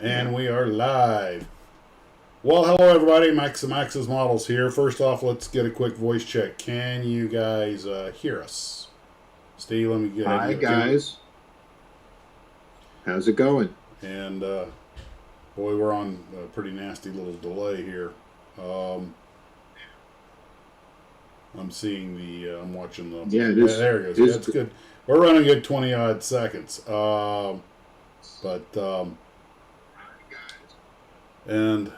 And we are live. Well, hello everybody. Max's Models here. First off, let's get a quick voice check. Can you guys hear us? Steve, let me go ahead Hi and give it. guys, how's it going? And boy, we're on a pretty nasty little delay here. Um, I'm seeing I'm watching the. Yeah, it Yeah, is. there it goes. It Yeah, is it's good. We're running at 20 odd seconds. But and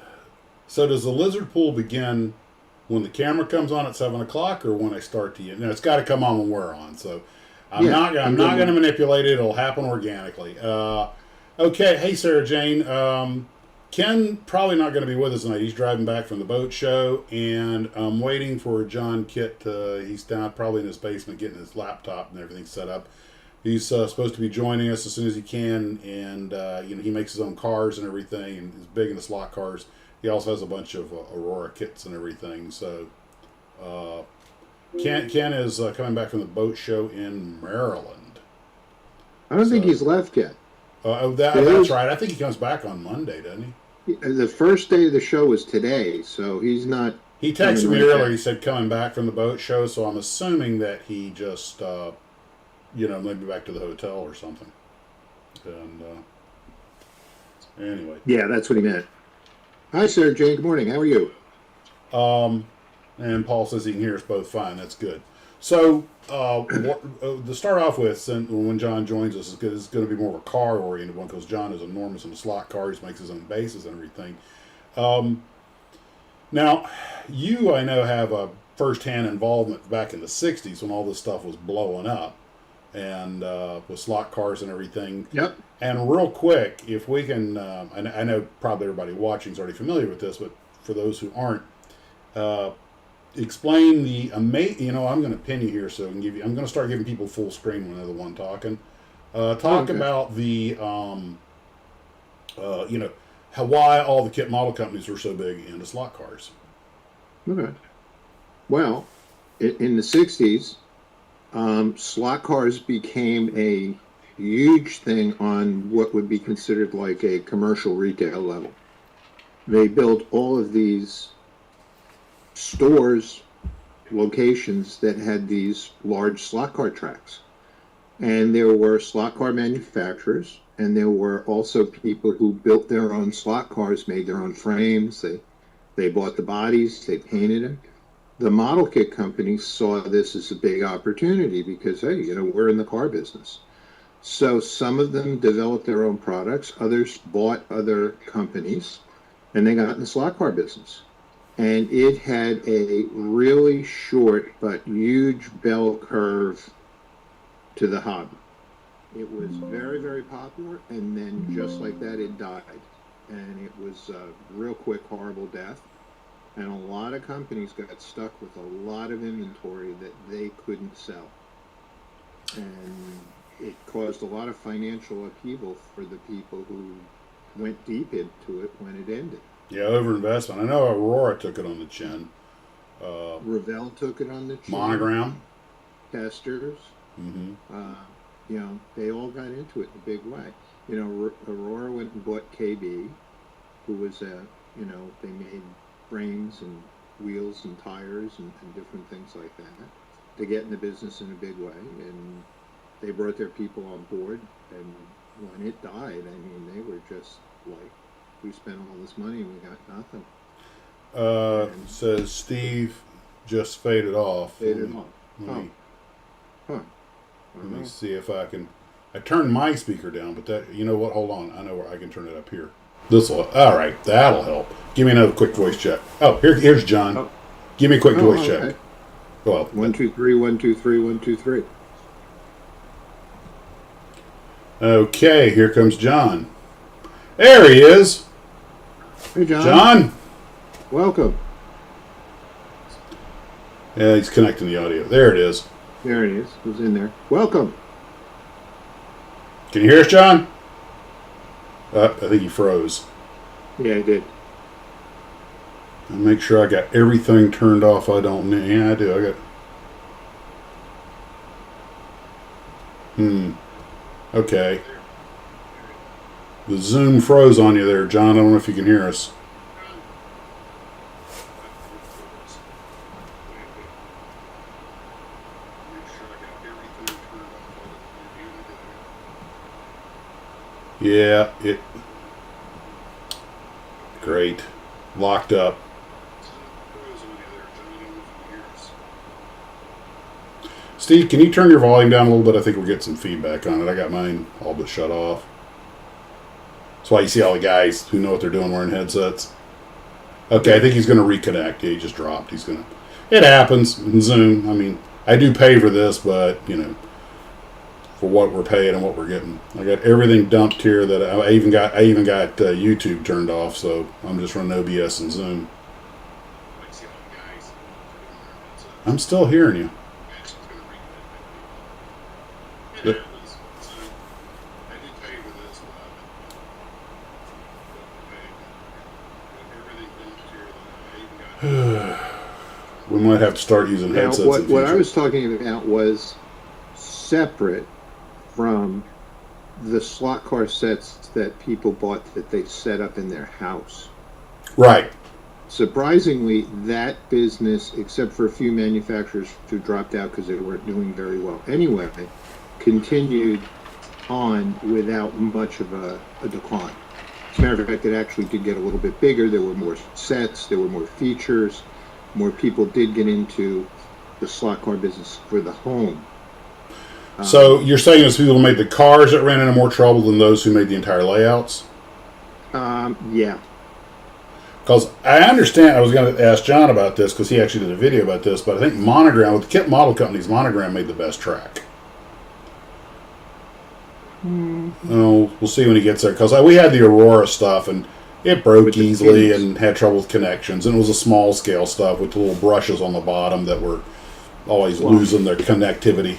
so does the lizard pool begin when the camera comes on at 7 o'clock, or when I start to? It's got to come on when we're on. So I'm Yeah, not. I'm comes not going to on. manipulate it. It'll happen organically. Okay. Hey, Sarah Jane. Ken probably not going to be with us tonight. He's driving back from the boat show, and I'm waiting for John Kitt. He's down probably in his basement getting his laptop and everything set up. He's supposed to be joining us as soon as he can, and he makes his own cars and everything, and is big into slot cars. He also has a bunch of Aurora kits and everything. So uh, Ken is coming back from the boat show in Maryland. I don't think So he's left yet. that's Today's right. I think he comes back on Monday, doesn't he? the first day of the show is today, so he's not He coming texted me right earlier. back. He said coming back from the boat show, so I'm assuming that he just maybe back to the hotel or something. And anyway. Yeah, that's what he meant. Hi, Sarah Jane. Good morning. How are you? Um, and Paul says he can hear us both fine. That's good. So, to start off with, when John joins us, it's going to be more of a car oriented one because John is enormous into slot cars, makes his own bases and everything. Um, Now, you, I know, have a first hand involvement back in the 60s when all this stuff was blowing up and with slot cars and everything. Yep. And real quick, if we can, I know probably everybody watching is already familiar with this, but for those who aren't, uh, explain the amazing. I'm going to pin you here so I can give you. I'm going to start giving people full screen when they're the one talking. Oh, Talk okay. about why all the kit model companies are so big into slot cars. Okay. Well, in the '60s, slot cars became a huge thing on what would be considered like a commercial retail level. They built all of these stores, locations that had these large slot car tracks. And there were slot car manufacturers, and there were also people who built their own slot cars, made their own frames. They bought the bodies, they painted them. The model kit companies saw this as a big opportunity because, hey, we're in the car business. So some of them developed their own products, others bought other companies, and they got in the slot car business. And it had a really short but huge bell curve to the hobby. It was very, very popular, and then just like that, it died. And it was a real quick, horrible death. And a lot of companies got stuck with a lot of inventory that they couldn't sell. And it caused a lot of financial upheaval for the people who went deep into it when it ended. Yeah, overinvestment. I know Aurora took it on the chin. Revell took it on the chin. Monogram. Testers, Mm-hmm. uh, they all got into it in a big way. Aurora went and bought KB, who was they made frames and wheels and tires and different things like that to get in the business in a big way. And they brought their people on board. And when it died, I mean, they were just like, we spent all this money and we got nothing. And Says Steve just faded off. faded off. Let Oh, me, huh. I let don't me know. see if I can. I turned my speaker down, but that, you know what? Hold on. I know where I can turn it up here. This will. All right, that'll help. Give me another quick voice check. Oh, here's John. Oh, Give me a quick voice check. okay. Well, 1 2 3 1 2 3 1 2 3. okay. Here comes John. There he is. Hey, John. John. Welcome. Yeah, he's connecting the audio. There it is. There it is. It was in there. Welcome. Can you hear us, John? I think he froze. Yeah, I did. I'll make sure I got everything turned off. I don't need. Yeah, I do. I got. Okay. The Zoom froze on you there, John. I don't know if you can hear us. Yeah, it. Great. Locked up. Steve, can you turn your volume down a little bit? I think we're getting some feedback on it. I got mine all but shut off. That's why you see all the guys who know what they're doing wearing headsets. Okay, I think he's going to reconnect. Yeah, he just dropped. He's going to. It happens in Zoom. I mean, I do pay for this, but, you know, for what we're paying and what we're getting. I got everything dumped here that I even got YouTube turned off, so I'm just running OBS and Zoom. I'm still hearing you. Yep. We might have to start using headsets. Now, what I was talking about was separate from the slot car sets that people bought that they set up in their house. Right. Surprisingly, that business, except for a few manufacturers who dropped out because they weren't doing very well anyway, continued on without much of a decline. As a matter of fact, it actually did get a little bit bigger. There were more sets, there were more features, more people did get into the slot car business for the home. So you're saying those people who made the cars that ran into more trouble than those who made the entire layouts? Yeah. Because I understand, I was going to ask John about this because he actually did a video about this, but I think Monogram, with the kit model companies, Monogram made the best track. Oh, we'll see when he gets there. Because we had the Aurora stuff, and it broke easily and had trouble with connections. And it was a small scale stuff with the little brushes on the bottom that were always losing their connectivity.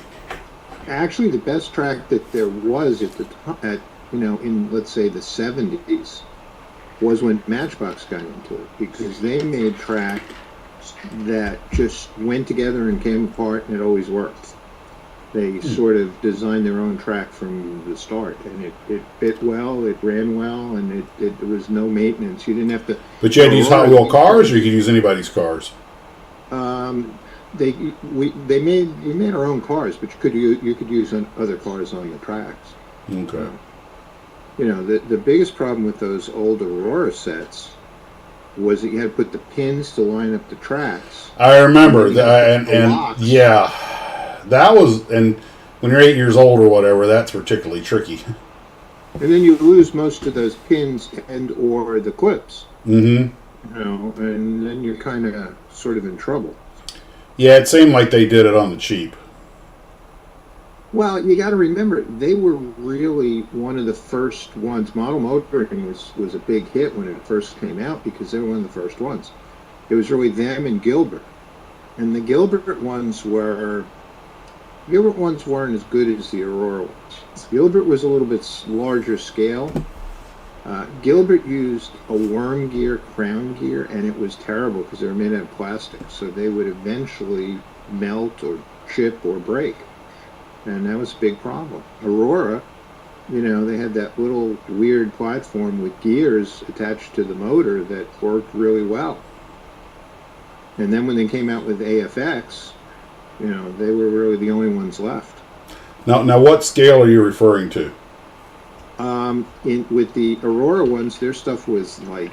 Actually, the best track that there was at the time, in let's say the 70s, was when Matchbox got into it, because they made track that just went together and came apart, and it always worked. They sort of designed their own track from the start, and it fit well, it ran well, and it there was no maintenance. You didn't have to. But you had to use Hot Wheel cars, or you could use anybody's cars. We made our own cars, but you could use other cars on the tracks. Okay. The biggest problem with those old Aurora sets was that you had to put the pins to line up the tracks. I remember that, and yeah, that was, and when you're 8 years old or whatever, that's particularly tricky. And then you lose most of those pins and or the clips. Mm-hmm. And then you're kind of sort of in trouble. Yeah, it seemed like they did it on the cheap. Well, you got to remember, they were really one of the first ones. Model motoring was a big hit when it first came out because they were one of the first ones. It was really them and Gilbert. And the Gilbert ones weren't as good as the Aurora ones. Gilbert was a little bit larger scale. Gilbert used a worm gear, crown gear, and it was terrible because they were made out of plastic. So they would eventually melt or chip or break. And that was a big problem. Aurora, they had that little weird platform with gears attached to the motor that worked really well. And then when they came out with AFX, they were really the only ones left. Now, what scale are you referring to? With the Aurora ones, their stuff was like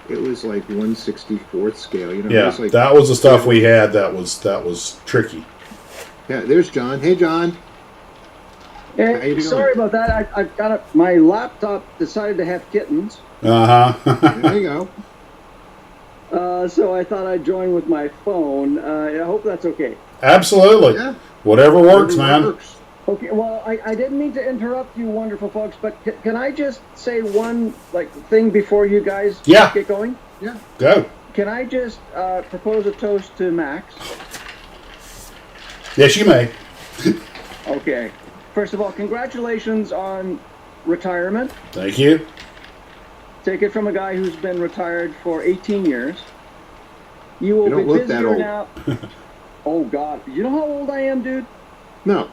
1/64th scale. Yeah, it was that was the stuff we had. That was tricky. Yeah, there's John. Hey, John. Hey, sorry about that. I got my laptop decided to have kittens. There you go. So I thought I'd join with my phone. I hope that's okay. Absolutely. Yeah. Whatever works, man. Okay. Well, I didn't mean to interrupt you, wonderful folks, but can I just say one thing before you guys get going? Yeah. Go. Can I just propose a toast to Max? Yes, you may. Okay. First of all, congratulations on retirement. Thank you. Take it from a guy who's been retired for 18 years. You will don't be look that old. now. Oh, God. You know how old I am, dude? No.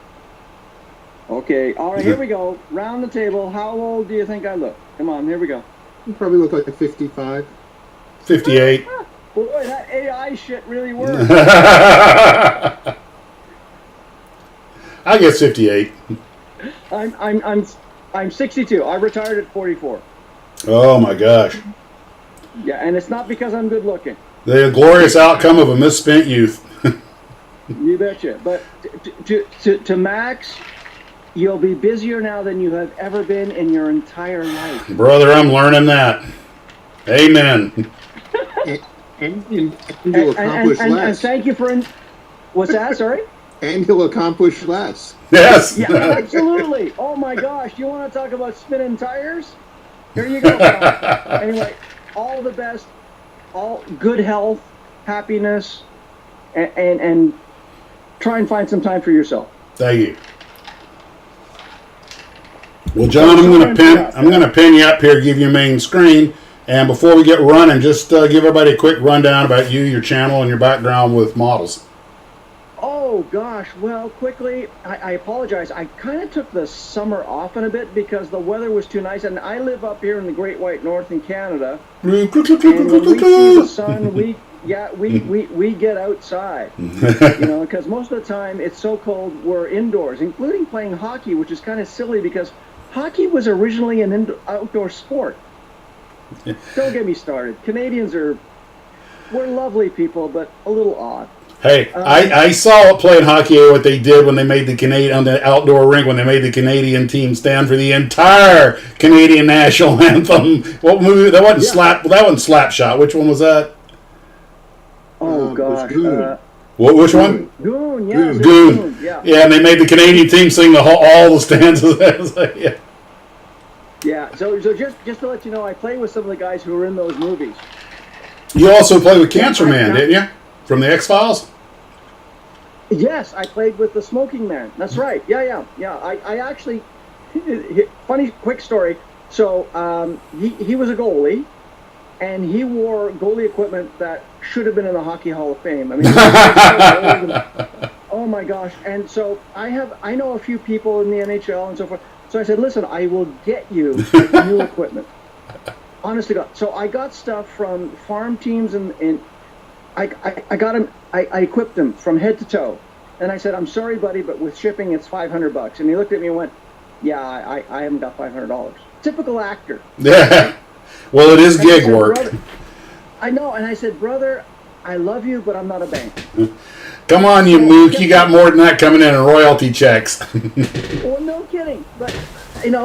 Okay. All right, here we go. Round the table. How old do you think I look? Come on, here we go. You probably look like 55. 58. Boy, that AI shit really works. I guess 58. I'm 62. I retired at 44. Oh my gosh. Yeah, and it's not because I'm good looking. The glorious outcome of a misspent youth. You betcha. But to Max, you'll be busier now than you have ever been in your entire life. Brother, I'm learning that. Amen. And you'll accomplish less. And thank you for... What's that? Sorry? And he'll accomplish less. Yes. Yeah, absolutely. Oh my gosh, you want to talk about spinning tires? Here you go. Anyway, all the best, all good health, happiness, and try and find some time for yourself. Thank you. Well, John, I'm gonna pin you up here, give you a main screen, and before we get running, just give everybody a quick rundown about you, your channel, and your background with models. Oh gosh, well, quickly, I apologize. I kind of took the summer off in a bit because the weather was too nice, and I live up here in the Great White North in Canada. And when we see the sun, we get outside, because most of the time it's so cold we're indoors, including playing hockey, which is kind of silly because hockey was originally an outdoor sport. Don't get me started. Canadians we're lovely people, but a little odd. Hey, I saw playing hockey what they did when they made the Canadian on the outdoor rink when they made the Canadian team stand for the entire Canadian national anthem. What movie? That wasn't That wasn't Slapshot. Which one was that? Oh gosh. Which one? Goon. Yeah. Goon. Yeah. Yeah, and they made the Canadian team sing all the stanzas. Yeah. Yeah. So just to let you know, I played with some of the guys who were in those movies. You also played with Cancer Man, didn't you? From the X-Files? Yes, I played with the Smoking Man. That's right. Yeah. I actually, funny quick story. So he was a goalie, and he wore goalie equipment that should have been in the Hockey Hall of Fame. I mean, oh my gosh! And so I know a few people in the NHL and so forth. So I said, listen, I will get you new equipment. Honest to God. So I got stuff from farm teams and I got him. I equipped him from head to toe, and I said, "I'm sorry, buddy, but with shipping, it's $500." And he looked at me and went, "Yeah, I haven't got $500." Typical actor. Yeah. Well, it is gig work. I know, and I said, "Brother, I love you, but I'm not a bank." Come on, you mook! You got more than that coming in royalty checks. Well, no kidding, but.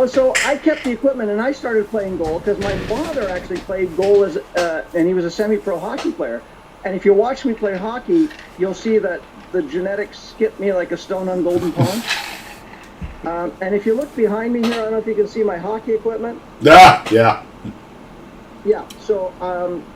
So I kept the equipment and I started playing goal because my father actually played goal and he was a semi-pro hockey player. And if you watch me play hockey, you'll see that the genetics skip me like a stone on Golden Pond. And if you look behind me here, I don't know if you can see my hockey equipment. Yeah. Yeah, so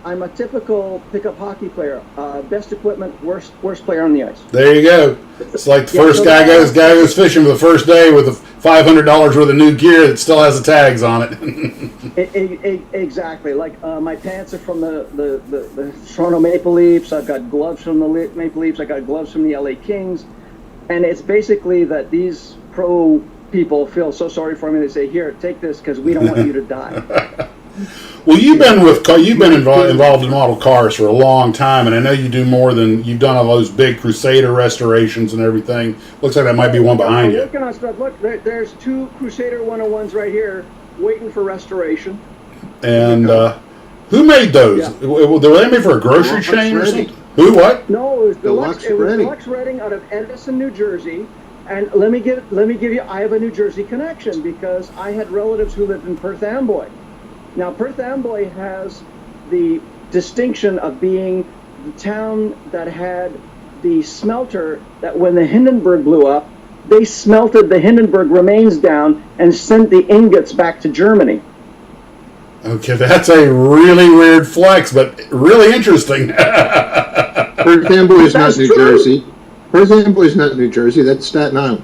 I'm a typical pickup hockey player. Best equipment, worst player on the ice. There you go. It's like the first guy goes fishing for the first day with $500 worth of new gear that still has the tags on it. Exactly. Like my pants are from the Toronto Maple Leafs. I've got gloves from the Maple Leafs. I got gloves from the LA Kings. And it's basically that these pro people feel so sorry for me. They say, "Here, take this because we don't want you to die." Well, you've been involved in model cars for a long time, and I know you do more than you've done all those big Crusader restorations and everything. Looks like that might be one behind you. Working on stuff. Look, there's two Crusader 101s right here, waiting for restoration. And who made those? Yeah. Were they made for a grocery chain or something? Who? What? No, it was Deluxe Redding out of Edison, New Jersey. And let me give you. I have a New Jersey connection because I had relatives who lived in Perth Amboy. Now, Perth Amboy has the distinction of being the town that had the smelter that when the Hindenburg blew up, they smelted the Hindenburg remains down and sent the ingots back to Germany. Okay, that's a really weird flex, but really interesting. Perth Amboy is not New Jersey. Perth Amboy is not New Jersey. That's Staten Island.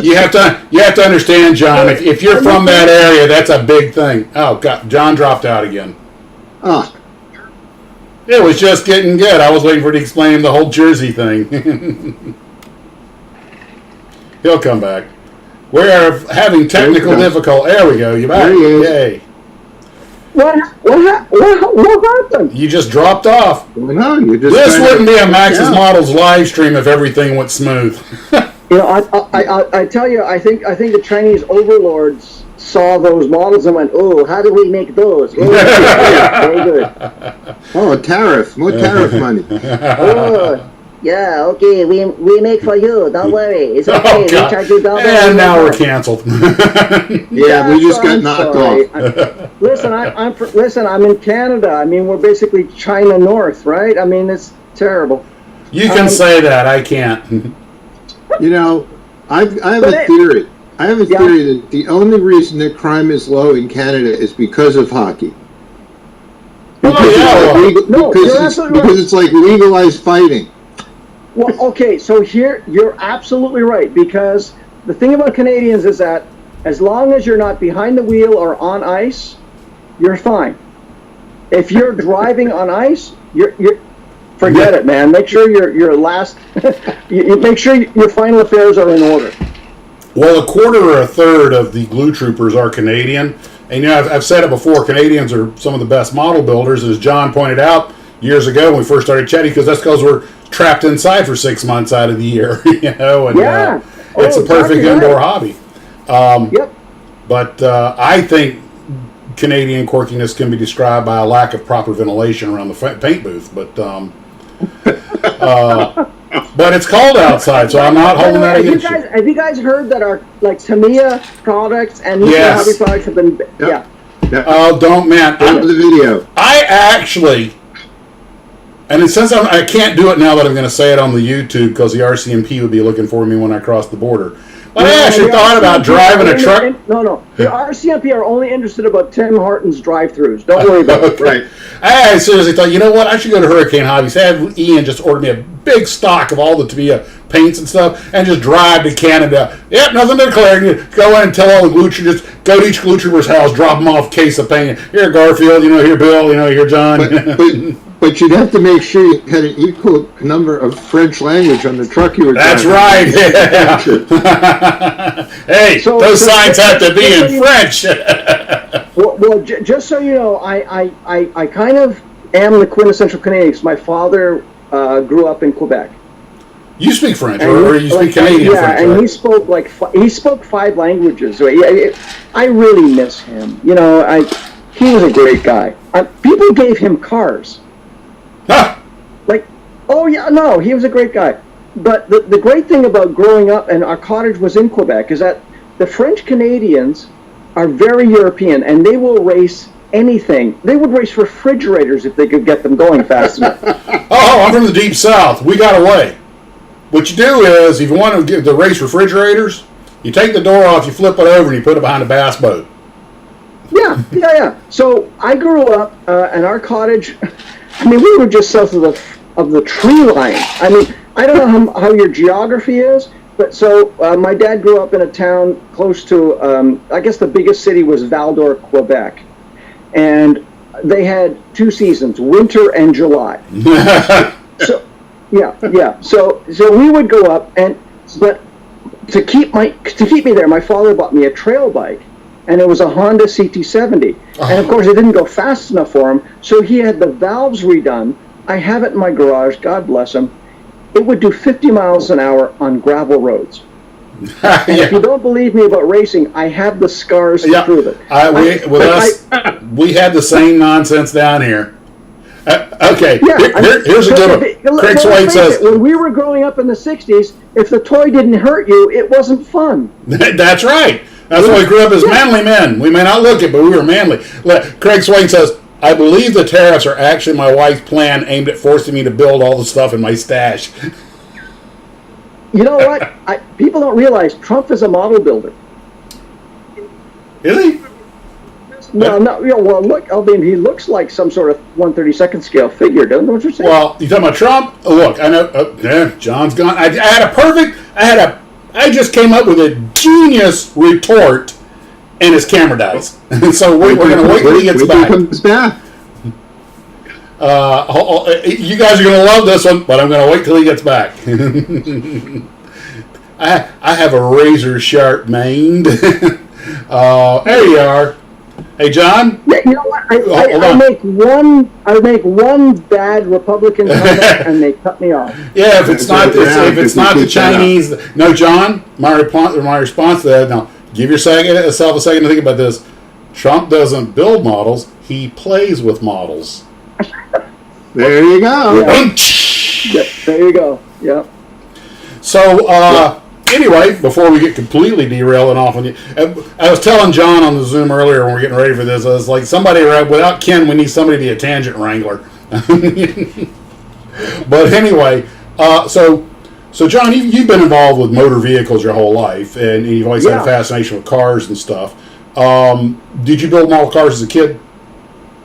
You have to understand, John. If you're from that area, that's a big thing. Oh God, John dropped out again. It was just getting good. I was waiting for it to explain the whole Jersey thing. He'll come back. We are having technical difficulty. There we go. You're back. There he is. Yay. What happened? You just dropped off. Well, no, you just. This wouldn't be a Max's Yeah. Models live stream if everything went smooth. You know, I tell you, I think the Chinese overlords saw those models and went, "Oh, how do we make those? Oh, very good." Oh, tariff, more tariff money. Oh, yeah, okay, we make for you. Don't worry, it's okay. Oh, We God. charge you double. And now we're canceled. Yeah, we just got I'm knocked sorry. off. Listen, I'm in Canada. I mean, we're basically China North, right? I mean, it's terrible. You can say that. I can't. You know, I have a theory. I have a theory that the only reason that crime is low in Canada is because of hockey. Because it's like legalized fighting. Well, okay, so here you're absolutely right, because the thing about Canadians is that as long as you're not behind the wheel or on ice, you're fine. If you're driving on ice, you're forget it, man. Make sure your last you make sure your final affairs are in order. Well, a quarter or a third of the glue troopers are Canadian. And, you know, I've said it before, Canadians are some of the best model builders. As John pointed out years ago when we first started chatting, because we're trapped inside for 6 months out of the year, you know, and it's a perfect indoor hobby. Yep. But I think Canadian quirkiness can be described by a lack of proper ventilation around the paint booth. But it's cold outside, so I'm not holding that against you. Have you guys heard that our Tamiya products and hobby products have been Oh, don't, man. Go to the video. I actually, and since I can't do it now that I'm going to say it on the YouTube because the RCMP would be looking for me when I cross the border. But I actually thought about driving a truck. No. The RCMP are only interested about Tim Hortons drive-thrus. Don't worry about it. Right. I seriously thought, you know what? I should go to Hurricane Hobbies. Have Ian just order me a big stock of all the Tamiya paints and stuff, and just drive to Canada. Yep, nothing to declare. You go in and tell all the glue troopers, go to each glue trooper's house, drop them off a case of paint. Here, Garfield. You know, here, Bill. You know, here, John. But you'd have to make sure you had an equal number of French language on the truck you were driving. That's right. Yeah. Hey, those signs have to be in French. Well, just so you know, I kind of am the quintessential Canadian, because my father grew up in Quebec. You speak French, or you speak Canadian French, and right? he spoke 5 languages. So I really miss him. You know, he was a great guy. People gave him cars. Huh. He was a great guy. But the great thing about growing up, and our cottage was in Quebec, is that the French Canadians are very European, and they will race anything. They would race refrigerators if they could get them going fast enough. Oh, I'm from the deep south. We got away. What you do is, if you want to get the race refrigerators, you take the door off, you flip it over, and you put it behind a bass boat. Yeah. So I grew up, and our cottage, I mean, we were just south of the tree line. I mean, I don't know how your geography is, but so my dad grew up in a town close to, I guess the biggest city was Val-d'Or, Quebec. And they had 2 seasons, winter and July. So we would go up, but to keep me there, my father bought me a trail bike, and it was a Honda CT70. And of course, it didn't go fast enough for him, so he had the valves redone. I have it in my garage, God bless him. It would do 50 miles an hour on gravel roads. And if you don't believe me about racing, I have the scars to prove it. We had the same nonsense down here. Okay, here's a good one. Craig Swain says, when we were growing up in the 60s, if the toy didn't hurt you, it wasn't fun. That's right. That's why we grew up as manly men. We may not look it, but we were manly. Craig Swain says, I believe the tariffs are actually my wife's plan aimed at forcing me to build all the stuff in my stash. You know what? People don't realize Trump is a model builder. Is he? No. Well, look. I mean, he looks like some sort of 1/32nd scale figure, don't you say? Well, you talking about Trump? Look, I know. John's gone. I just came up with a genius retort, and his camera dies. So we're going to wait till he gets back. Comes back. You guys are going to love this one, but I'm going to wait till he gets back. I have a razor sharp mind. There you are. Hey, John. Yeah, you know what? I make one bad Republican comment and they cut me off. Yeah, if it's not the Chinese. No, John. My response to that. Now, give yourself a second to think about this. Trump doesn't build models; he plays with models. There you go. Yeah, there you go. Yeah. So, anyway, before we get completely derailing off on you, I was telling John on the Zoom earlier when we were getting ready for this, I was like, without Ken, we need somebody to be a tangent wrangler. But anyway, so John, you've been involved with motor vehicles your whole life, and you've always had a fascination with cars and stuff. Did you build model cars as a kid?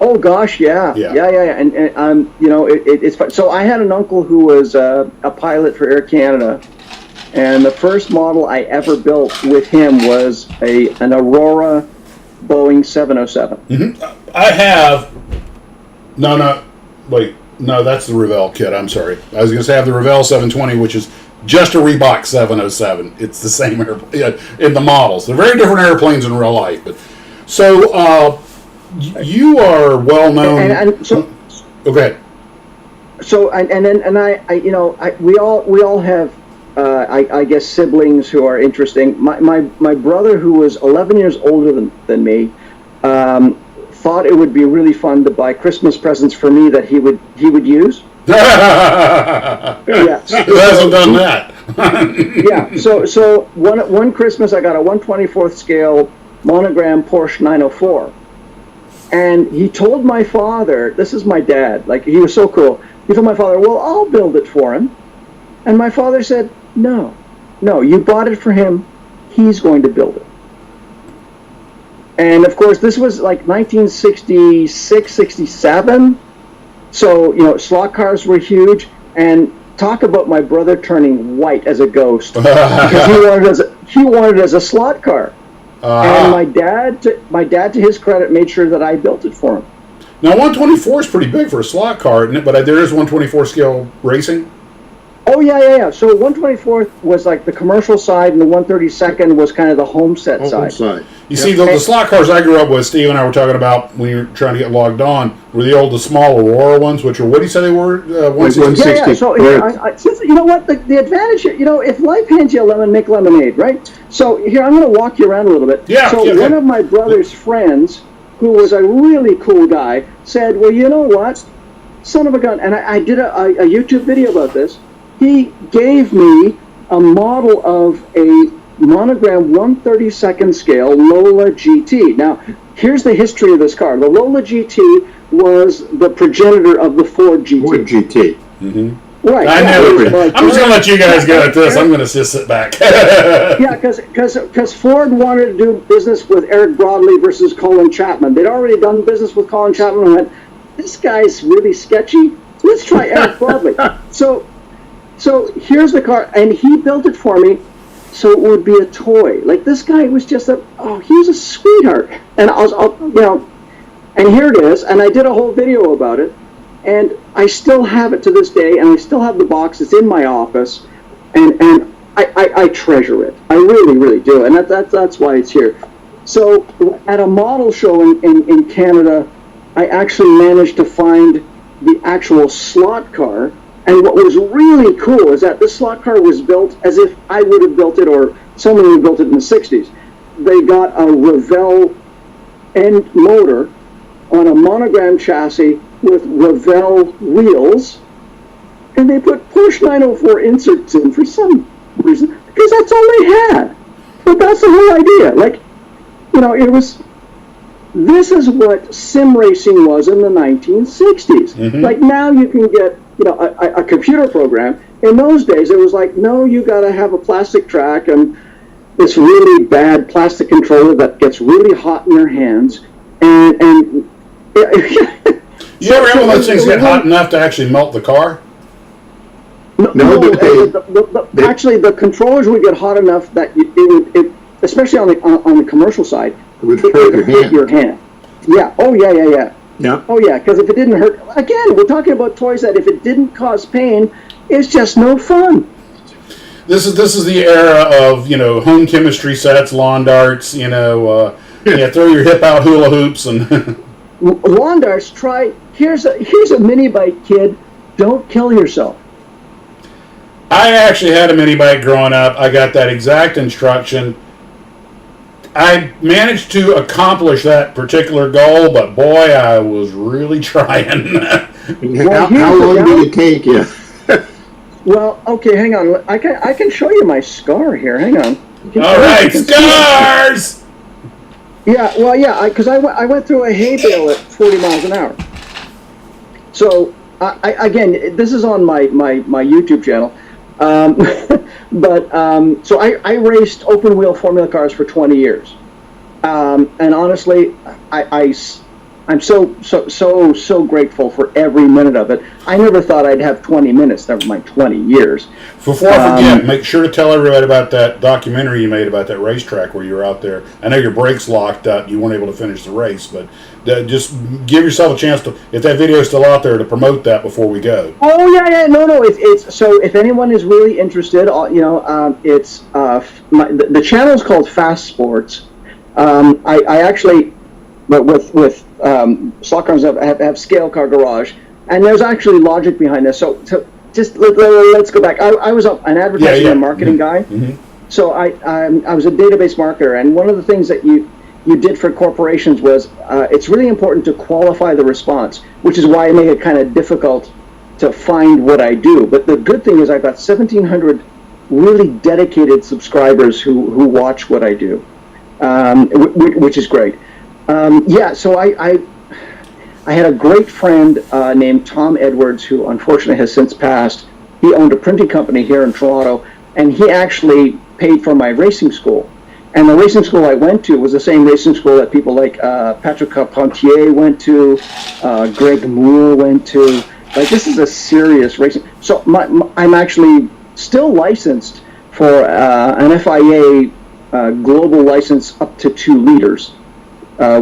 Oh gosh, yeah. And you know, it's fun. So I had an uncle who was a pilot for Air Canada, and the first model I ever built with him was an Aurora Boeing 707. Mm-hmm. I have. No, that's the Revell kit. I'm sorry. I was going to say I have the Revell 720, which is just a Reebok 707. It's the same airplane in the models. They're very different airplanes in real life, but so. You are well known. And so, okay. So we all have I guess siblings who are interesting. My brother, who was 11 years older than me, thought it would be really fun to buy Christmas presents for me that he would use. Yeah. Who hasn't done that? Yeah. So one Christmas I got a 1/24th scale monogram Porsche 904. And he told my father, this is my dad, like he was so cool. He told my father, well, I'll build it for him. And my father said, no, you bought it for him. He's going to build it. And of course, this was like 1966, 67. So, you know, slot cars were huge. And talk about my brother turning white as a ghost. Because he wanted it as a slot car. And my dad, to his credit, made sure that I built it for him. Now, 124 is pretty big for a slot car, isn't it? But there is 124 scale racing. Oh yeah. So 124th was like the commercial side, and the 132nd was kind of the home set side. You see, the slot cars I grew up with, Steve and I were talking about when you were trying to get logged on, were the small Aurora ones, which were, what do you say they were? 160. Yeah. So you know what? The advantage here, you know, if life hands you a lemon, make lemonade, right? So here, I'm going to walk you around a little bit. Yeah. So one of my brother's friends, who was a really cool guy, said, well, you know what? Son of a gun. And I did a YouTube video about this. He gave me a model of a monogram 1/32nd scale Lola GT. Now, here's the history of this car. The Lola GT was the progenitor of the Ford GT. Ford GT. Mm-hmm. Right. I knew it. I'm just going to let you guys go at this. I'm going to just sit back. Yeah, because Ford wanted to do business with Eric Broadley versus Colin Chapman. They'd already done business with Colin Chapman and went, this guy's really sketchy. Let's try Eric Broadley. So here's the car, and he built it for me, so it would be a toy. Like, this guy was just he was a sweetheart. And and here it is, and I did a whole video about it, and I still have it to this day, and I still have the box. It's in my office, and I treasure it. I really, really do, and that's why it's here. So at a model show in Canada, I actually managed to find the actual slot car. And what was really cool is that this slot car was built as if I would have built it, or someone would have built it in the 60s. They got a Revell end motor on a monogram chassis with Revell wheels, and they put Porsche 904 inserts in for some reason, because that's all they had. But that's the whole idea. Like, you know, this is what sim racing was in the 1960s. Mm-hmm. Like, now you can get, you know, a computer program. In those days, it was like, no, you got to have a plastic track and this really bad plastic controller that gets really hot in your hands. And you ever have one of those things get hot enough to actually melt the car? Actually, the controllers would get hot enough that it especially on the commercial side, it would hurt your hand. Yeah. Oh yeah. Yeah. Oh yeah, because if it didn't hurt, again, we're talking about toys that if it didn't cause pain, it's just no fun. this is the era of home chemistry sets, lawn darts. Throw your hip out hula hoops and lawn darts. Here's a mini bike, kid. Don't kill yourself. I actually had a mini bike growing up. I got that exact instruction. I managed to accomplish that particular goal, but boy, I was really trying. How long did it take you? Well, okay, hang on. I can show you my scar here. Hang on. All right, scars! Yeah, well, yeah, because I went through a hay bale at 40 miles an hour. So, again, this is on my YouTube channel. So I raced open wheel Formula cars for 20 years, and honestly, I'm so grateful for every minute of it. I never thought I'd have 20 minutes, never mind 20 years. Before I forget, make sure to tell everybody about that documentary you made about that racetrack where you were out there. I know your brakes locked up, you weren't able to finish the race, but just give yourself a chance to, if that video is still out there, to promote that before we go. Oh yeah, no. It's so if anyone is really interested, it's the channel is called Fast Sports. I actually, but with slot cars have Scale Car Garage, and there's actually logic behind this. So just let's go back. I was an advertising and marketing guy, so I was a database marketer, and one of the things that you did for corporations was it's really important to qualify the response, which is why I make it kind of difficult to find what I do. But the good thing is I've got 1,700 really dedicated subscribers who watch what I do, which is great. So I had a great friend named Tom Edwards, who unfortunately has since passed. He owned a printing company here in Toronto, and he actually paid for my racing school. And the racing school I went to was the same racing school that people like Patrick Carpentier went to, Greg Moore went to. Like, this is a serious racing. So I'm actually still licensed for an FIA global license up to 2 liters.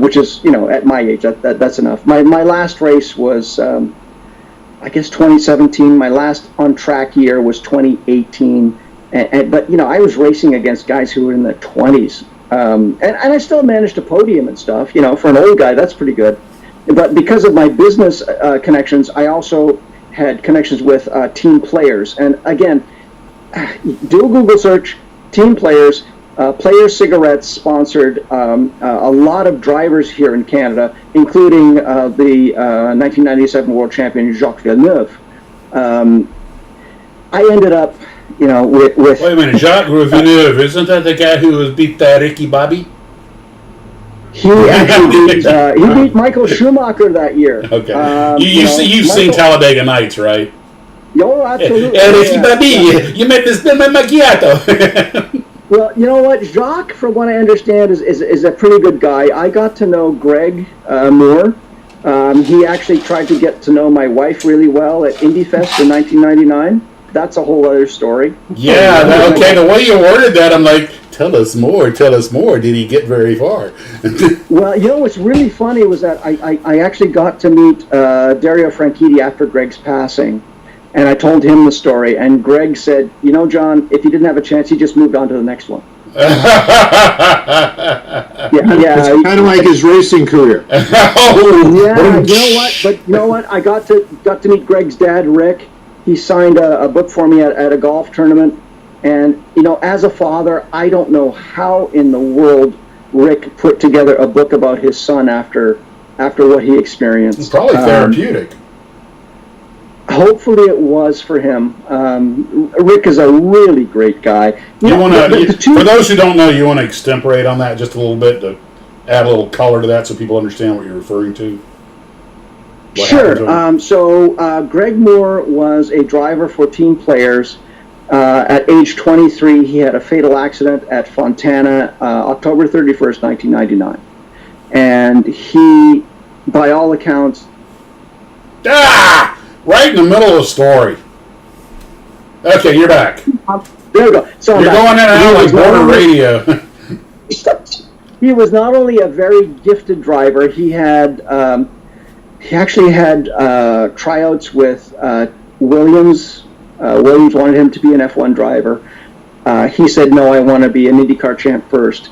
Which is, at my age, that's enough. My last race was, I guess, 2017. My last on-track year was 2018. But I was racing against guys who were in their 20s. And I still managed to podium and stuff. For an old guy, that's pretty good. But because of my business connections, I also had connections with team players. And again, do a Google search, team players. Player Cigarettes sponsored a lot of drivers here in Canada, including the 1997 world champion Jacques Villeneuve. I ended up, with... Wait a minute, Jacques Villeneuve, isn't that the guy who beat Ricky Bobby? He actually beat Michael Schumacher that year. Okay. You've seen Talladega Nights, right? Oh, absolutely. Ricky Bobby, you made this my macchiato. Well, you know what? Jacques, from what I understand, is a pretty good guy. I got to know Greg Moore. He actually tried to get to know my wife really well at IndyFest in 1999. That's a whole other story. Yeah, okay, the way you worded that, I'm like, tell us more. Did he get very far? Well, what's really funny was that I actually got to meet Dario Franchitti after Greg's passing. And I told him the story, and Greg said, John, if he didn't have a chance, he just moved on to the next one. It's kind of like his racing career. But you know what? I got to meet Greg's dad, Rick. He signed a book for me at a golf tournament. And, as a father, I don't know how in the world Rick put together a book about his son after what he experienced. It's probably therapeutic. Hopefully it was for him. Rick is a really great guy. For those who don't know, you want to extemporate on that just a little bit to add a little color to that so people understand what you're referring to? Sure. Greg Moore was a driver for team players. At age 23, he had a fatal accident at Fontana, October 31st, 1999. And he, by all accounts... Right in the middle of the story. Okay, you're back. There we go. So you're going in and out like border radio. He was not only a very gifted driver. He actually had tryouts with Williams. Williams wanted him to be an F1 driver. he said, no, I want to be an IndyCar champ first.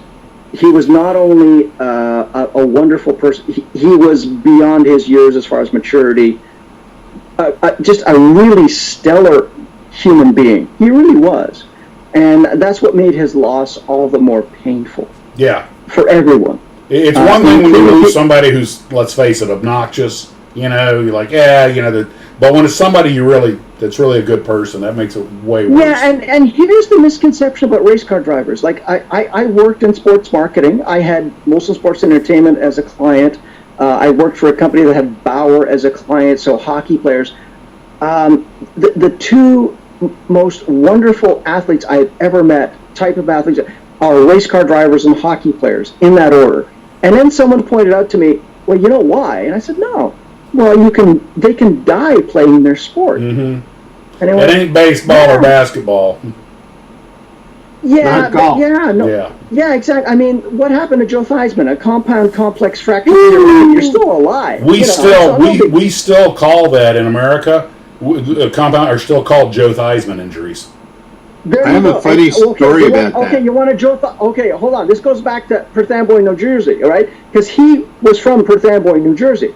He was not only a wonderful person, he was beyond his years as far as maturity, just a really stellar human being. He really was. And that's what made his loss all the more painful. Yeah. For everyone. It's one thing when you lose somebody who's, let's face it, obnoxious. You know, you're like, but when it's somebody that's really a good person, that makes it way worse. Yeah, and here's the misconception about race car drivers. Like, I worked in sports marketing. I had Molson Sports Entertainment as a client. I worked for a company that had Bauer as a client, so hockey players. The two most wonderful athletes I've ever met, type of athletes, are race car drivers and hockey players, in that order. And then someone pointed out to me, well, you know why? And I said, no. Well, they can die playing their sport. Mm-hmm. And it ain't baseball or basketball. Yeah, yeah, exactly. I mean, what happened to Joe Theismann? A compound complex fracture. You're still alive. We still call that in America. Compound are still called Joe Theismann injuries. I have a funny story about that. Okay, you want okay, hold on. This goes back to Perth Amboy, New Jersey, all right? Because he was from Perth Amboy, New Jersey.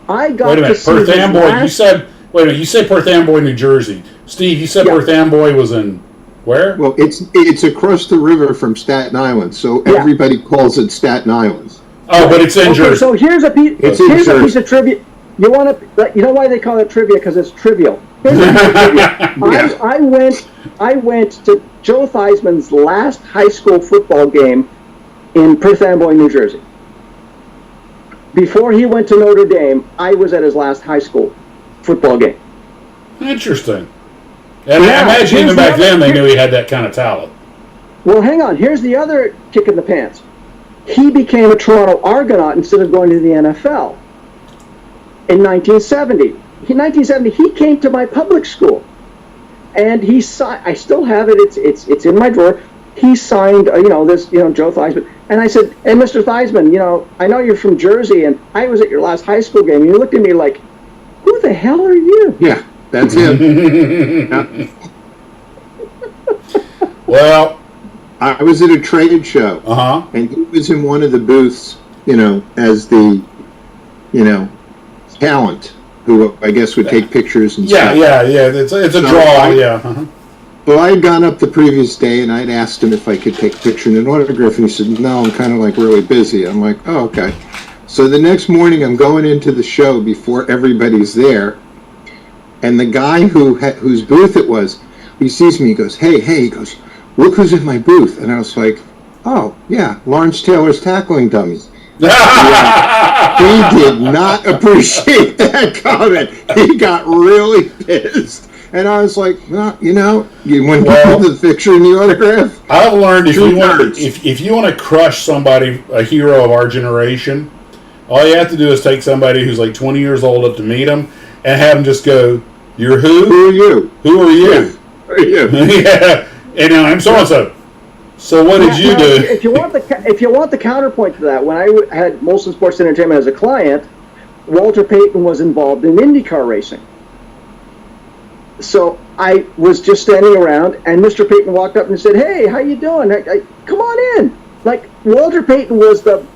I got to see Perth Amboy. You said Perth Amboy, New Jersey. Steve, you said Perth Amboy was in where? Well, it's across the river from Staten Island, so everybody calls it Staten Island. Oh, but it's in Jersey. So here's a piece of trivia. You know why they call it trivia? Because it's trivial. Here's a piece of trivia. I went to Joe Theismann's last high school football game in Perth Amboy, New Jersey. Before he went to Notre Dame, I was at his last high school football game. Interesting. And I imagine even back then they knew he had that kind of talent. Well, hang on. Here's the other kick in the pants. He became a Toronto Argonaut instead of going to the NFL in 1970. In 1970, he came to my public school, and he signed. I still have it. It's in my drawer. He signed, Joe Theismann. And I said, hey, Mr. Theismann, I know you're from Jersey, and I was at your last high school game. And you looked at me like, who the hell are you? Yeah, that's him. Well, I was at a trade show, and he was in one of the booths, as the, talent who I guess would take pictures and stuff. Yeah. It's a draw, So I had gone up the previous day, and I'd asked him if I could take a picture and an autograph, and he said, no, I'm kind of like really busy. I'm like, oh, okay. So the next morning, I'm going into the show before everybody's there, and the guy whose booth it was, he sees me, he goes, hey, he goes, look who's in my booth. And I was like, oh, yeah, Lawrence Taylor's tackling dummies. He did not appreciate that comment. He got really pissed. And I was like, well, you want to put the picture in the autograph? I've learned if you want to crush somebody, a hero of our generation, all you have to do is take somebody who's like 20 years old up to meet them and have them just go, you're who? Who are you? Who are you? Yeah. Who are you? Yeah. And I'm so-and-so. So what did you do? If you want the counterpoint to that, when I had Molson Sports Entertainment as a client, Walter Payton was involved in IndyCar racing. So I was just standing around, and Mr. Payton walked up and said, hey, how you doing? Come on in. Like, Walter Payton was the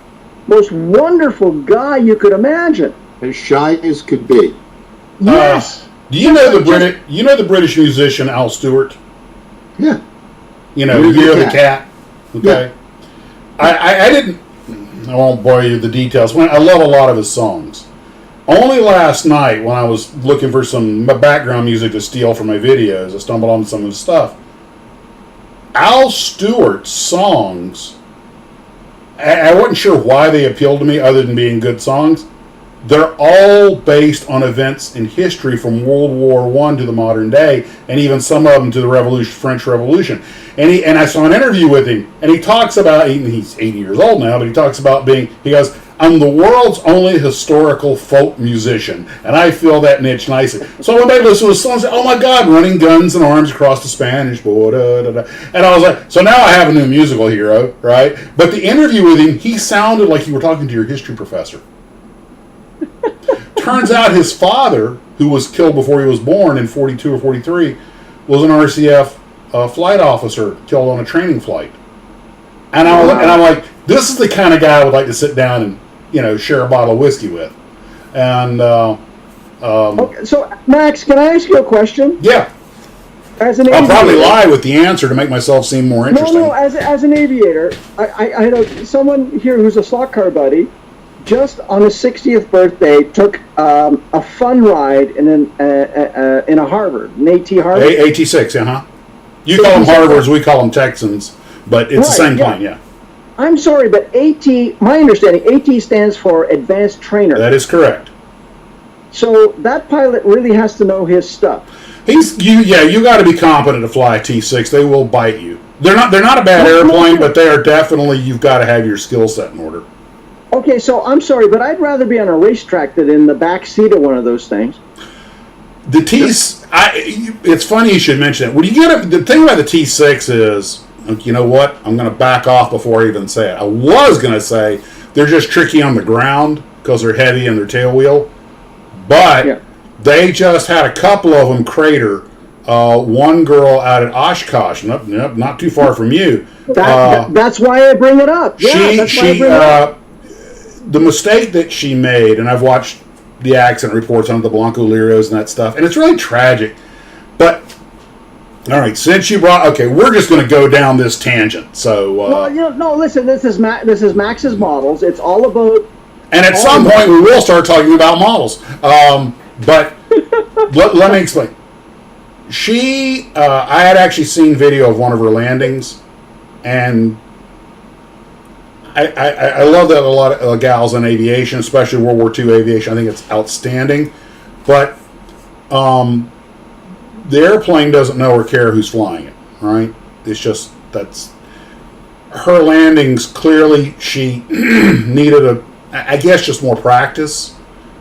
most wonderful guy you could imagine. As shy as could be. Yes. Do you know the British musician Al Stewart? Yeah. Year of the Cat. Okay. Yeah. I won't bore you with the details. I love a lot of his songs. Only last night, when I was looking for some background music to steal for my videos, I stumbled on some of his stuff. Al Stewart's songs, I wasn't sure why they appealed to me other than being good songs. They're all based on events in history from World War I to the modern day, and even some of them to the French Revolution. And I saw an interview with him, and he talks about, he's 80 years old now, but he talks about he goes, I'm the world's only historical folk musician, and I fill that niche nicely. So when they listen to his songs, oh my God, running guns and arms across the Spanish border, and I was like, so now I have a new musical hero, right? But the interview with him, he sounded like you were talking to your history professor. Turns out his father, who was killed before he was born in 42 or 43, was an RCF flight officer killed on a training flight. And I'm like, this is the kind of guy I would like to sit down and, share a bottle of whiskey with. And okay, so Max, can I ask you a question? Yeah. As an I'll aviator, probably lie with the answer to make myself seem more interesting. No, as an aviator, I know someone here who's a slot car buddy, just on his 60th birthday, took a fun ride in a Harvard, an AT Harvard. AT6, You call them Harvards, we call them Texans, but it's the same plane, yeah. I'm sorry, but AT, my understanding, AT stands for Advanced Trainer. That is correct. So that pilot really has to know his stuff. You got to be competent to fly a T6. They will bite you. They're not a bad airplane, but they are definitely, you've got to have your skill set in order. Okay, so I'm sorry, but I'd rather be on a racetrack than in the back seat of one of those things. It's funny you should mention it. When you get the thing about the T6 is, you know what? I'm going to back off before I even say it. I was going to say they're just tricky on the ground because they're heavy in their tail wheel, but they just had a couple of them crater. One girl out at Oshkosh, not too far from you. That's why I bring it up. The mistake that she made, and I've watched the accident reports on the Blanco Lirios and that stuff, and it's really tragic. But all right, since you we're just going to go down this tangent. So, listen, this is Max's models. It's all about. And at some point, we will start talking about models. But let me explain. I had actually seen video of one of her landings, and I love that a lot of gals in aviation, especially World War II aviation. I think it's outstanding. But the airplane doesn't know or care who's flying it, right? It's just, that's her landings. Clearly, she needed just more practice.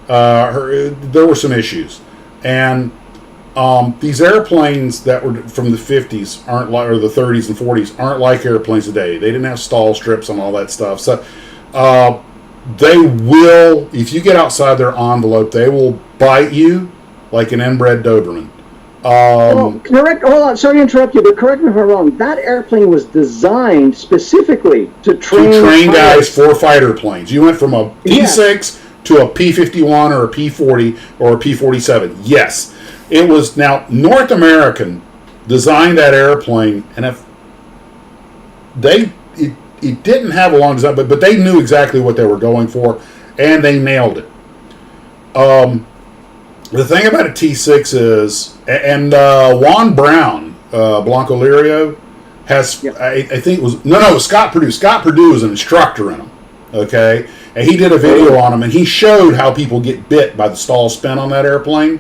There were some issues. And these airplanes that were from the 50s or the 30s and 40s aren't like airplanes today. They didn't have stall strips and all that stuff. So they will, if you get outside their envelope, they will bite you like an inbred Doberman. Correct. Hold on. Sorry to interrupt you, but correct me if I'm wrong. That airplane was designed specifically to train guys for fighter planes. You went from a P6 to a P-51 or a P-40 or a P-47. Yes. It was, now, North American designed that airplane, and if it didn't have a long design, but they knew exactly what they were going for, and they nailed it. The thing about a T6 is, and Juan Brown, Blanco Lirio, has, I think it was, Scott Purdue. Scott Purdue was an instructor in them, okay? And he did a video on them, and he showed how people get bit by the stall spin on that airplane.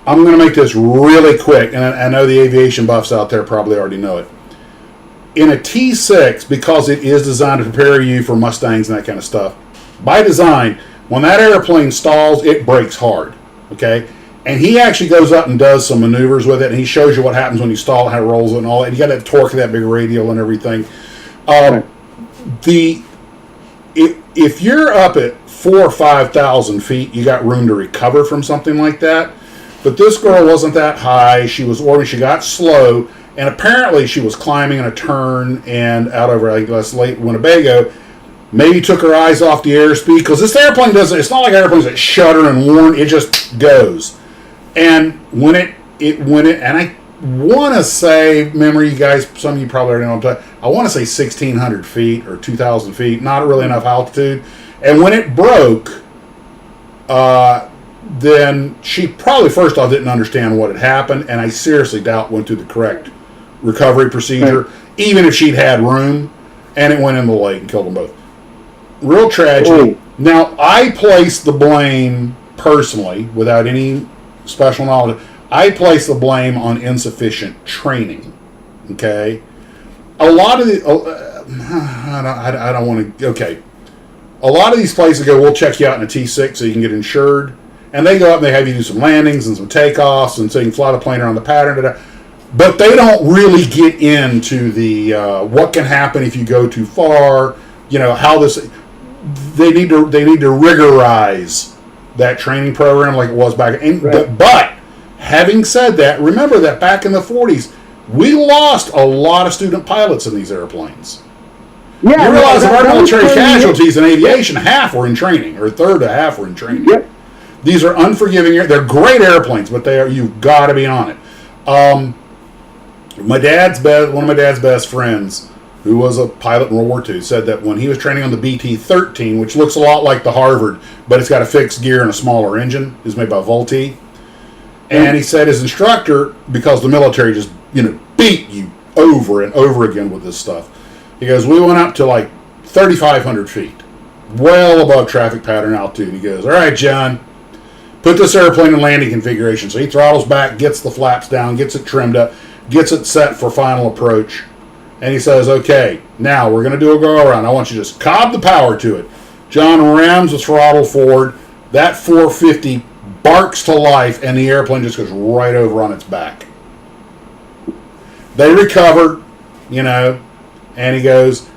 I'm going to make this really quick, and I know the aviation buffs out there probably already know it. In a T6, because it is designed to prepare you for Mustangs and that kind of stuff, by design, when that airplane stalls, it brakes hard, okay? And he actually goes up and does some maneuvers with it, and he shows you what happens when you stall, how it rolls and all that. And you got that torque of that big radial and everything. If you're up at 4,000 or 5,000 feet, you got room to recover from something like that. But this girl wasn't that high. She was orbiting. She got slow, and apparently she was climbing in a turn and out over, I guess, Lake Winnebago. Maybe took her eyes off the airspeed, because this airplane doesn't. It's not like airplanes that shudder and warn. It just goes. And when it, and I want to say, remember, you guys, some of you probably already know what I'm talking. I want to say 1,600 feet or 2,000 feet. Not really enough altitude. And when it broke, then she probably first off didn't understand what had happened, and I seriously doubt went through the correct recovery procedure, even if she'd had room, and it went in the lake and killed them both. Real tragedy. Now, I place the blame personally, without any special knowledge, I place the blame on insufficient training. Okay? A lot of the, I don't want to, okay. A lot of these places go, we'll check you out in a T6 so you can get insured. And they go up and they have you do some landings and some takeoffs, and so you can fly the plane around the pattern. But they don't really get into the what can happen if you go too far. You know how this. They need to rigorize that training program like it was back. But having said that, remember that back in the 40s, We lost a lot of student pilots in these airplanes. Yeah, You realize of our military was casualties in aviation, half were in training, or a third to half were in training. Yep. These are unforgiving. They're great airplanes, but you've got to be on it. One of my dad's best friends, who was a pilot in World War II, said that when he was training on the BT-13, which looks a lot like the Harvard, but it's got a fixed gear and a smaller engine, is made by Vultee. And he said his instructor, because the military just beat you over and over again with this stuff. He goes, we went up to like 3,500 feet, well above traffic pattern altitude. He goes, all right, John, put this airplane in landing configuration. So he throttles back, gets the flaps down, gets it trimmed up, gets it set for final approach. And he says, okay, now we're going to do a go around. I want you to just cob the power to it. John rams the throttle forward. That 450 barks to life, and the airplane just goes right over on its back. They recovered, and he goes,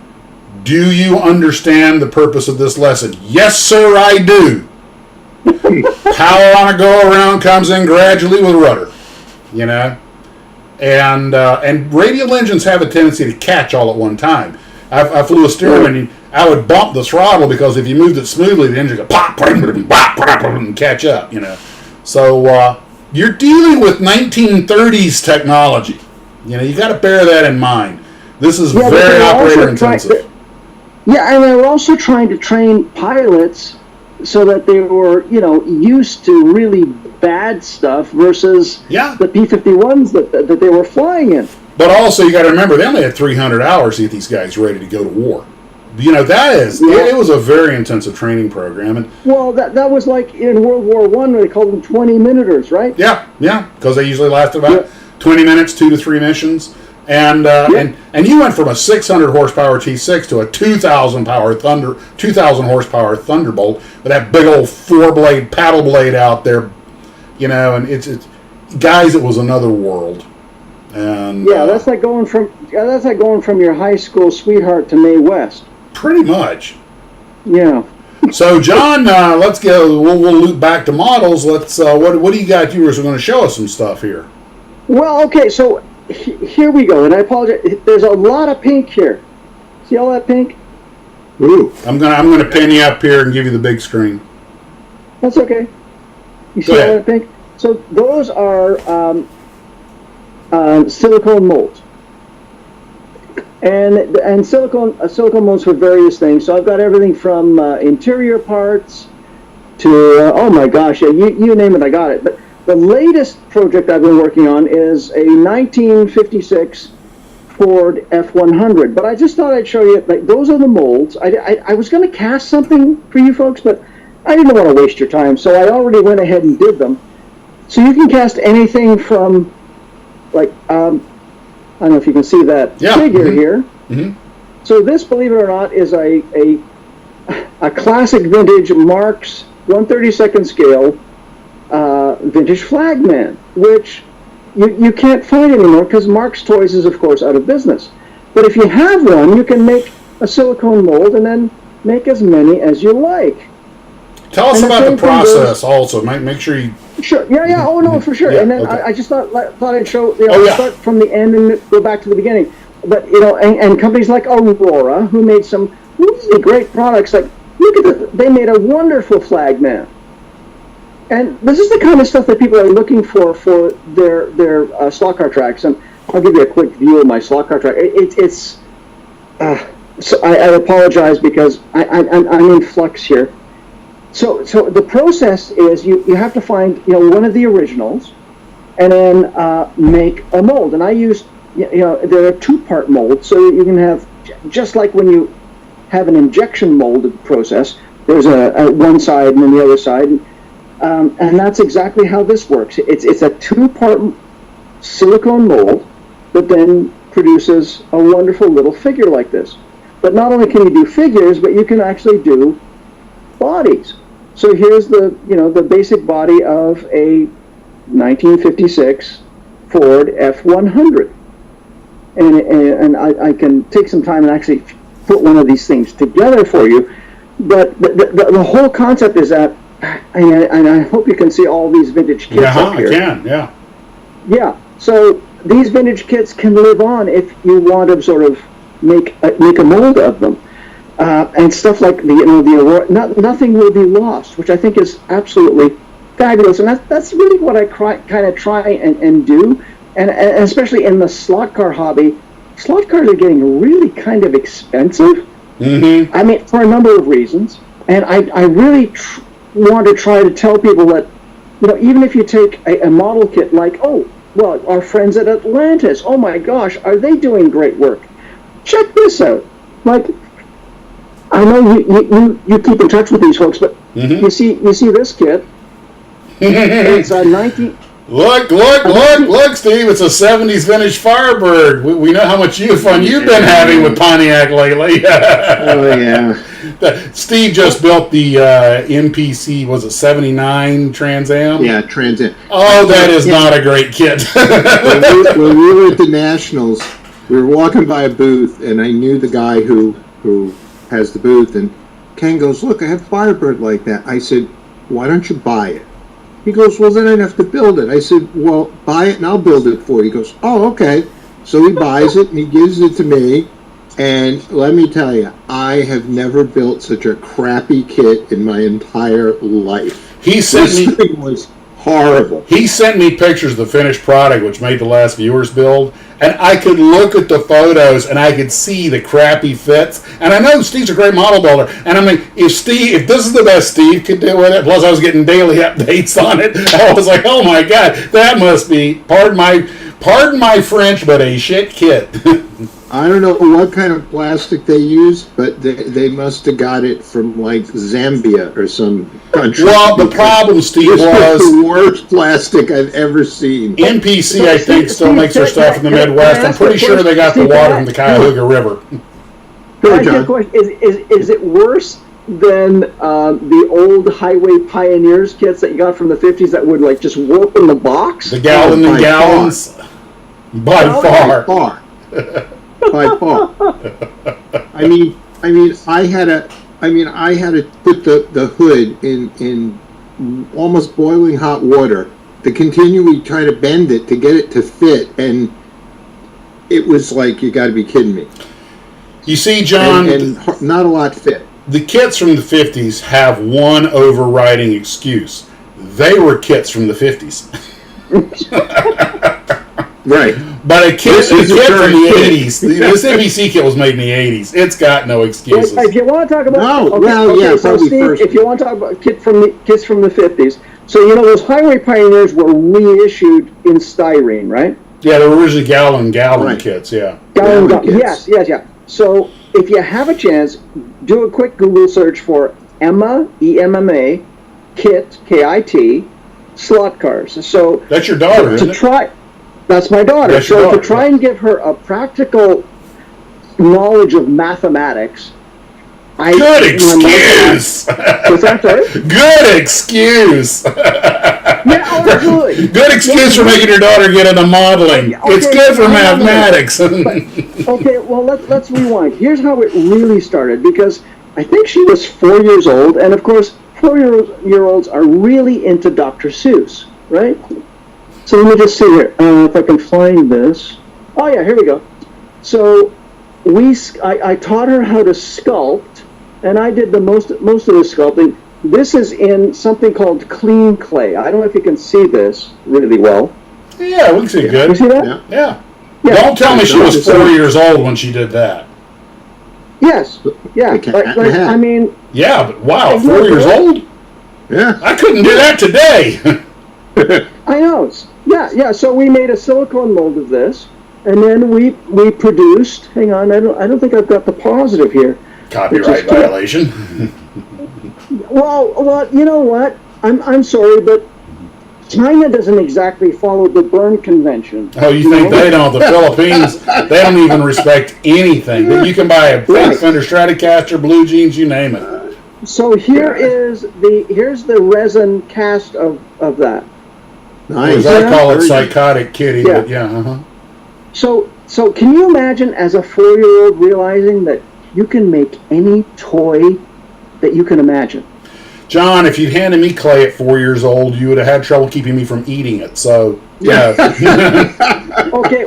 do you understand the purpose of this lesson? Yes, sir, I do. Power on a go-around comes in gradually with rudder, And radial engines have a tendency to catch all at one time. I flew a Stearman, and I would bump the throttle because if you moved it smoothly, the engine would go pop, and catch up, So you're dealing with 1930s technology. You got to bear that in mind. This is very operator intensive. And they were also trying to train pilots so that they were, used to really bad stuff versus the P-51s that they were flying in. But also, you got to remember, they only had 300 hours to get these guys ready to go to war. It was a very intensive training program. And that was like in World War I, where they called them 20-minuters, right? Yeah, because they usually lasted about 20 minutes, 2 to 3 missions. And you went from a 600 horsepower T6 to a 2,000 horsepower Thunderbolt with that big old 4-blade paddle blade out there, and it's guys, it was another world. And that's like going from your high school sweetheart to Mae West. Pretty much. Yeah. So John, let's go. We'll loop back to models. Let's. What do you got? You were going to show us some stuff here. Well, okay, so here we go, and I apologize. There's a lot of pink here. See all that pink? Ooh. I'm gonna pin you up here and give you the big screen. That's okay. You see all that pink? So those are silicone molds, and silicone molds for various things. So I've got everything from interior parts to oh my gosh, you name it, I got it. But the latest project I've been working on is a 1956 Ford F100. But I just thought I'd show you, like, those are the molds. I was going to cast something for you folks, but I didn't want to waste your time, so I already went ahead and did them. So you can cast anything from, like, I don't know if you can see that figure here. Mm-hmm. So this, believe it or not, is a classic vintage Marx 1/32 scale vintage flagman, which you can't find anymore because Marx Toys is, of course, out of business. But if you have one, you can make a silicone mold and then make as many as you like. Tell us about the process also. Make sure you... Sure. Yeah. Oh, no, for sure. And then I just thought I'd show, start from the end and go back to the beginning. But, and companies like Aurora, who made some really great products, like, look at they made a wonderful flagman. And this is the kind of stuff that people are looking for their slot car tracks. And I'll give you a quick view of my slot car track. So I apologize because I'm in flux here. So the process is you have to find one of the originals, and then make a mold. And I use they're a 2-part mold, so you can have, just like when you have an injection molded process. There's a one side and then the other side. And that's exactly how this works. It's a 2-part silicone mold that then produces a wonderful little figure like this. But not only can you do figures, but you can actually do bodies. So here's the basic body of a 1956 Ford F100. And I can take some time and actually put one of these things together for you. But the whole concept is that, and I hope you can see all these vintage kits up here. I can, yeah. Yeah, so these vintage kits can live on if you want to sort of make a mold of them. And stuff like the Aurora, nothing will be lost, which I think is absolutely fabulous. And that's really what I kind of try and do. And especially in the slot car hobby, slot cars are getting really kind of expensive. Mm-hmm. I mean, for a number of reasons. And I really want to try to tell people that, even if you take a model kit like, our friends at Atlantis, oh my gosh, are they doing great work? Check this out. Like, I know you keep in touch with these folks, but mm-hmm. you see this kit. It's a 19. Look, Steve! It's a '70s vintage Firebird. We know how much fun you've been having with Pontiac lately. Oh yeah. Steve just built the NPC. Was it '79 Trans Am? Yeah, Trans Am. Oh, that is not a great kit. when we were at the Nationals, we were walking by a booth, and I knew the guy who has the booth, and Ken goes, "Look, I have Firebird like that." I said, "Why don't you buy it?" He goes, "Well, then I'd have to build it." I said, "Well, buy it and I'll build it for you." He goes, "Oh, okay." So he buys it and he gives it to me. And let me tell you, I have never built such a crappy kit in my entire life. This thing was horrible. He sent me pictures of the finished product, which made the last viewers build, and I could look at the photos and I could see the crappy fits. And I know Steve's a great model builder, and I mean, if this is the best Steve could do with it, plus I was getting daily updates on it, I was like, oh my god, that must be, pardon my French, but a shit kit. I don't know what kind of plastic they used, but they must have got it from like Zambia or some country. Well, the problem, Steve, was the worst plastic I've ever seen. NPC, I think, still makes their stuff in the Midwest. I'm pretty sure they got the water from the Cuyahoga River. Is it worse than the old Highway Pioneers kits that you got from the 50s that would like just warp in the box? The gallon and gallons? By far. By far. I mean, I had to put the hood in almost boiling hot water to continually try to bend it to get it to fit, and it was like, you got to be kidding me. You see, John, and not a lot fit. The kits from the 50s have one overriding excuse. They were kits from the 50s. Right. But a kit from the 80s, this NBC kit was made in the 80s. It's got no excuses. If you want to talk about... So Steve, if you want to talk about kits from the 50s, so those Highway Pioneers were reissued in styrene, right? Yeah, they were originally gallon kits, yeah. Gallon kits. Yes. So if you have a chance, do a quick Google search for Emma, E-M-M-A, kit, K-I-T, slot cars. So that's your daughter, isn't it? That's my daughter. To try and give her a practical knowledge of mathematics, Good excuse! Good excuse! Yeah, absolutely. Good excuse for making your daughter get into modeling. It's good for mathematics. Okay, well, let's rewind. Here's how it really started, because I think she was 4 years old, and of course, 4-year-olds are really into Dr. Seuss, right? So let me just see here, if I can find this. Oh yeah, here we go. So I taught her how to sculpt, and I did the most of the sculpting. This is in something called clean clay. I don't know if you can see this really well. Yeah, we can see it good. You see that? Yeah. Don't tell me she was 4 years old when she did that. Yes. Yeah. I mean. Yeah, but wow, 4 years old? Yeah. I couldn't do that today. I know. Yeah. So we made a silicone mold of this, and then we produced. Hang on, I don't think I've got the positive here. Copyright violation. Well, you know what? I'm sorry, but China doesn't exactly follow the Berne Convention. Oh, you think they don't? The Philippines, they don't even respect anything. You can buy a Fender Stratocaster, blue jeans, you name it. So here's the resin cast of that. Nice. I call it Psychotic Kitty, but yeah. So can you imagine as a 4-year-old realizing that you can make any toy that you can imagine? John, if you'd handed me clay at 4 years old, you would have had trouble keeping me from eating it. So Yeah. Okay.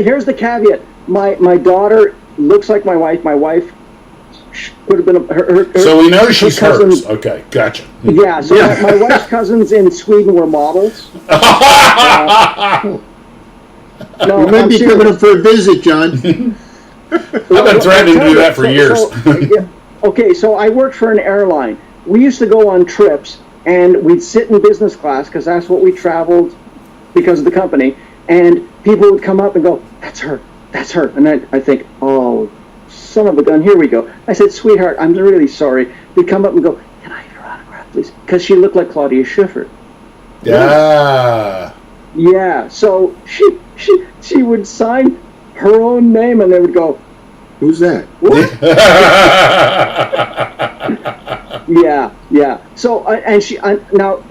Here's the caveat. My daughter looks like my wife. My wife would have been her So we know she's cousins. hers. Okay, gotcha. Yeah. So my wife's cousins in Sweden were models. You might be coming up for a visit, John. I've been threatening to do that for years. Okay, so I worked for an airline. We used to go on trips, and we'd sit in business class because that's what we traveled because of the company. And people would come up and go, "That's her, that's her." And I think, "Oh, son of a gun, here we go." I said, "Sweetheart, I'm really sorry." They'd come up and go, "Can I get her autograph, please?" Because she looked like Claudia Schiffer. Yeah. Yeah, so she would sign her own name, and they would go, "Who's that?" What? Yeah. So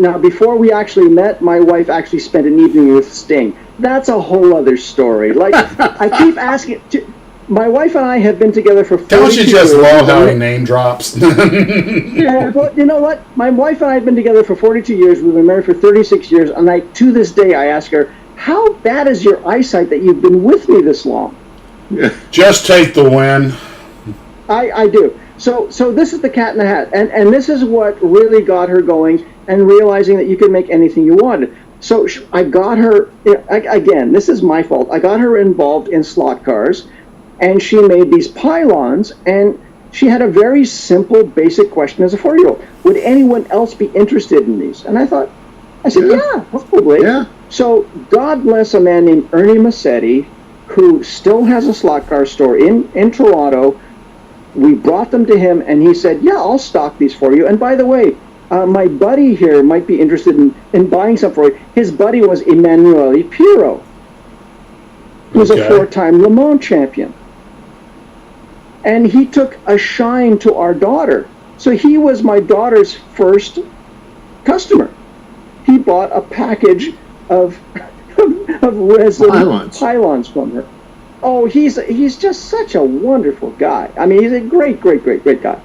now before we actually met, my wife actually spent an evening with Sting. That's a whole other story. Like I keep asking. My wife and I have been together for 42 Don't you just years. love how he name drops? Yeah, but you know what? My wife and I have been together for 42 years. We've been married for 36 years, and to this day, I ask her, "How bad is your eyesight that you've been with me this long?" Just take the win. I do. So this is the cat in the hat, and this is what really got her going and realizing that you could make anything you wanted. So I got her, again, this is my fault. I got her involved in slot cars, and she made these pylons, and she had a very simple, basic question as a 4-year-old. Would anyone else be interested in these? And I said, yeah, probably. Yeah. So God bless a man named Ernie Massetti, who still has a slot car store in Toronto. We brought them to him, and he said, yeah, I'll stock these for you. And by the way, my buddy here might be interested in buying some for you. His buddy was Emanuele Pirro, who's a 4-time Le Mans champion. And he took a shine to our daughter. So he was my daughter's first customer. He bought a package of resin pylons from her. Oh, he's just such a wonderful guy. I mean, he's a great guy.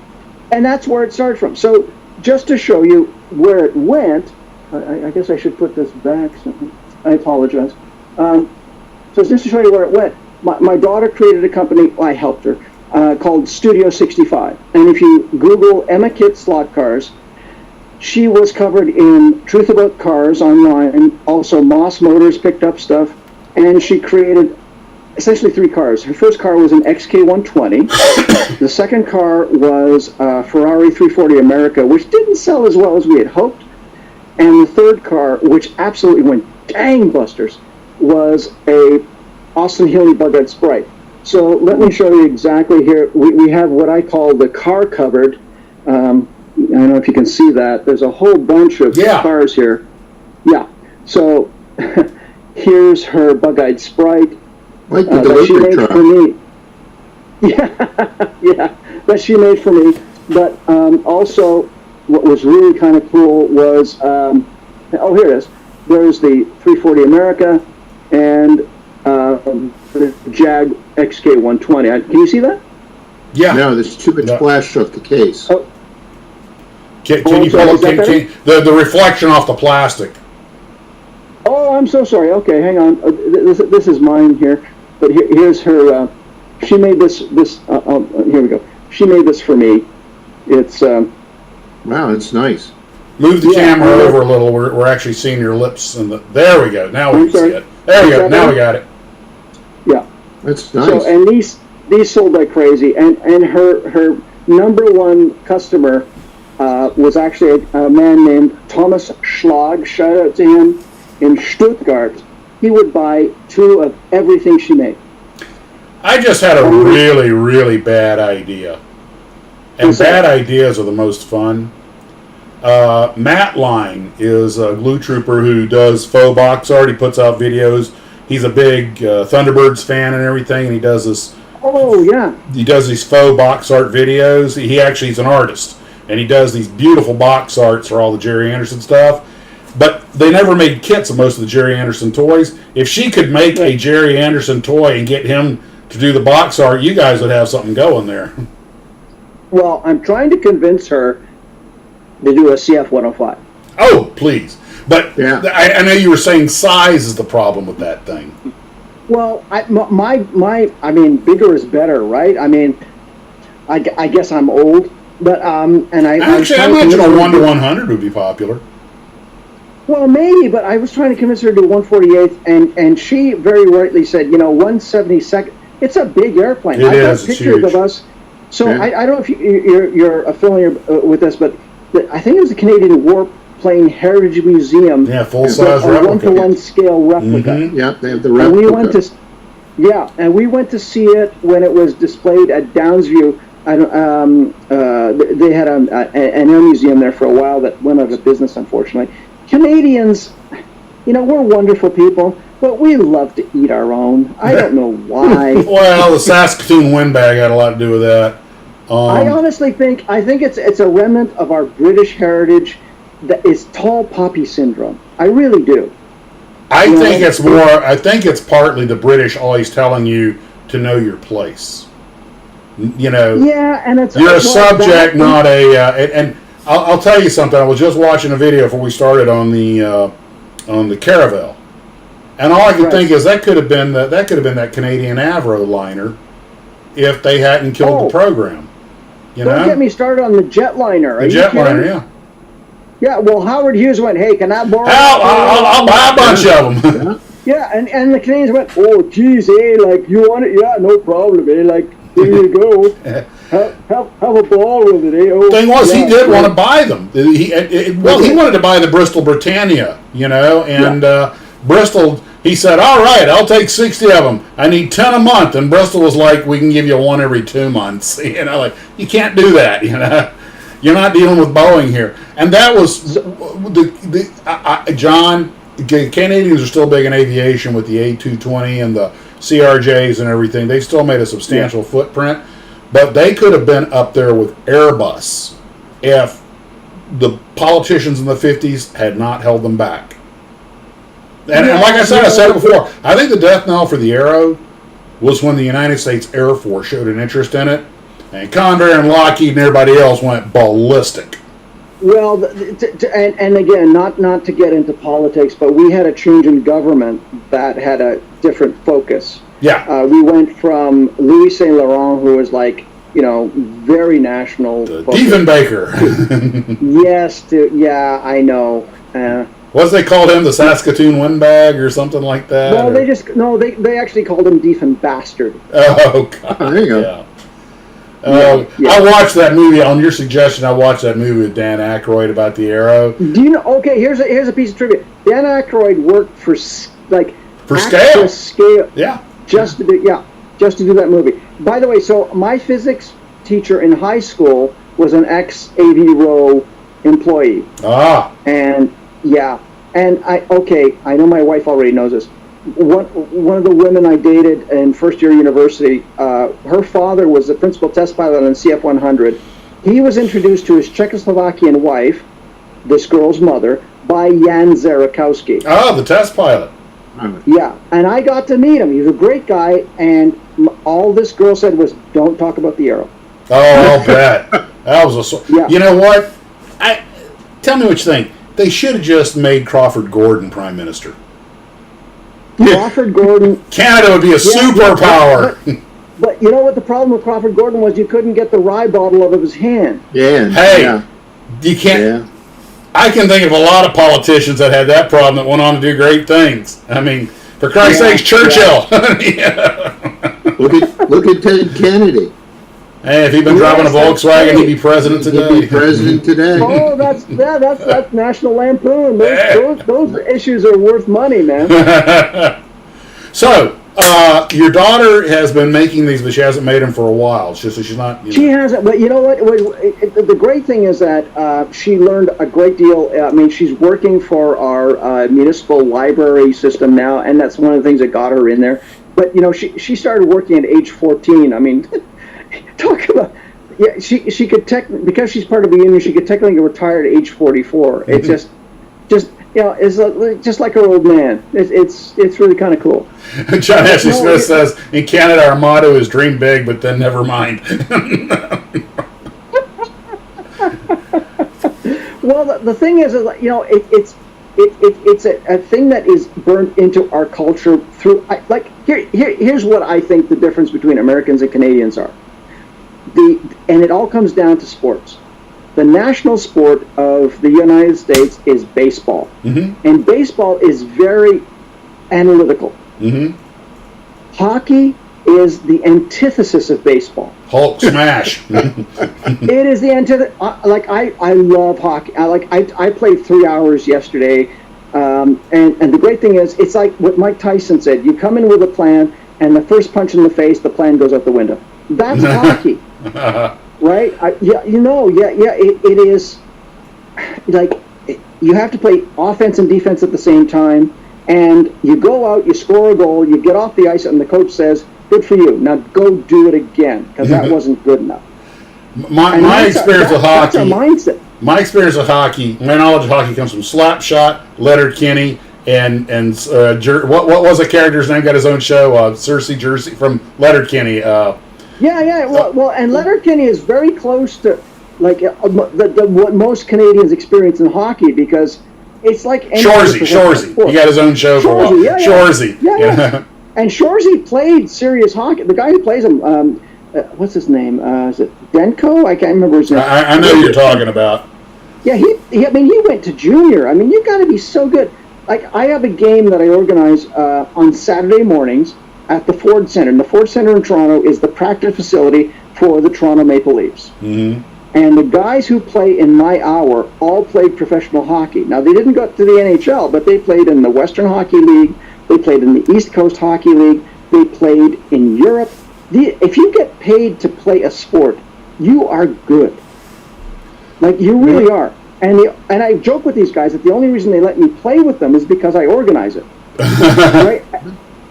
And that's where it started from. So just to show you where it went, I guess I should put this back. I apologize. So just to show you where it went, my daughter created a company, I helped her, called Studio 65. And if you Google Emma Kitt slot cars, she was covered in Truth About Cars online. Also, Moss Motors picked up stuff. And she created essentially 3 cars. Her first car was an XK120. The second car was a Ferrari 340 America, which didn't sell as well as we had hoped. And the third car, which absolutely went gangbusters, was a Austin Healey Bug-Eyed Sprite. So let me show you exactly here. We have what I call the car cupboard. I don't know if you can see that. There's a whole bunch of cars here. Yeah. So here's her Bug-Eyed Sprite. Like the delivery truck. For me. Yeah, that she made for me. But also, what was really kind of cool was, here it is. There's the 340 America and the Jag XK120. Can you see that? Yeah. No, there's too much flash off the case. Oh. Can you pull the reflection off the plastic? Oh, I'm so sorry. Okay, hang on. This is mine here. But here's her. She made this. Here we go. She made this for me. It's. Wow, it's nice. Move the camera over a little. We're actually seeing your lips. There we go. Now we can see it. There we go. Now we got it. Yeah. That's nice. So, and these sold like crazy. And her number one customer was actually a man named Thomas Schlag. Shout out to him in Stuttgart. He would buy 2 of everything she made. I just had a really, really bad idea. And bad ideas are the most fun. Matt Line is a glue trooper who does faux box art. He puts out videos. He's a big Thunderbirds fan and everything, and he does this. Oh, yeah. He does these faux box art videos. He's an artist, and he does these beautiful box arts for all the Jerry Anderson stuff. But they never made kits of most of the Jerry Anderson toys. If she could make a Jerry Anderson toy and get him to do the box art, you guys would have something going there. Well, I'm trying to convince her to do a CF-105. Oh, please. But Yeah. I know you were saying size is the problem with that thing. Well, I mean, bigger is better, right? I mean, I guess I'm old, but and I Actually, I imagine a 1 to 100 would be popular. Well, maybe, but I was trying to convince her to do 148th, and she very rightly said, 172nd. It's a big airplane. It I've is. got It's pictures huge. of us. So Yeah. I don't know if you're familiar with this, but I think it was the Canadian Warplane Heritage Museum. Yeah, full-size a replica. 1-to-1 scale replica. Mhm. Yeah, they have the And replica. we went to see it when it was displayed at Downsview. They had an air museum there for a while that went out of business, unfortunately. Canadians, we're wonderful people, but we love to eat our own. I don't know why. Well, the Saskatoon windbag had a lot to do with that. I honestly think it's a remnant of our British heritage that is tall poppy syndrome. I really do. I think it's partly the British always telling you to know your place. Yeah, and it's You're a well, subject, that- not a. And I'll tell you something. I was just watching a video before we started on the Caravel, and all I could Right. think is that could have been that Canadian Avro liner if they hadn't killed Oh. the program. Don't get me started on the jetliner. The jetliner, yeah. Yeah, well, Howard Hughes went, "Hey, can I borrow?" I'll buy a bunch of them. Yeah, and the Canadians went, "Oh, geez, like you want it? Yeah, no problem, like here you go, have a ball with it, Oh, Thing was, yeah, he did yeah. want to buy them. He wanted to buy the Bristol Britannia, and Bristol. He said, "All right, I'll take 60 of them. I need 10 a month." And Bristol was like, "We can give you one every 2 months." Like you can't do that. You're not dealing with Boeing here. And that was John. The Canadians are still big in aviation with the A220 and the CRJs and everything. They still made a substantial footprint, but they could have been up there with Airbus if the politicians in the 50s had not held them back. And like I said it before, I think the death knell for the Aero was when the United States Air Force showed an interest in it, and Convair and Lockheed and everybody else went ballistic. Well, and again, not to get into politics, but we had a change in government that had a different focus. Yeah. We went from Louis Saint Laurent, who was like, very national. Diefenbaker. Yes, I know. What they called him, the Saskatoon windbag or something like that? Well, they actually called him Diefenbastard. Oh, God. Oh, there you go. Yeah. Yeah. I watched that movie on your suggestion. I watched that movie with Dan Aykroyd about the Aero. Do you know? Okay, here's a piece of trivia. Dan Aykroyd worked for For actual scale. Yeah. Just to do that movie. By the way, so my physics teacher in high school was an ex-AV Row employee, Ah. and I know my wife already knows this. One of the women I dated in first year university, her father was the principal test pilot on CF-100. He was introduced to his Czechoslovakian wife, this girl's mother, by Jan Zarakowski. Oh, the test pilot. Yeah, and I got to meet him. He was a great guy, and all this girl said was, "Don't talk about the Aero." Oh, I'll bet. That was a. Yeah. You know what? Tell me what you think. They should have just made Crawford Gordon prime minister. Crawford Gordon. Canada would be a superpower. But you know what the problem with Crawford Gordon was? You couldn't get the rye bottle out of his hand. Yeah. Hey, Yeah. you can't. Yeah. I can think of a lot of politicians that had that problem that went on to do great things. I mean, for Christ's sakes, Churchill. Yeah. Look at Ted Kennedy. Hey, if he'd been driving a Volkswagen, he'd be president today. He'd be president today. Oh, that's National Lampoon. Those issues are worth money, man. So, your daughter has been making these, but she hasn't made them for a while. She's not. She hasn't, but you know what? The great thing is that she learned a great deal. I mean, she's working for our municipal library system now, and that's one of the things that got her in there. But she started working at age 14. I mean, talk about she could because she's part of the union. She could technically retire at age 44. It's just it's just like her old man. It's really kind of cool. John Ashley Smith says, in Canada, our motto is dream big, but then never mind. Well, the thing is, it's a thing that is burnt into our culture through. Here's what I think the difference between Americans and Canadians are. And it all comes down to sports. The national sport of the United States is baseball, and baseball is very analytical. Hockey is the antithesis of baseball. Hulk smash. It is the antithesis. I love hockey. I played 3 hours yesterday, and the great thing is, it's like what Mike Tyson said: you come in with a plan, and the first punch in the face, the plan goes out the window. That's hockey, right? It is like you have to play offense and defense at the same time, and you go out, you score a goal, you get off the ice, and the coach says, "Good for you. Now go do it again, because that wasn't good enough." My experience with hockey. That's our mindset. My experience with hockey, my knowledge of hockey comes from Slapshot, Letterkenny, and what was the character's name? Got his own show, Cersei Jersey from Letterkenny. Well, and Letterkenny is very close to like what most Canadians experience in hockey, because it's like Shorzy. He got his own show for a while. Shorzy. Yeah. And Shorzy played serious hockey. The guy who plays him, what's his name? Is it Denko? I can't remember his name. I know who you're talking about. Yeah, he went to junior. I mean, you got to be so good. Like, I have a game that I organize on Saturday mornings at the Ford Centre. And the Ford Centre in Toronto is the practice facility for the Toronto Maple Leafs. And the guys who play in my hour all played professional hockey. Now, they didn't go to the NHL, but they played in the Western Hockey League. They played in the East Coast Hockey League. They played in Europe. If you get paid to play a sport, you are good. Like, you really are. And I joke with these guys that the only reason they let me play with them is because I organize it. Right?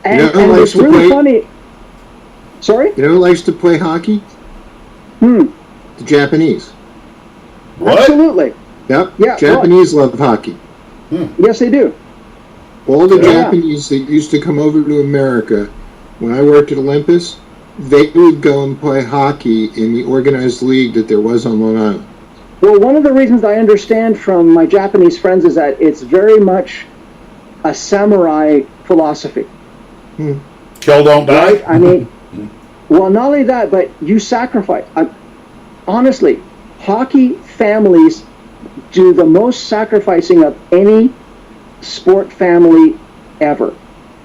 And it's really funny. Sorry? You know who likes to play hockey? The Japanese. What? Absolutely. Yep. Yeah, Japanese love hockey. Yes, they do. All the Japanese that used to come over to America, when I worked at Olympus, they would go and play hockey in the organized league that there was on Long Island. Well, one of the reasons I understand from my Japanese friends is that it's very much a samurai philosophy. Kill, don't die. Right? I mean, well, not only that, but you sacrifice. Honestly, hockey families do the most sacrificing of any sport family ever.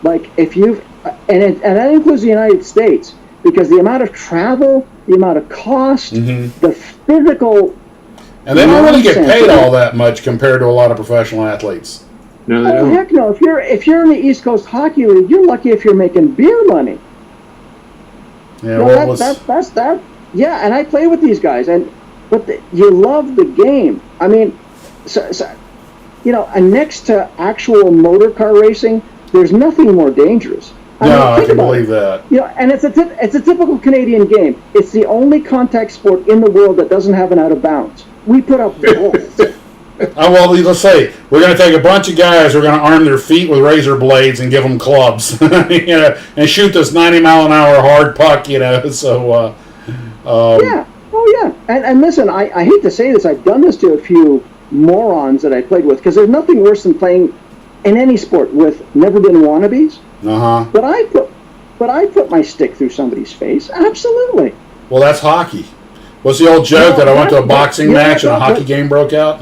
Like, if you've, and that includes the United States, because the amount of travel, the amount of cost, the physical. And they don't really get paid all that much compared to a lot of professional athletes. No, they Oh, don't. heck no. If you're in the East Coast Hockey League, you're lucky if you're making beer money. Yeah, No, that's that. Yeah, and I play with these guys, but you love the game. I mean, and next to actual motor car racing, there's nothing more dangerous. I can believe that. And it's a typical Canadian game. It's the only contact sport in the world that doesn't have an out of bounds. We put up goals. Well, let's say we're going to take a bunch of guys. We're going to arm their feet with razor blades and give them clubs, and shoot this 90-mile-an-hour hard puck. So. Yeah. Oh yeah. And listen, I hate to say this. I've done this to a few morons that I played with, because there's nothing worse than playing in any sport with never been wannabes. But I put my stick through somebody's face. Absolutely. Well, that's hockey. What's the old joke that I went to a boxing match and a hockey game broke out?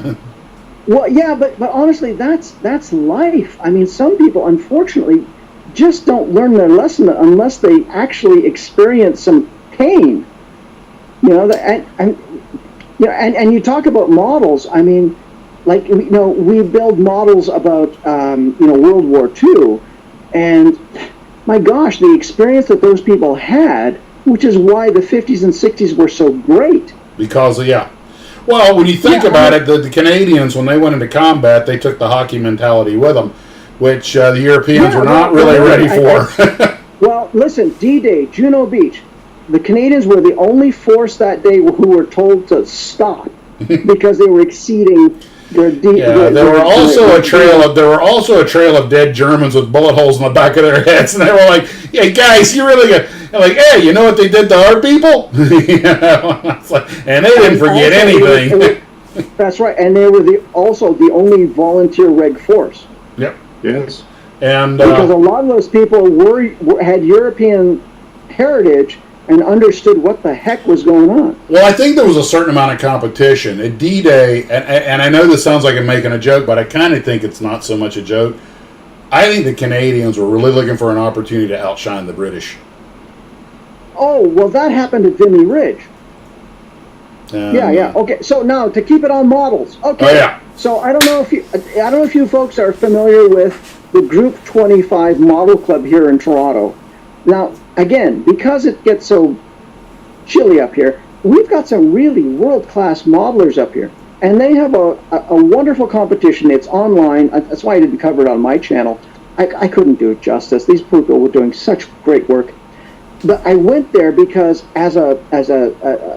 Well, yeah, but honestly, that's life. I mean, some people, unfortunately, just don't learn their lesson unless they actually experience some pain. And you talk about models. I mean, like, we build models about World War II, and my gosh, the experience that those people had, which is why the 50s and 60s were so great. Because well, when you think about it, the Canadians, when they went into combat, they took the hockey mentality with them, which the Europeans were not really ready for. Well, listen, D-Day, Juno Beach. The Canadians were the only force that day who were told to stop because they were exceeding their there were also a trail of dead Germans with bullet holes in the back of their heads, and they were like, "Hey guys, you really good?" And like, "Hey, you know what they did to our people?" And they didn't forget anything. That's right, and they were also the only volunteer reg force. Yep. Yes. And because a lot of those people had European heritage and understood what the heck was going on. well, I think there was a certain amount of competition at D-Day, and I know this sounds like I'm making a joke, but I kind of think it's not so much a joke. I think the Canadians were really looking for an opportunity to outshine the British. Oh, well, that happened at Vimy Ridge. Yeah. Okay, so now to keep it on models. Okay. Oh, yeah. So I don't know if you folks are familiar with the Group 25 Model Club here in Toronto. Now, again, because it gets so chilly up here, we've got some really world-class modelers up here, and they have a wonderful competition. It's online. That's why I didn't cover it on my channel. I couldn't do it justice. These people were doing such great work. But I went there because as a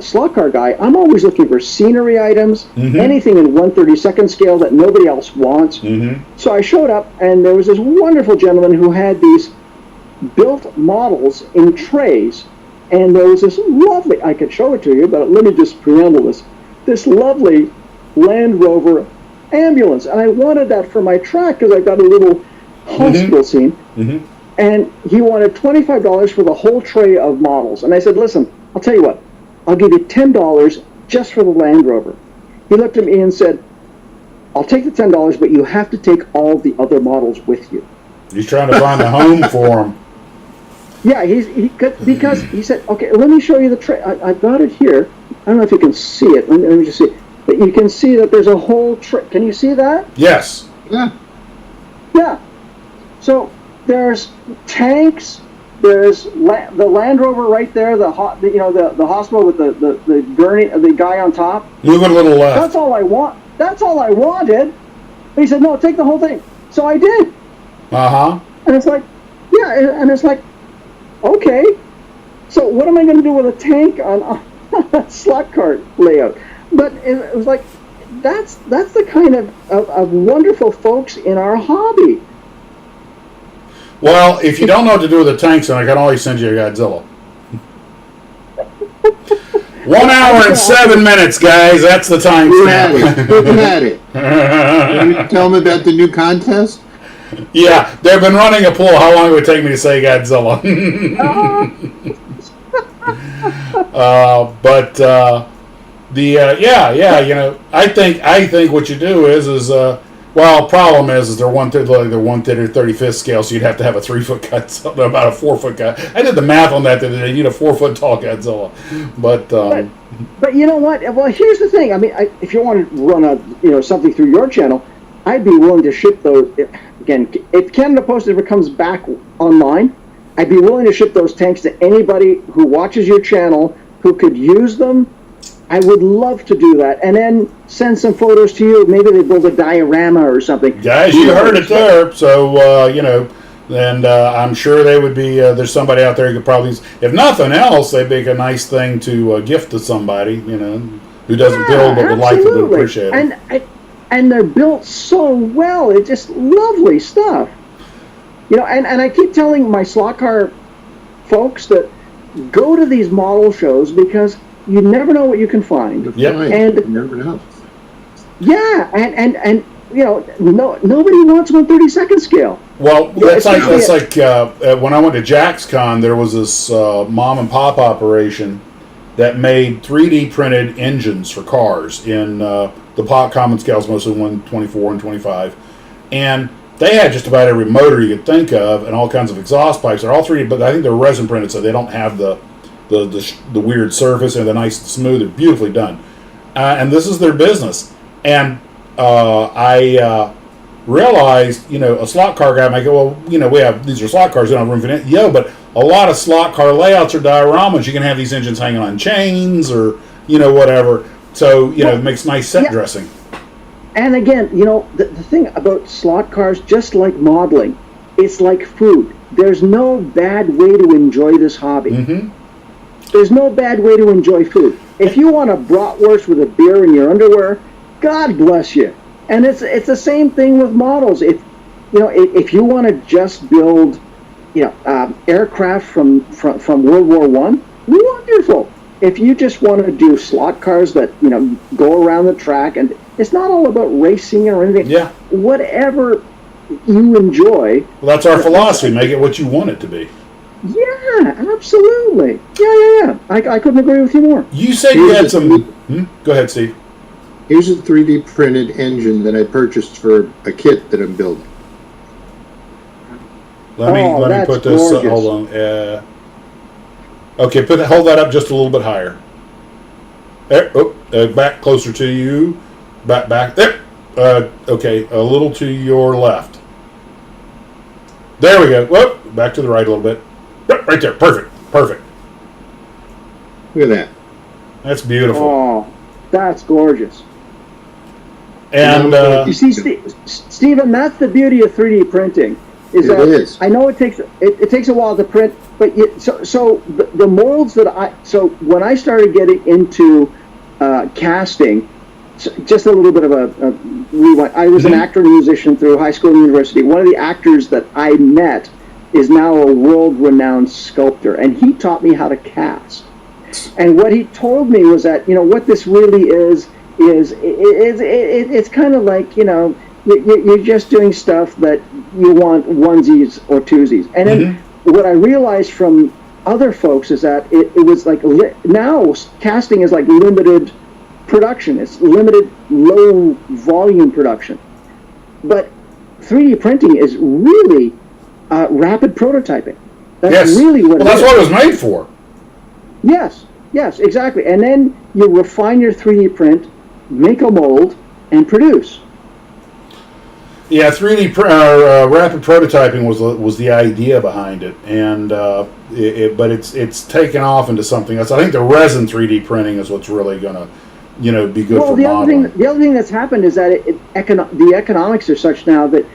slot car guy, I'm always looking for scenery items, anything in 1/32nd scale that nobody else wants. So I showed up, and there was this wonderful gentleman who had these built models in trays, and there was this lovely, I could show it to you, but let me just preamble this lovely Land Rover ambulance, and I wanted that for my track because I've got a little hospital scene. And he wanted $25 for the whole tray of models. And I said, listen, I'll tell you what, I'll give you $10 just for the Land Rover. He looked at me and said, I'll take the $10, but you have to take all the other models with you. He's trying to find a home for them. Yeah, because he said, okay, let me show you the tray. I've got it here. I don't know if you can see it. Let me just see. But you can see that there's a whole tray. Can you see that? Yes. Yeah. So there's tanks. There's the Land Rover right there. The hospital with the gurney, the guy on top. Move it a little left. That's all I want. That's all I wanted. He said, no, take the whole thing. So I did. And it's like, yeah, and it's like, okay. So what am I going to do with a tank on a slot cart layout? But it was like, that's the kind of wonderful folks in our hobby. Well, if you don't know what to do with the tanks, then I can always send you a Godzilla. 1 hour and 7 minutes, guys. That's the time. Who had it? Tell them about the new contest? Yeah, they've been running a poll. How long it would take me to say Godzilla? I think what you do is problem is they're 1/35th scale, so you'd have to have a 3-foot Godzilla, about a 4-foot guy. I did the math on that they need a 4-foot tall Godzilla, but you know what? Well, here's the thing. I mean, if you want to run something through your channel, I'd be willing to ship those. Again, if Canada Post ever comes back online, I'd be willing to ship those tanks to anybody who watches your channel who could use them. I would love to do that, and then send some photos to you. Maybe they build a diorama or something. Guys, you heard it there. So and I'm sure they would be. There's somebody out there who could probably, if nothing else, they'd make a nice thing to gift to somebody, who doesn't build but would like to appreciate it. And they're built so well. It's just lovely stuff. And I keep telling my slot car folks that go to these model shows because you never know what you can find. Yeah, and you never know. Yeah, and nobody wants 1/32nd scale. Well, that's like when I went to JaxCon, there was this mom and pop operation that made 3D printed engines for cars in the pot common scales, mostly 1/24 and 25, and they had just about every motor you could think of and all kinds of exhaust pipes. They're all 3D, but I think they're resin printed, so they don't have the weird surface, and they're nice and smooth. They're beautifully done, and this is their business. And I realized, a slot car guy might go, well, these are slot cars, we don't have room for that. Yeah, but a lot of slot car layouts are dioramas. You can have these engines hanging on chains or whatever. So it makes nice set dressing. And again, the thing about slot cars, just like modeling, it's like food. There's no bad way to enjoy this hobby. There's no bad way to enjoy food. If you want a bratwurst with a beer in your underwear, God bless you. And it's the same thing with models. If you want to just build aircraft from World War I, wonderful. if you just want to do slot cars that, go around the track, and it's not all about racing or anything. Yeah. Whatever you enjoy. Well, that's our philosophy. Make it what you want it to be. Yeah, absolutely. Yeah. I couldn't agree with you more. You said you had some... Go ahead, Steve. Here's a 3D printed engine that I purchased for a kit that I'm building. Let me put this. Gorgeous. Hold on. Okay, hold that up just a little bit higher. There. Back closer to you. Back there. Okay, a little to your left. There we go. Whoop, back to the right a little bit. Yep, right there. Perfect. Look at that. That's beautiful. Oh, that's gorgeous. And you see, Stephen, that's the beauty of 3D printing. Is. I know it takes a while to print, but so the molds so when I started getting into casting, just a little bit of a rewind. I was an actor and musician through high school and university. One of the actors that I met is now a world-renowned sculptor, and he taught me how to cast. And what he told me was that, what this really is it's kind of like, you're just doing stuff that you want onesies or twosies. And then what I realized from other folks is that it was like, now casting is like limited production. It's limited low volume production. But 3D printing is really rapid prototyping. That's really what it is. That's what it was made for. Yes, exactly. And then you refine your 3D print, make a mold, and produce. Yeah, 3D rapid prototyping was the idea behind it, and but it's taken off into something else. I think the resin 3D printing is what's really going to be good for modeling. The other thing that's happened is that the economics are such now that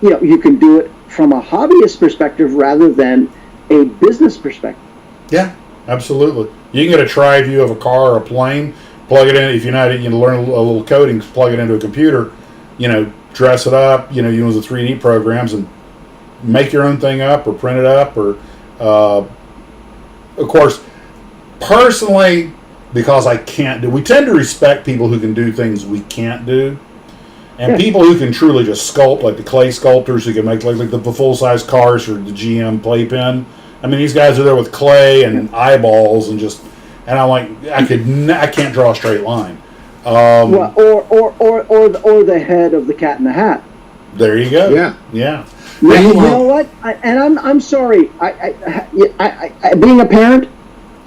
you can do it from a hobbyist perspective rather than a business perspective. Yeah, absolutely. You can get a tri-view of a car or a plane, plug it in. If you're not, learn a little coding, plug it into a computer, dress it up, use the 3D programs and make your own thing up or print it up. Or, of course, personally, because I can't we tend to respect people who can do things we can't do. And people who can truly just sculpt, like the clay sculptors who can make like the full-size cars for the GM playpen. I mean, these guys are there with clay and eyeballs and I'm like, I can't draw a straight line. Or the head of the Cat in the Hat. There you go. Yeah. You know what? I'm sorry. I being a parent,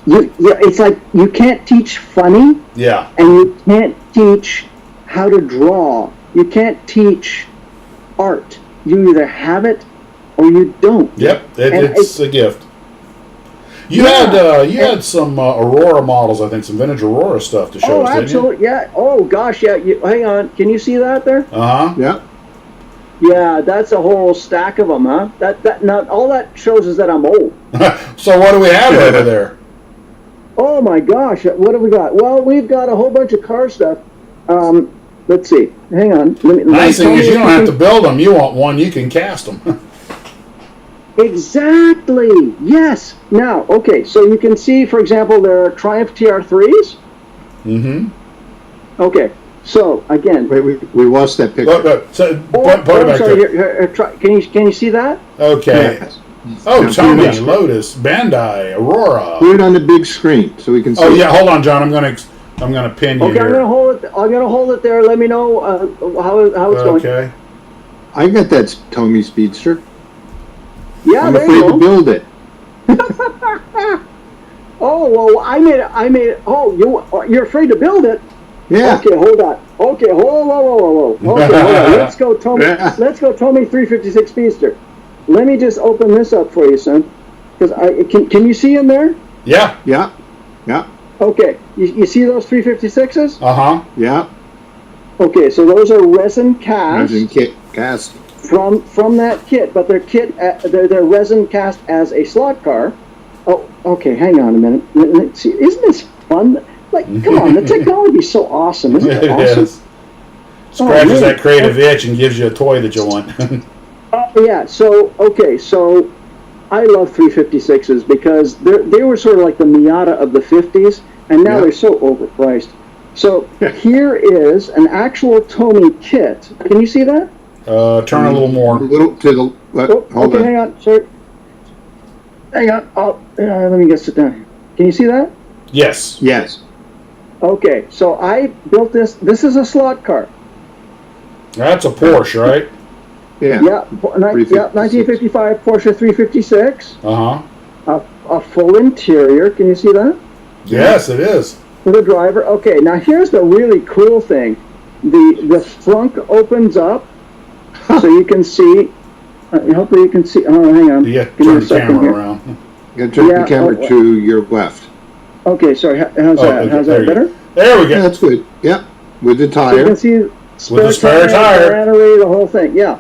it's like you can't teach funny. Yeah. And you can't teach how to draw. You can't teach art. You either have it or you don't. Yep, it's a gift. You had some Aurora models, I think, some vintage Aurora stuff to show us, didn't you? Absolutely, yeah. Oh, gosh, yeah. Hang on. Can you see that there? Uh-huh. Yeah. Yeah, that's a whole stack of them, huh? Now, all that shows is that I'm old. So what do we have over there? Oh, my gosh. What have we got? Well, we've got a whole bunch of car stuff. Let's see. Hang on. Nice thing is you don't have to build them. You want one, you can cast them. Exactly. Yes. Now, okay, so you can see, for example, there are Triumph TR3s. Mm-hmm. Okay, so again. Wait, we lost that picture. Can you see that? Okay. Yes. Oh, Tommy, Lotus, Bandai, Aurora. Put it on the big screen so we can see. Oh yeah, hold on, John. I'm gonna pin you okay, here. I'm gonna hold it there. Let me know how it's going. Okay. I got that Tommy Speedster. Yeah, I'm there afraid you go. to build it. Oh well, I made it. Oh, you're afraid to build it? Yeah. Okay, hold on. Okay, whoa. Okay, hold on. Let's go, Tommy. Yeah. Let's go, Tommy 356 Speedster. Let me just open this up for you, son. Because can you see in there? Yeah. Yeah. Okay. You see those 356s? Uh-huh. Yeah. Okay, so those are resin cast. Resin kit cast. From that kit, but they're resin cast as a slot car. Oh, okay. Hang on a minute. Let's see. Isn't this fun? Like, come on, the technology is so awesome. Isn't it awesome? Yes. Scratches that creative itch and gives you a toy that you want. Yeah. So okay. So I love 356s because they were sort of like the Miata of the 50s, and now they're so overpriced. So here is an actual Tommy kit. Can you see that? Turn a little more. A little to the left. Hold okay, on. hang on. Sorry. Hang on. Let me get sit down here. Can you see that? Yes. Yes. Okay, so I built this. This is a slot car. That's a Porsche, right? Yeah. Yeah, 1955 Porsche 356. Uh-huh. A full interior. Can you see that? Yes, it is. For the driver. Okay, now here's the really cool thing. The frunk opens up, so you can see. Hopefully you can see. Oh, hang on. You Give me turn a the second camera here. around. You turn the camera to your left. Okay, sorry. How's that? Okay, How's that better? There we Yeah, go. that's good. Yep. With the So you tire. can see With the spare tire. battery, the whole thing. Yeah,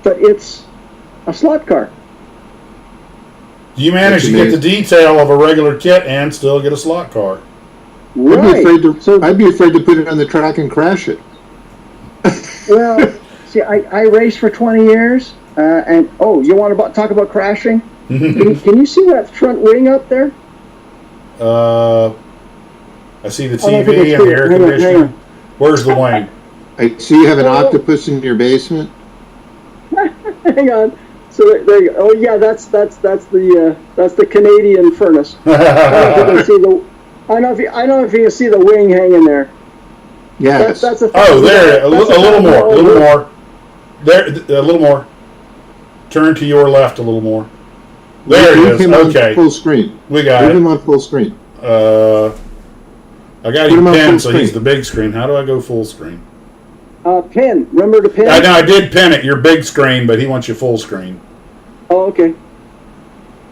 but it's a slot car. You manage to get the detail of a regular kit and still get a slot car. Right. I'd be afraid to put it on the track and crash it. Well, see, I raced for 20 years, and you want to talk about crashing? Can you see that front wing up there? I see the I don't think TV it's and the clear. air Hang on, conditioning. Where's the wing? I see you have an octopus in your basement. Hang on. So there you go. Oh yeah, that's the Canadian furnace. I don't know if you can see the. I don't know if you can see the wing hanging there. Yes. That's a. Oh, there. A little more. A little more. There. A little more. Turn to your left a little more. There it is. Him Okay. on full screen. We got Put it. him on full screen. I got Put him him on pinned, full so he's screen. the big screen. How do I go full screen? Pin. Remember to pin? I know I did pin it. Your big screen, but he wants you full screen. Oh, okay.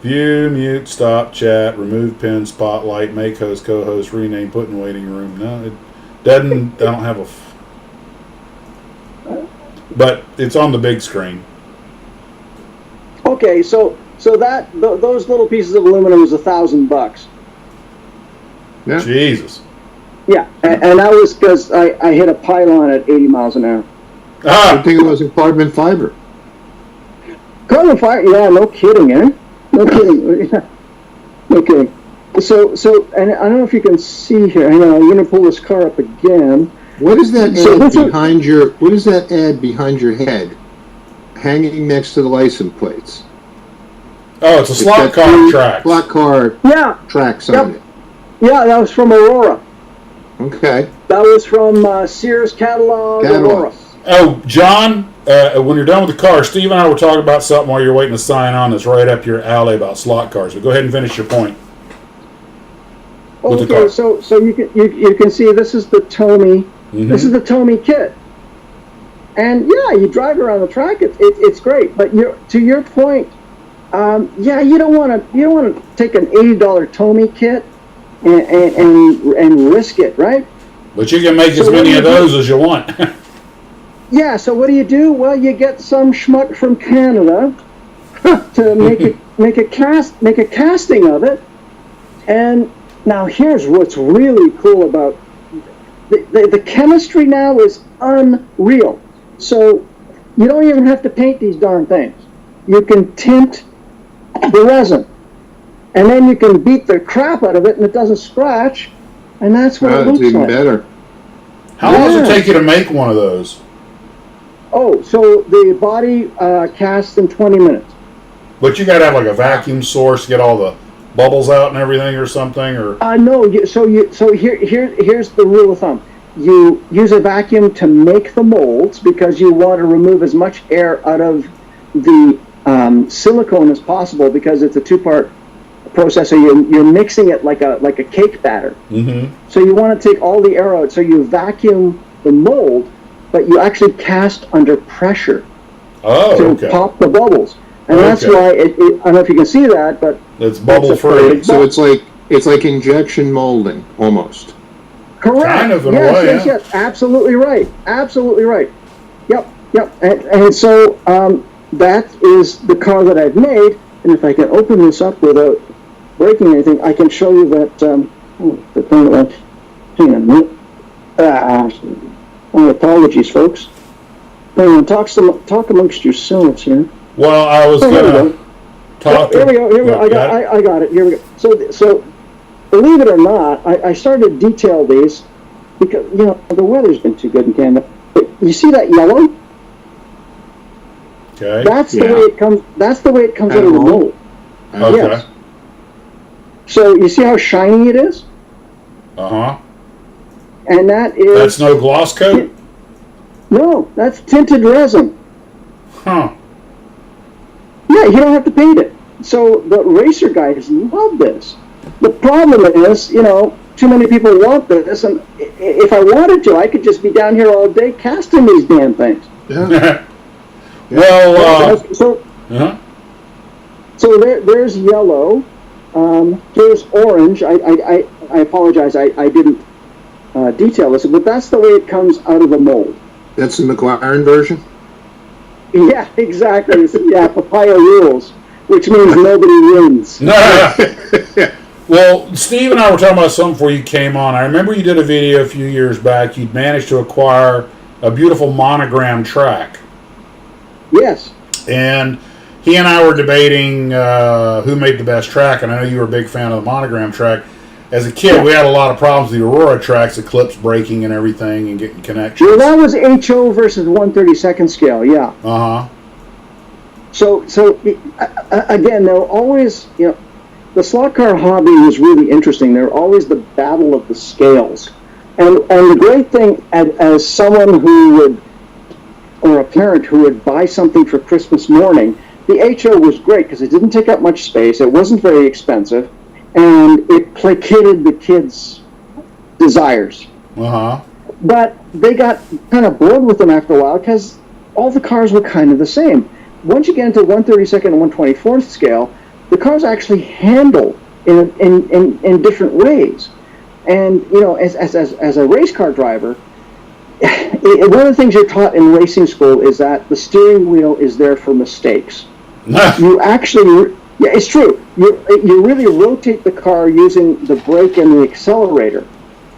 View, mute, stop, chat, remove pin, spotlight, make host, co-host, rename, put in waiting room. No, it doesn't. I don't have but it's on the big screen. Okay, so those little pieces of aluminum was $1,000. Yeah. Jesus. Yeah, and that was because I hit a pylon at 80 miles an hour. I think it wasn't carbon fiber. Carbon fiber? Yeah, no kidding, eh? No kidding. No kidding. So, and I don't know if you can see here. Hang on, I'm going to pull this car up again. What is that So ad this is- behind your? What is that ad behind your head, hanging next to the license plates? Oh, it's a slot got car three track. Slot car Yeah, tracks Yep. on it. yeah, that was from Aurora. Okay. That was from Sears catalog Aurora. Oh, John, when you're done with the car, Steve and I were talking about something while you're waiting to sign on that's right up your alley about slot cars. But go ahead and finish your point. With the car. Okay, so you can see this is the Tommy. Mm-hmm. This is the Tommy kit. And yeah, you drive around the track. It's great. But to your point, you don't want to take an $80 Tommy kit and risk it, right? But you can make as So many what of do you those as you want. Yeah. So what do? Well, you get some schmuck from Canada to make a casting of it. And now here's what's really cool about the chemistry now is unreal. So you don't even have to paint these darn things. You can tint the resin, and then you can beat the crap out of it, and it doesn't scratch, and that's what it It's looks even like. better. How long does it Yeah. take you to make one of those? Oh, so the body casts in 20 minutes. But you got to have like a vacuum source to get all the bubbles out and everything, or something, or No. Here's the rule of thumb. You use a vacuum to make the molds because you want to remove as much air out of the silicone as possible because it's a two-part process. So you're mixing it like a cake batter. mm-hmm. So you want to take all the air out. So you vacuum the mold, but you actually cast under pressure to okay. pop the bubbles. And that's Okay. why I don't know if you can see that, but It's bubble It's a free. pretty- So it's like injection molding almost. correct. Kind of, in a yes, way, yes, yeah. yes. Absolutely right. Absolutely right. Yep. And so that is the car that I've made. And if I can open this up without breaking anything, I can show you that. The thing that. Hang on a minute. My apologies, folks. Hang on. Talk amongst yourselves here. Well, I was Oh, there we gonna go. talk here we go. Here we go. Yeah, I got it. Here we go. So believe it or not, I started to detail these because the weather's been too good in Canada. You see that yellow? Okay. That's the way it comes. That's the way it comes out of the mold. Okay. Yes. So you see how shiny it is? Uh-huh. And that is... That's no gloss coat? No, that's tinted resin. Huh. Yeah, you don't have to paint it. So the racer guys love this. The problem is, too many people want this, and if I wanted to, I could just be down here all day casting these damn things. Yeah. Well, So there's yellow. There's orange. I apologize. I didn't detail this, but that's the way it comes out of the mold. That's the McLaren version? Yeah, exactly. Yeah, papaya rules, which means nobody wins. Well, Steve and I were talking about something before you came on. I remember you did a video a few years back. You'd managed to acquire a beautiful monogram track. Yes. And he and I were debating who made the best track, and I know you were a big fan of the monogram track. As a kid, we had a lot of problems with the Aurora tracks, the clips breaking and everything, and getting connections. Well, that was HO versus 1/32 scale, yeah. Uh-huh. So again, there were always, the slot car hobby was really interesting. There were always the battle of the scales. And the great thing, as someone who would, or a parent who would buy something for Christmas morning, the HO was great because it didn't take up much space, it wasn't very expensive, and it placated the kids' desires. Uh-huh. But they got kind of bored with them after a while because all the cars were kind of the same. Once you get into 1/32 and 1/24 scale, the cars actually handle in different ways. And as a race car driver, one of the things you're taught in racing school is that the steering wheel is there for mistakes. You actually, yeah, it's true. You really rotate the car using the brake and the accelerator,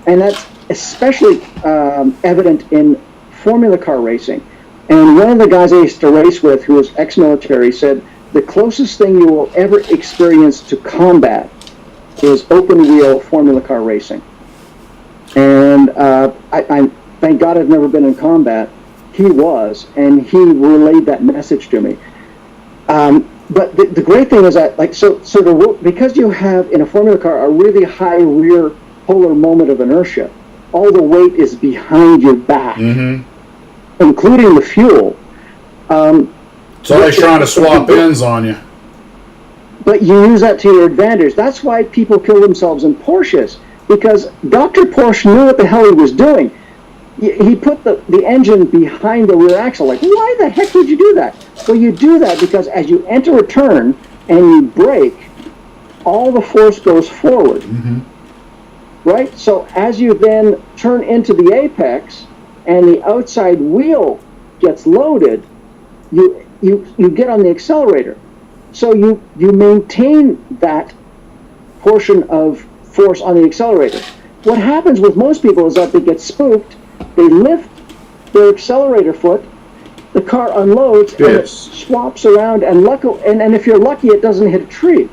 and that's especially evident in Formula car racing. And one of the guys I used to race with, who was ex-military, said the closest thing you will ever experience to combat is open-wheel Formula car racing. And I thank God I've never been in combat. He was, and he relayed that message to me. But the great thing is that, because you have in a Formula car a really high rear polar moment of inertia, all the weight is behind your back, including the fuel. So they're trying to swap ends on you. But you use that to your advantage. That's why people kill themselves in Porsches, because Dr. Porsche knew what the hell he was doing. He put the engine behind the rear axle. Like, why the heck would you do that? Well, you do that because as you enter a turn and you brake, all the force goes forward. Right? So as you then turn into the apex and the outside wheel gets loaded, you get on the accelerator. So you maintain that portion of force on the accelerator. What happens with most people is that they get spooked, they lift their accelerator foot, the car unloads, and it swaps around, and if you're lucky, it doesn't hit a tree.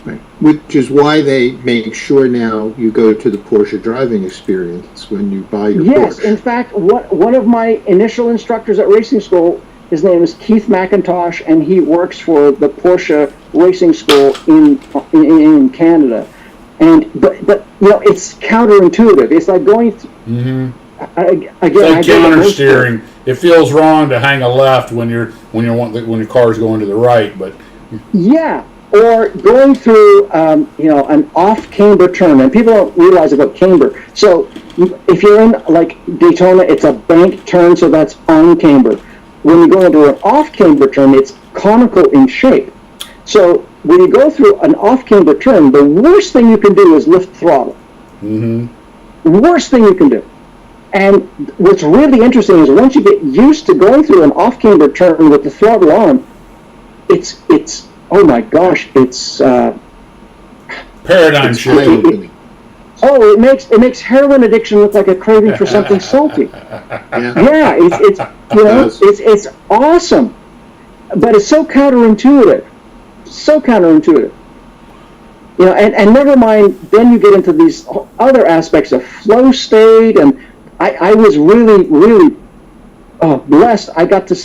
Right. Which is why they make sure now you go to the Porsche driving experience when you buy your Porsche. Yes, in fact, one of my initial instructors at racing school, his name is Keith McIntosh, and he works for the Porsche Racing School in Canada. But it's counterintuitive. It's like going. Again, it's like countersteering. It feels wrong to hang a left when your car's going to the right, but yeah, or going through an off-camber turn, and people don't realize about camber. So if you're in like Daytona, it's a bank turn, so that's on camber. When you go into an off-camber turn, it's conical in shape. So when you go through an off-camber turn, the worst thing you can do is lift throttle. Worst thing you can do. And what's really interesting is once you get used to going through an off-camber turn with the throttle on, it's oh my gosh, it's paradigm shift. It makes heroin addiction look like a craving for something salty. Yeah, it's awesome, but it's so counterintuitive. so counterintuitive. You know, and never mind, then you get into these other aspects of flow state, and I was really, really blessed. I got to,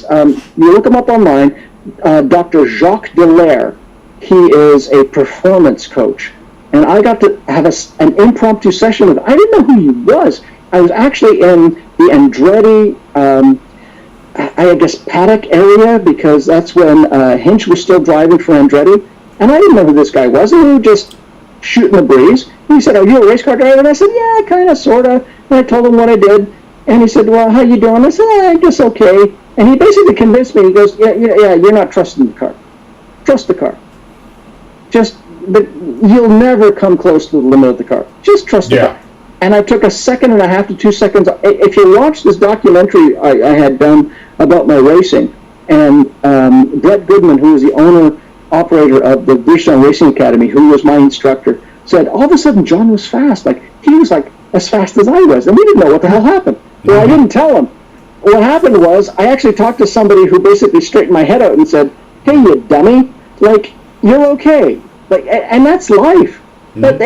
you look him up online, Dr. Jacques Dallaire. He is a performance coach. And I got to have an impromptu session with him. I didn't know who he was. I was actually in the Andretti, I guess, paddock area, because that's when Hinch was still driving for Andretti. And I didn't know who this guy was. And we were just shooting the breeze. And he said, "Are you a race car driver?" And I said, "Yeah, kind of, sort of." And I told him what I did. And he said, "Well, how you doing?" I said, "I guess okay." And he basically convinced me. He goes, yeah, you're not trusting the car. Trust the car. But you'll never come close to the limit of the car. Just trust the car." And I took 1.5 to 2 seconds. If you watch this documentary I had done about my racing, and Brett Goodman, who was the owner-operator of the British Racing Academy, who was my instructor, said all of a sudden John was fast. Like, he was like as fast as I was. And we didn't know what the hell happened. Well, I didn't tell him. What happened was I actually talked to somebody who basically straightened my head out and said, "Hey, you dummy, like, you're okay." Like, and that's life. But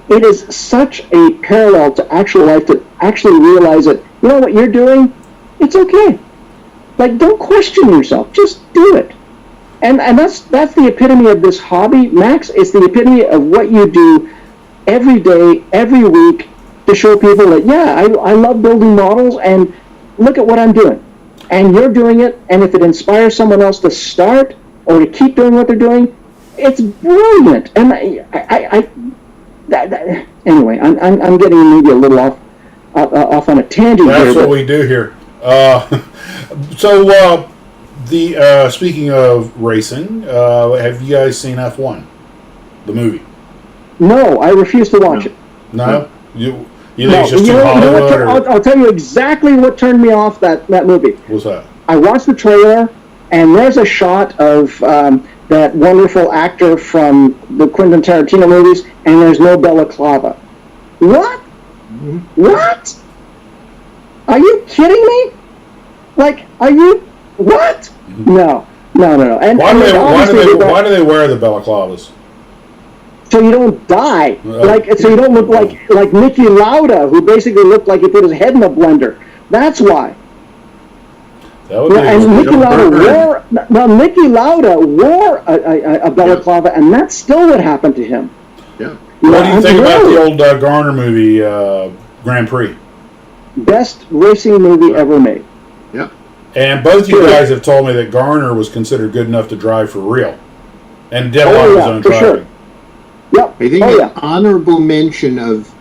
it is such a parallel to actual life to actually realize that, you know what you're doing, it's okay. Like, don't question yourself, just do it. And that's the epitome of this hobby, Max. It's the epitome of what you do every day, every week, to show people that, yeah, I love building models, and look at what I'm doing. And you're doing it, and if it inspires someone else to start or to keep doing what they're doing, it's brilliant. And anyway, I'm getting maybe a little off on a tangent here. That's what we do here. Speaking of racing, have you guys seen F1, the movie? No, I refuse to watch it. No? You think No, it's just too Hollywood? I'll tell you exactly what turned me off that movie. What's that? I watched the trailer, and there's a shot of that wonderful actor from the Quentin Tarantino movies, and there's no Balaclava. What? Mm-hmm. What? Are you kidding me? Like, are you? What? Mm-hmm. No. And why do they wear the balaclavas? So you don't die, so you don't look like Niki Lauda, who basically looked like he put his head in a blender. That's why. That would and Niki Lauda wore a balaclava, and that's still what happened to him. Yeah. What do you think about the old Garner movie, Grand Prix? Best racing movie ever made. Yeah. And both you guys have told me that Garner was considered good enough to drive for real, and did a lot of his own driving. Sure. Yep. I think the honorable mention of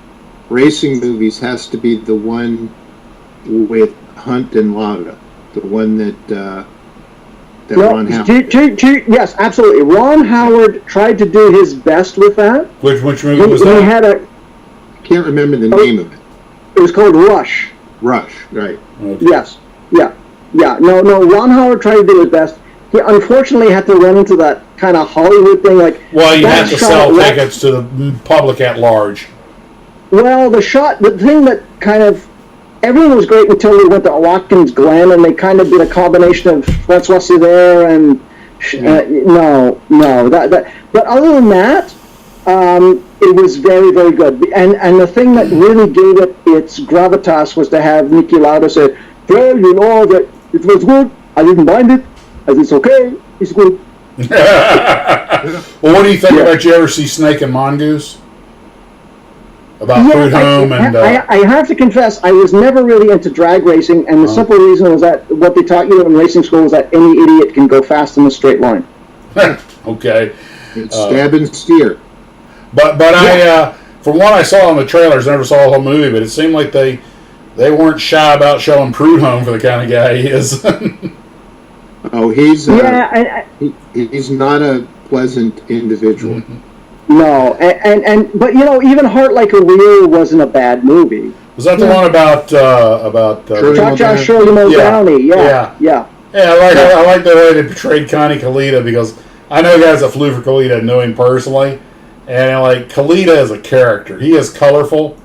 racing movies has to be the one with Hunt and Lauda, the one that Ron Howard. Yes, absolutely. Ron Howard tried to do his best with that. Which movie was that? He had I can't remember the name of it. It was called Rush. Rush, right? Okay. Yes. Yeah. No. Ron Howard tried to do his best. He unfortunately had to run into that kind of Hollywood thing, like. Well, you had to sell tickets to the public at large. Well, the thing that kind of, everything was great until we went to Watkins Glen, and they kind of did a combination of Francois Césaire and But other than that, it was very, very good. And the thing that really gave it its gravitas was to have Niki Lauda say, "Well, you know that it was good. I didn't mind it. It's okay. It's good." Well, what do you think about? Did you ever see Snake and Mongoose? About Prudhomme and... I have to confess, I was never really into drag racing, and the simple reason was that what they taught you in racing school was that any idiot can go fast in a straight line. Okay. It's stab and steer. But I, from what I saw in the trailers, I never saw the whole movie, but it seemed like they weren't shy about showing Prudhomme for the kind of guy he is. Oh, he's he's not a pleasant individual. Mm-hmm. No, but even Heart Like a Wheel wasn't a bad movie. Was that the one about Shirley Muldowney? Yeah. I like the way they portrayed Connie Kalita, because I know guys that flew for Kalita, know him personally, and like Kalita as a character, he is colorful,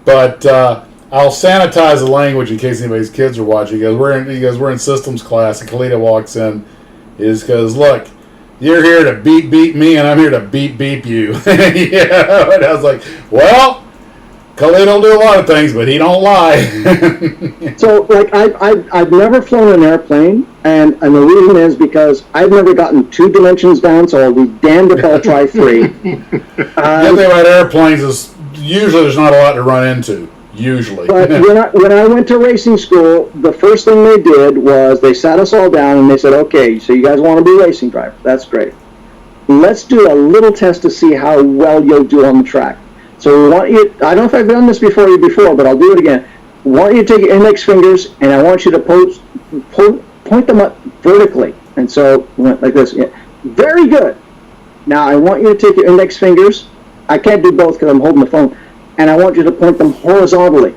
but I'll sanitize the language in case anybody's kids are watching. He goes, we're in systems class, and Kalita walks in, is because, look, you're here to beat me, and I'm here to beat you. Yeah, and I was like, well, Khalid don't do a lot of things, but he don't lie. So, like, I've never flown an airplane, and the reason is because I've never gotten 2 dimensions down, so I'll be damned if I'll try 3. The thing about airplanes is usually there's not a lot to run into. Usually. But when I went to racing school, the first thing they did was they sat us all down and they said, okay, so you guys want to be racing drivers. That's great. Let's do a little test to see how well you'll do on the track. So we want you, I don't know if I've done this before, but I'll do it again. I want you to take your index fingers and I want you to point them up vertically. And so went like this. Yeah. Very good. Now I want you to take your index fingers. I can't do both because I'm holding the phone. And I want you to point them horizontally.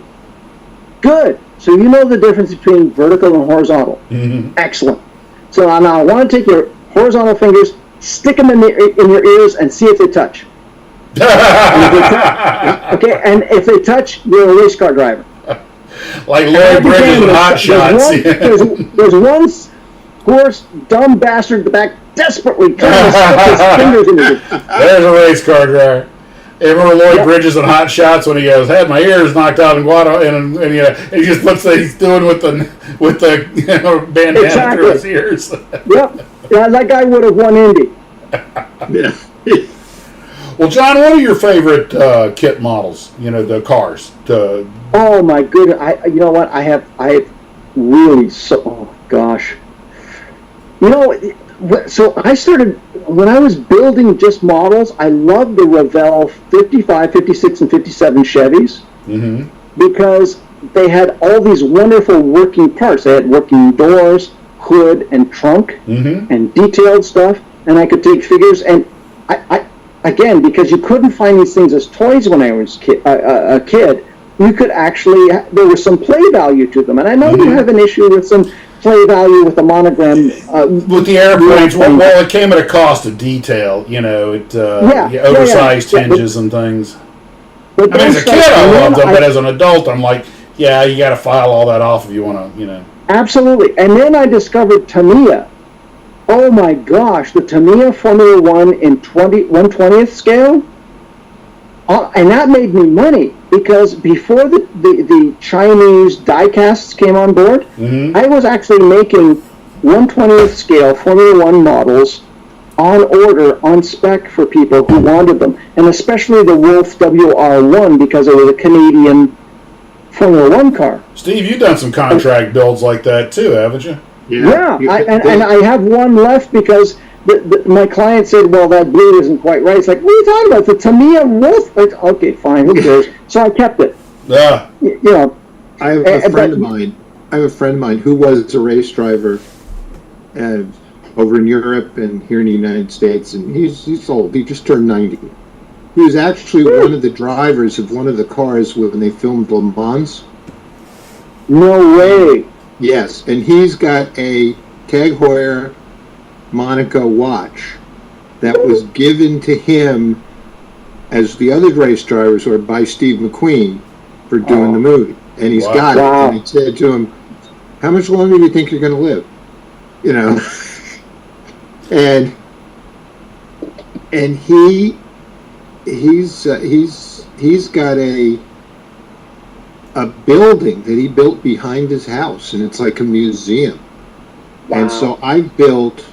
Good. So you know the difference between vertical and horizontal. Mm-hmm. Excellent. So now I want to take your horizontal fingers, stick them in your ears, and see if they touch. Okay, and if they touch, you're a race car driver. Like Lloyd Bridges and Hot Shots. There's one course dumb bastard in the back desperately trying to stick his fingers in it. There's a race car driver. Remember Lloyd Bridges and Hot Shots when he goes, had my ears knocked out in Guadalupe, and he just puts he's doing with the bandana through his ears. Yep. Yeah, that guy would have won Indy. Yeah. Well, John, what are your favorite kit models? The cars. Oh my goodness! You know what? I have really oh gosh. So I started when I was building just models. I loved the Revell 55, 56, and 57 Chevys because they had all these wonderful working parts. They had working doors, hood, and trunk, and detailed stuff. And I could take figures. And I again, because you couldn't find these things as toys when I was a kid, you could actually there was some play value to them. And I know you have an issue with some play value with the monogram with the airplanes. Well, it came at a cost of detail. Oversized hinges and things. But as a kid, I loved them, but as an adult, I'm like, yeah, you got to file all that off if you want to, Absolutely, and then I discovered Tamiya. Oh my gosh, the Tamiya Formula 1 in 1/20th scale, and that made me money. Because before the Chinese die casts came on board, I was actually making 1/20th scale Formula 1 models on order, on spec for people who wanted them. And especially the Wolf WR1 because it was a Canadian Formula 1 car. Steve, you've done some contract builds like that too, haven't you? Yeah, and I have one left because my client said, well, that blue isn't quite right. It's like, what are you talking about? The Tamiya Wolf? Like, okay, fine, who cares? So I kept it. Yeah. I have a friend of mine who was a race driver over in Europe and here in the United States, and he's old. He just turned 90. He was actually one of the drivers of one of the cars when they filmed Le Mans. No way. Yes, and he's got a Tag Heuer Monaco watch that was given to him as the other race drivers were by Steve McQueen for doing the movie. And he's got it. And he said to him, how much longer do you think you're going to live? And he's got a building that he built behind his house, and it's like a museum. Wow. And so I built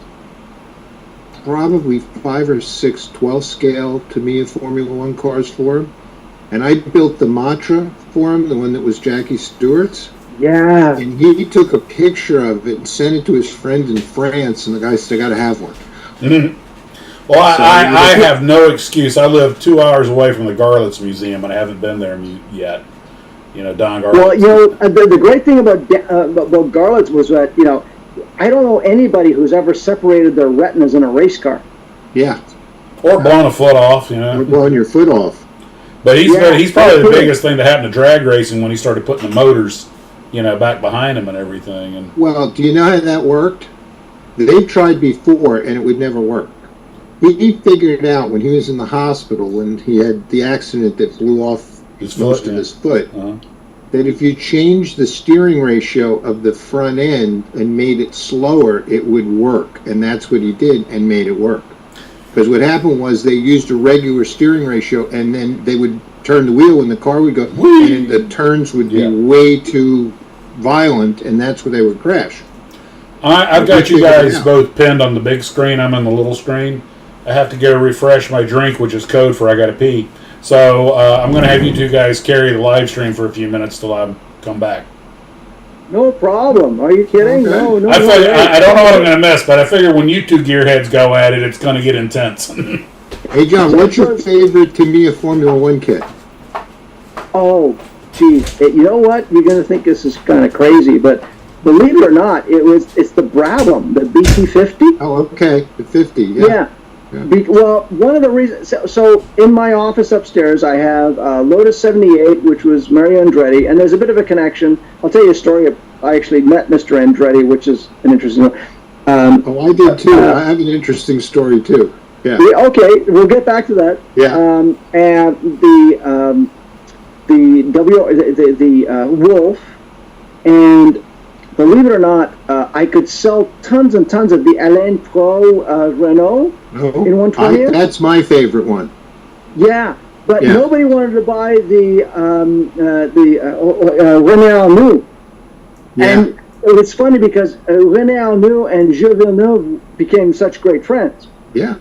probably 5 or 6 12-scale Tamiya Formula 1 cars for him. And I built the Matra for him, the one that was Jackie Stewart's. Yeah. And he took a picture of it and sent it to his friend in France, and the guy said, I got to have one. Mm-hmm. Well, I have no excuse. I live 2 hours away from the Garlitz Museum, and I haven't been there yet. Don Garlitz. Well, the great thing about Garlitz was that, I don't know anybody who's ever separated their retinas in a race car. Yeah. Or blown a foot off, Or blowing your foot off. But he's probably the biggest thing that happened to drag racing when he started putting the motors, back behind him and everything. And well, do you know how that worked? They tried before, and it would never work. He figured out when he was in the hospital when he had the accident that blew off most of his foot. that if you changed the steering ratio of the front end and made it slower, it would work. And that's what he did and made it work. Because what happened was they used a regular steering ratio, and then they would turn the wheel and the car would go, and the turns would be way too violent, and that's where they would crash. I've got you guys both pinned on the big screen. I'm on the little screen. I have to go refresh my drink, which is code for I got to pee. So I'm going to have you two guys carry the live stream for a few minutes till I come back. No problem. Are you kidding? Okay. No. I don't know what I'm going to miss, but I figure when you two gearheads go at it, it's going to get intense. Hey, John, what's your favorite Tamiya Formula One kit? Oh, geez. You know what? You're going to think this is kind of crazy, but believe it or not, it's the Brabham, the BT50. Oh, okay, the 50. Yeah. Well, one of the reasons. So in my office upstairs, I have Lotus 78, which was Mario Andretti, and there's a bit of a connection. I'll tell you a story. I actually met Mr. Andretti, which is an interesting one. Oh, I did too. I have an interesting story too. Yeah. Okay, we'll get back to that. Yeah. And the Wolf, and believe it or not, I could sell tons and tons of the Alain Pro Renault in 120th. That's my favorite one. Yeah, but nobody wanted to buy the René Arnoux. Yeah. And it's funny because René Arnoux and Gilles Villeneuve became such great friends. Yeah.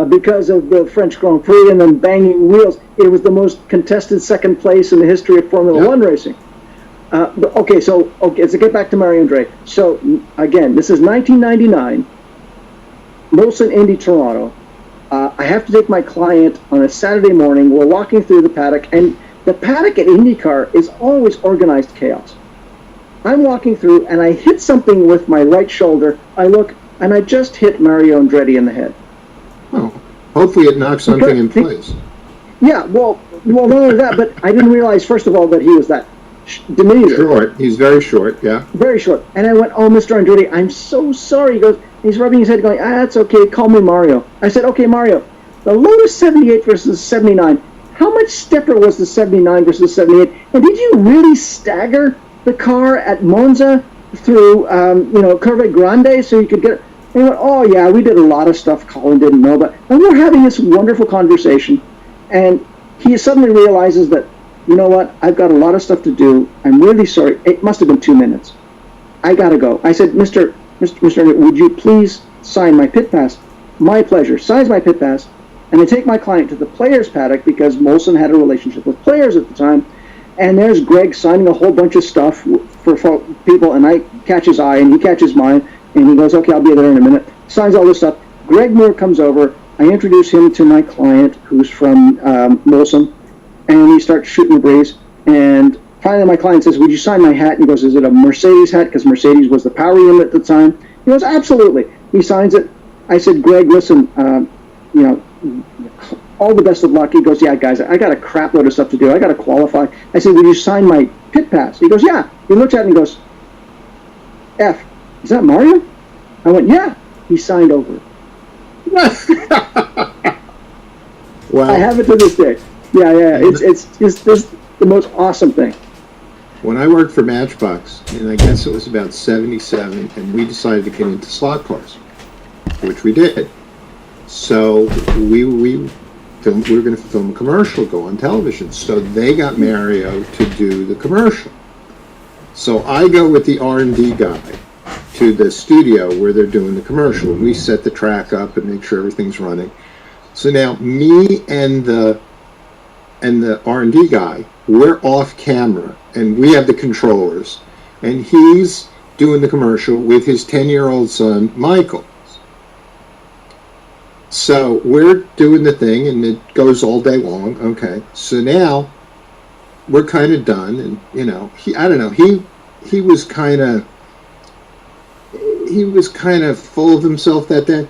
Because of the French Grand Prix and then banging wheels. It was the most contested second place in the history of Formula One racing. So get back to Mario Andretti. So, again, this is 1999, Molson Indy Toronto. I have to take my client on a Saturday morning. We're walking through the paddock, and the paddock at IndyCar is always organized chaos. I'm walking through, and I hit something with my right shoulder. I look, and I just hit Mario Andretti in the head. Oh, hopefully it knocks something in place. Yeah, well, not only that, but I didn't realize, first of all, that he was that diminutive. Short. He's very short, yeah. Very short. And I went, oh, Mr. Andretti, I'm so sorry. He goes, he's rubbing his head going, that's okay, call me Mario. I said, okay, Mario, the Lotus 78 versus 79, how much stiffer was the 79 versus 78? And did you really stagger the car at Monza through, Curve Grande so you could get it? And he went, oh, yeah, we did a lot of stuff Colin didn't know about. And we're having this wonderful conversation. And he suddenly realizes that, you know what, I've got a lot of stuff to do. I'm really sorry. It must have been 2 minutes. I got to go. I said, Mr. would you please sign my pit pass? My pleasure. Signs my pit pass. And I take my client to the players' paddock because Molson had a relationship with players at the time. And there's Greg signing a whole bunch of stuff for people. And I catch his eye and he catches mine. And he goes, okay, I'll be there in a minute. Signs all this stuff. Greg Moore comes over. I introduce him to my client who's from Molson. And he starts shooting the breeze. And finally my client says, would you sign my hat? And he goes, is it a Mercedes hat? Because Mercedes was the power unit at the time. He goes, absolutely. He signs it. I said, Greg, listen, all the best of luck. He goes, yeah, guys, I got a crap load of stuff to do. I got to qualify. I said, would you sign my pit pass? He goes, yeah. He looks at it and goes, F, is that Mario? I went, yeah. He signed over it. Wow. I have it to this day. Yeah. It's the most awesome thing. When I worked for Matchbox, and I guess it was about 77, and we decided to get into slot cars, which we did. So we were going to film a commercial, go on television. So they got Mario to do the commercial. So I go with the R&D guy to the studio where they're doing the commercial. We set the track up and make sure everything's running. So now me and the R&D guy, we're off camera and we have the controllers, and he's doing the commercial with his 10-year-old son Michael. So we're doing the thing and it goes all day long. Okay, so now we're kind of done, and he was kind of full of himself that day,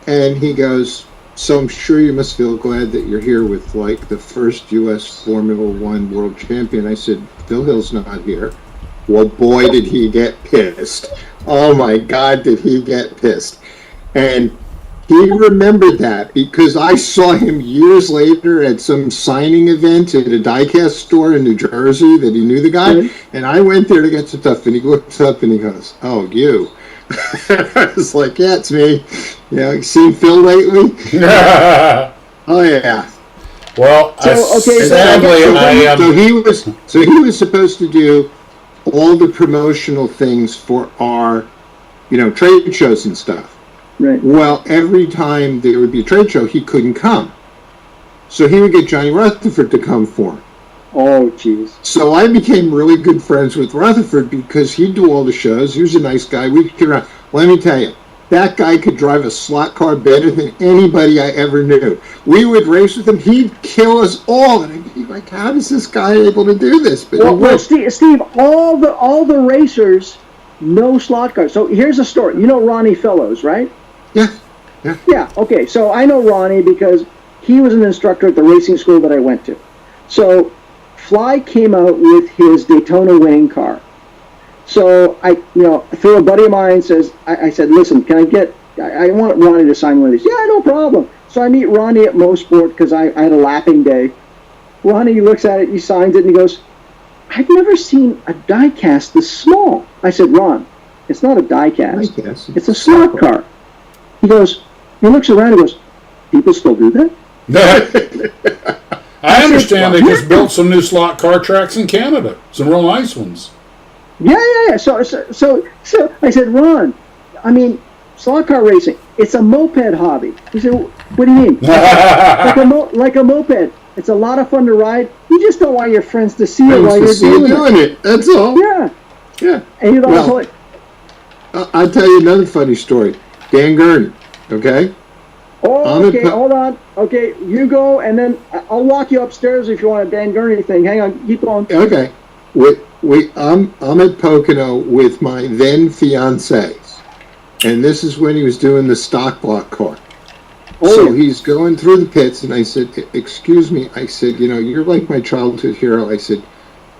and he goes, so I'm sure you must feel glad that you're here with like the first U.S. Formula One world champion. I said, Phil Hill's not here. Well, boy, did he get pissed. Oh my God, did he get pissed. And he remembered that because I saw him years later at some signing event at a diecast store in New Jersey that he knew the guy. Right. And I went there to get some stuff, and he looks up and he goes, "Oh, you." I was like, "Yeah, it's me. You seen Phil lately?" Oh, yeah. Well, sadly, So he was supposed to do all the promotional things for our, trade shows and stuff. Right. Well, every time there would be a trade show, he couldn't come. So he would get Johnny Rutherford to come for him. Oh, jeez. So I became really good friends with Rutherford because he'd do all the shows. He was a nice guy. We'd get around. Let me tell you, that guy could drive a slot car better than anybody I ever knew. We would race with him. He'd kill us all. And I'd be like, how is this guy able to do this? But well, Steve, all the racers know slot cars. So here's a story. You know Ronnie Fellows, right? Yeah. Yeah, okay. So I know Ronnie because he was an instructor at the racing school that I went to. So Fly came out with his Daytona winning car. So through a buddy of mine I said, listen, I want Ronnie to sign one of these. Yeah, no problem. So I meet Ronnie at Mosport because I had a lapping day. Ronnie looks at it, he signs it, and he goes, I've never seen a die-cast this small. I said, Ron, it's not a die-cast. It's a slot car. He looks around and goes, people still do that? I understand they just built some new slot car tracks in Canada. Some real nice ones. Yeah. So I said, Ron, slot car racing, it's a moped hobby. He said, what do you mean? like a moped. It's a lot of fun to ride. You just don't want your friends to see it while you're doing it. That's all. Yeah. And you're like, I'll tell you another funny story. Dan Gurney, okay? Oh, okay, hold on. Okay, you go, and then I'll walk you upstairs if you want a Dan Gurney thing. Hang on, keep going. Okay. I'm at Pocono with my then fiance, and this is when he was doing the stock block car. So he's going through the pits, and I said, excuse me. I said, you're like my childhood hero. I said,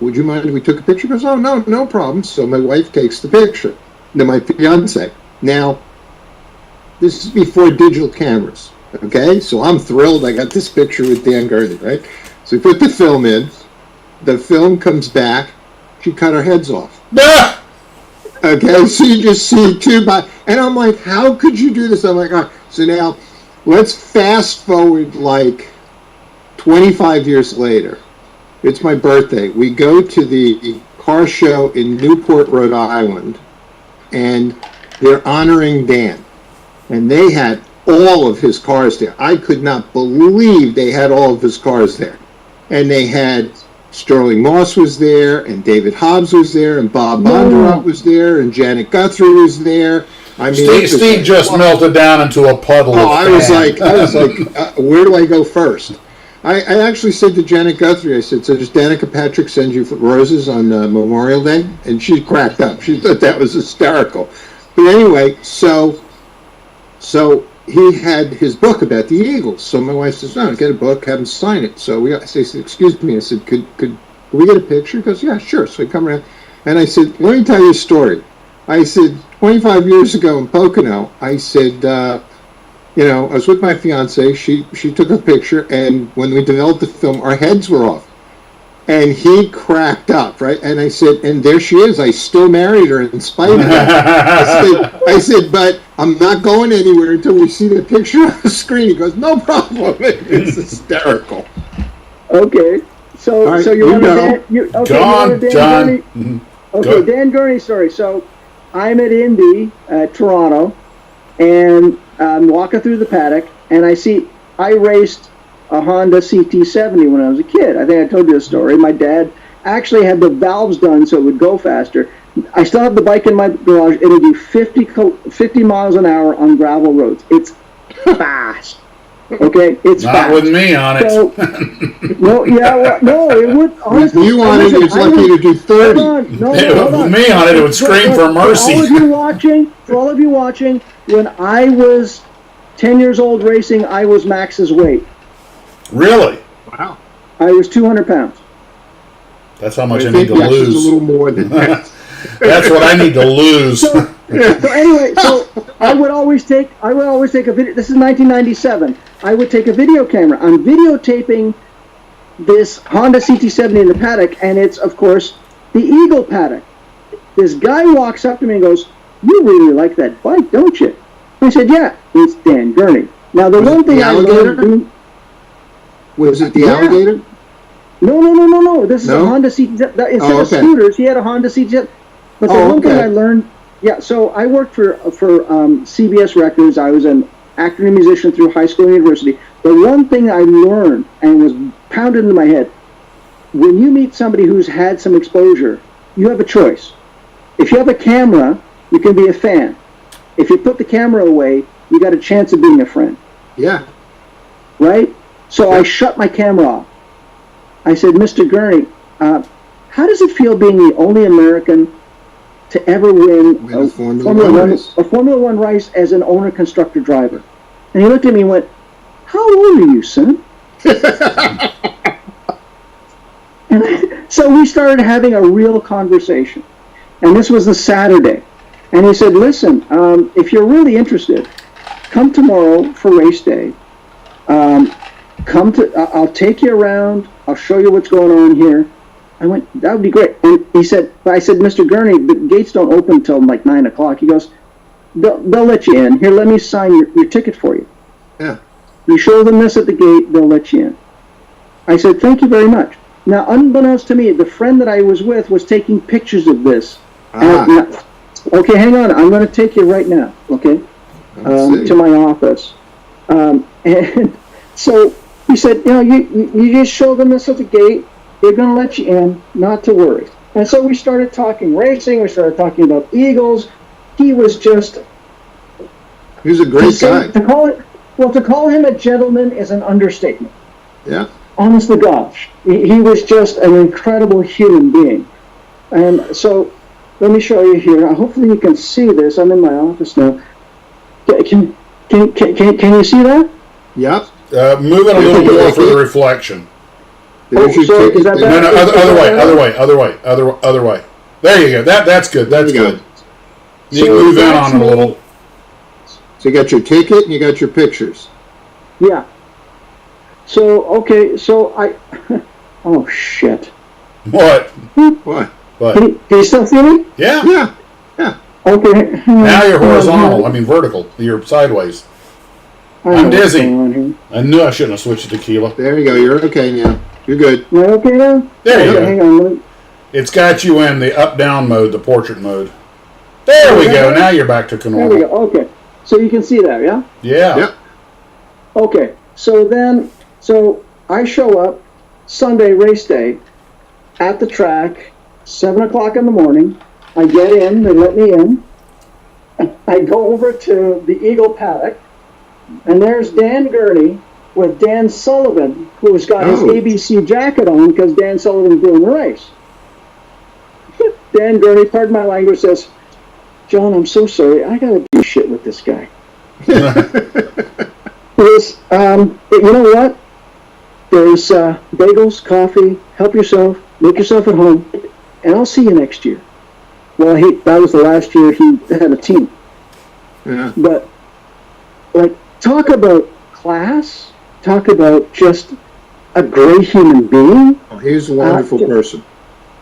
would you mind if we took a picture? He goes, oh, no problem. So my wife takes the picture. Then my fiance. Now, this is before digital cameras, okay? So I'm thrilled. I got this picture with Dan Gurney, right? So we put the film in. The film comes back. She cut our heads off. Okay, so you just see two by... And I'm like, how could you do this? I'm like, all right. So now, let's fast forward like 25 years later. It's my birthday. We go to the car show in Newport, Rhode Island, and they're honoring Dan. And they had all of his cars there. I could not believe they had all of his cars there. And they had Sterling Moss was there, and David Hobbs was there, and Bob Bondurant was there, and Janet Guthrie was there. I mean, Steve just melted down into a puddle. Oh, I was like, where do I go first? I actually said to Janet Guthrie, I said, so does Danica Patrick send you roses on Memorial Day? And she cracked up. She thought that was hysterical. But anyway, so he had his book about the Eagles. So my wife says, no, get a book, have him sign it. So I said, excuse me. I said, could we get a picture? He goes, yeah, sure. So I come around, and I said, let me tell you a story. I said, 25 years ago in Pocono, I said, I was with my fiance. She took a picture, and when we developed the film, our heads were off. And he cracked up, right? And I said, and there she is. I still married her in spite of that. I said, but I'm not going anywhere until we see the picture on the screen. He goes, no problem. It's hysterical. Okay. So you want to Dan John. Gurney? Okay, Dan Gurney story. So I'm at Indy, Toronto, and I'm walking through the paddock, and I raced a Honda CT70 when I was a kid. I think I told you the story. My dad actually had the valves done so it would go faster. I still have the bike in my garage. It'll do 50 miles an hour on gravel roads. It's fast. Okay, it's not fast. with me on it. So, it would. Honestly, with you on it, it's lucky to do 30. Hold on. With me on it, it would scream for mercy. For all of you watching, when I was 10 years old racing, I was Max's weight. Really? Wow. I was 200 pounds. That's how much I need to lose. A little more than that. That's what I need to lose. So anyway, so I would always take a video. This is 1997. I would take a video camera. I'm videotaping this Honda CT70 in the paddock, and it's, of course, the Eagle paddock. This guy walks up to me and goes, "You really like that bike, don't you?" I said, "Yeah." It's Dan Gurney. Now, the one thing I learned... Was it the Alligator? No. This is a Honda CT70. Instead of scooters, he had a Honda CT70. But the one thing I learned... Yeah, so I worked for CBS Records. I was an actor and musician through high school and university. The one thing I learned, and was pounded into my head, when you meet somebody who's had some exposure, you have a choice. If you have a camera, you can be a fan. If you put the camera away, you got a chance of being a friend. Yeah. Right? So I shut my camera off. I said, "Mr. Gurney, how does it feel being the only American to ever win a Formula One race as an owner-constructor driver?" And he looked at me and went, "How old are you, son?" So we started having a real conversation. And this was the Saturday. And he said, "Listen, if you're really interested, come tomorrow for race day. I'll take you around. I'll show you what's going on here." I went, "That would be great." And I said, "Mr. Gurney, the gates don't open until like 9 o'clock. He goes, they'll let you in. Here, let me sign your ticket for you. Yeah. You show them this at the gate, they'll let you in." I said, "Thank you very much." Now, unbeknownst to me, the friend that I was with was taking pictures of this. Okay, hang on. I'm going to take you right now, okay, to my office. And so he said, you just show them this at the gate. They're going to let you in, not to worry. And so we started talking racing. We started talking about Eagles. He was just... He was a great guy. To call him a gentleman is an understatement. Yeah. Honest to gosh. He was just an incredible human being. And so, let me show you here. Hopefully you can see this. I'm in my office now. Can you see that? Yep. Move it a little more for the reflection. Other way. There you go. That's good. That's good. You So move in that's on it a little. So you got your ticket and you got your pictures. Yeah. So, okay, so I... Oh, shit. What? What? What? Can you still see me? Yeah. Yeah. Yeah. Okay. Now you're horizontal. I mean vertical. You're sideways. I'm dizzy. I knew I shouldn't have switched to tequila. There you go. You're okay now. You're good. Am I okay now? There you go. Hang on. It's got you in the up-down mode, the portrait mode. There we go. Now you're back to normal. There we go. Okay. So you can see that, yeah? Yeah. Yep. Okay. So I show up Sunday race day at the track, 7 o'clock in the morning. I get in. They let me in. I go over to the Eagle paddock, and there's Dan Gurney with Dan Sullivan, who's got his ABC jacket on because Dan Sullivan's doing the race. Dan Gurney, pardon my language, says, "John, I'm so sorry. I got to do shit with this guy." You know what? There's bagels, coffee, help yourself, make yourself at home, and I'll see you next year. Well, that was the last year he had a team. Yeah. But, talk about class, talk about just a great human being. Oh, he's a wonderful person.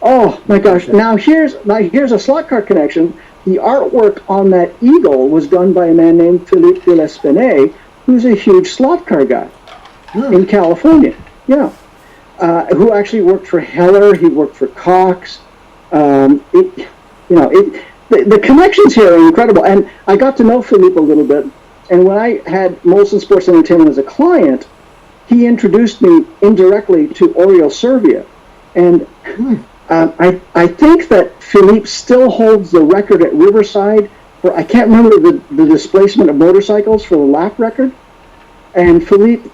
Oh, my gosh. Now, here's a slot car connection. The artwork on that Eagle was done by a man named Philippe de L'Espinay, who's a huge slot car guy in California. Yeah. Who actually worked for Heller. He worked for Cox. The connections here are incredible. And I got to know Philippe a little bit. And when I had Molson Sports Entertainment as a client, he introduced me indirectly to Oriol Servia. And I think that Philippe still holds the record at Riverside for, I can't remember the displacement of motorcycles for the lap record. And Philippe,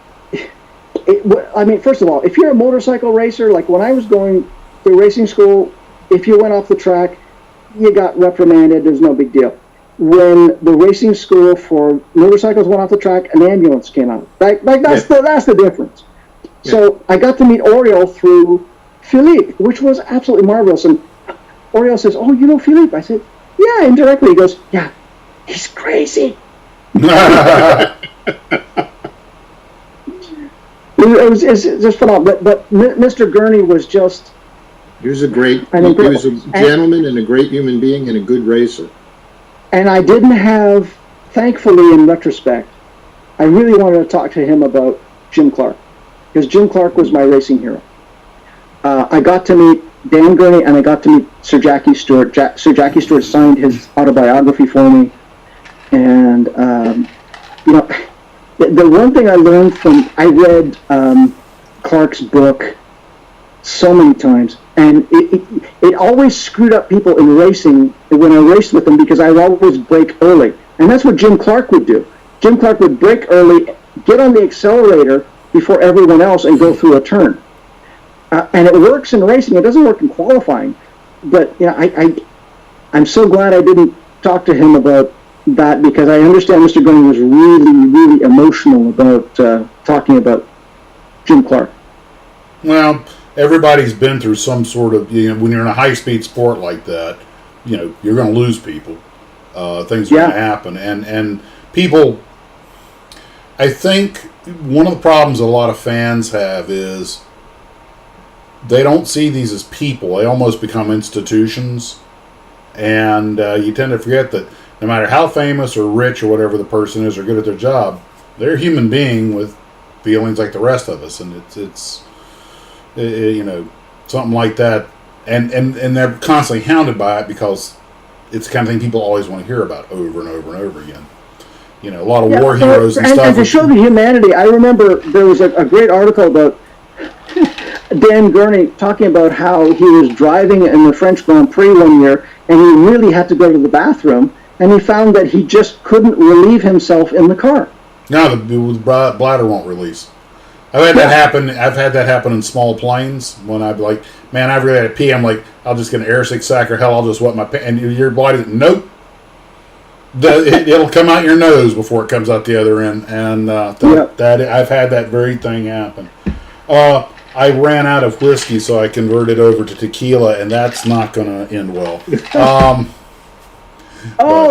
first of all, if you're a motorcycle racer, like when I was going through racing school, if you went off the track, you got reprimanded, there's no big deal. When the racing school for motorcycles went off the track, an ambulance came out. That's the difference. Yeah. So I got to meet Oriol through Philippe, which was absolutely marvelous. And Oriol says, "Oh, you know Philippe?" I said, Yeah, indirectly. He goes, yeah, he's crazy. It's just phenomenal. But Mr. Gurney was just. He was a gentleman and a great human being and a good racer. And I didn't have, thankfully, in retrospect, I really wanted to talk to him about Jim Clark, because Jim Clark was my racing hero. I got to meet Dan Gurney, and I got to meet Sir Jackie Stewart. Sir Jackie Stewart signed his autobiography for me. And, the one thing I learned I read Clark's book so many times, and it always screwed up people in racing when I raced with them, because I would always brake early. And that's what Jim Clark would do. Jim Clark would brake early, get on the accelerator before everyone else, and go through a turn. And it works in racing. It doesn't work in qualifying. But I'm so glad I didn't talk to him about that, because I understand Mr. Gurney was really, really emotional about talking about Jim Clark. Well, everybody's been through some sort of, when you're in a high-speed sport like that, you're going to lose people. Things are going to happen. And people, I think one of the problems a lot of fans have is they don't see these as people. They almost become institutions. And you tend to forget that no matter how famous or rich or whatever the person is or good at their job, they're a human being with feelings like the rest of us. And it's something like that. And they're constantly hounded by it, because it's the kind of thing people always want to hear about over and over and over again. A lot of war heroes and stuff. And to show the humanity, I remember there was a great article about Dan Gurney talking about how he was driving in the French Grand Prix one year, and he really had to go to the bathroom, and he found that he just couldn't relieve himself in the car. No, the bladder won't release. I've had that happen. I've had that happen in small planes when I'd be like, man, I've really had to pee. I'm like, I'll just get an air sick sack, or hell, I'll just wet my pants. And your body, nope. It'll come out your nose before it comes out the other end. And that I've had that very thing happen. I ran out of whiskey, so I converted over to tequila, and that's not going to end well.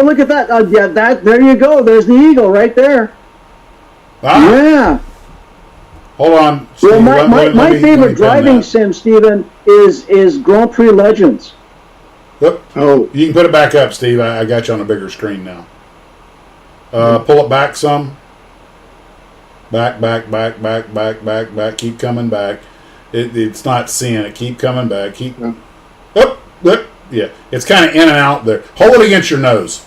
Look at that! There you go. There's the eagle right there. Yeah. Hold on. Steve, well, my favorite driving sim, Stephen, is Grand Prix Legends. Yep. Oh, you can put it back up, Steve. I got you on a bigger screen now. Pull it back some. Back. Keep coming back. It's not seeing it. Keep coming back. Keep. Up. Yeah. It's kind of in and out there. Hold it against your nose.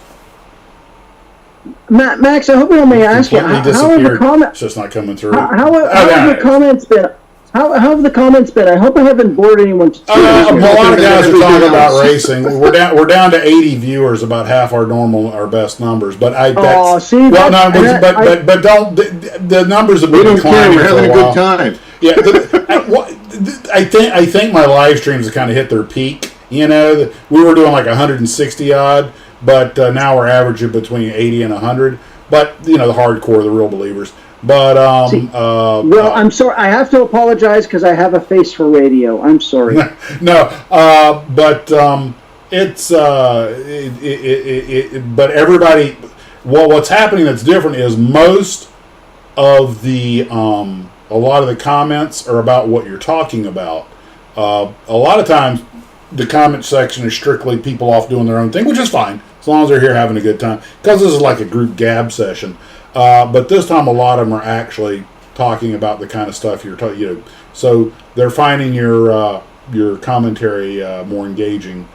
Max, I hope you don't mind me asking. How have the comments? It's just not coming through. How have the comments been? How have the comments been? I hope I haven't bored anyone. A lot of guys are talking about racing. We're down to 80 viewers, about half our best numbers. But the numbers have been declining. We're having a good time. Yeah, I think my live streams have kind of hit their peak. We were doing like 160 odd, but now we're averaging between 80 and 100. But the hardcore, the real believers. But I'm sorry. I have to apologize because I have a face for radio. I'm sorry. But it's but everybody. Well, what's happening that's different is most of the a lot of the comments are about what you're talking about. A lot of times, the comment section is strictly people off doing their own thing, which is fine as long as they're here having a good time. Because this is like a group gab session. But this time, a lot of them are actually talking about the kind of stuff you're talking. So they're finding your commentary more engaging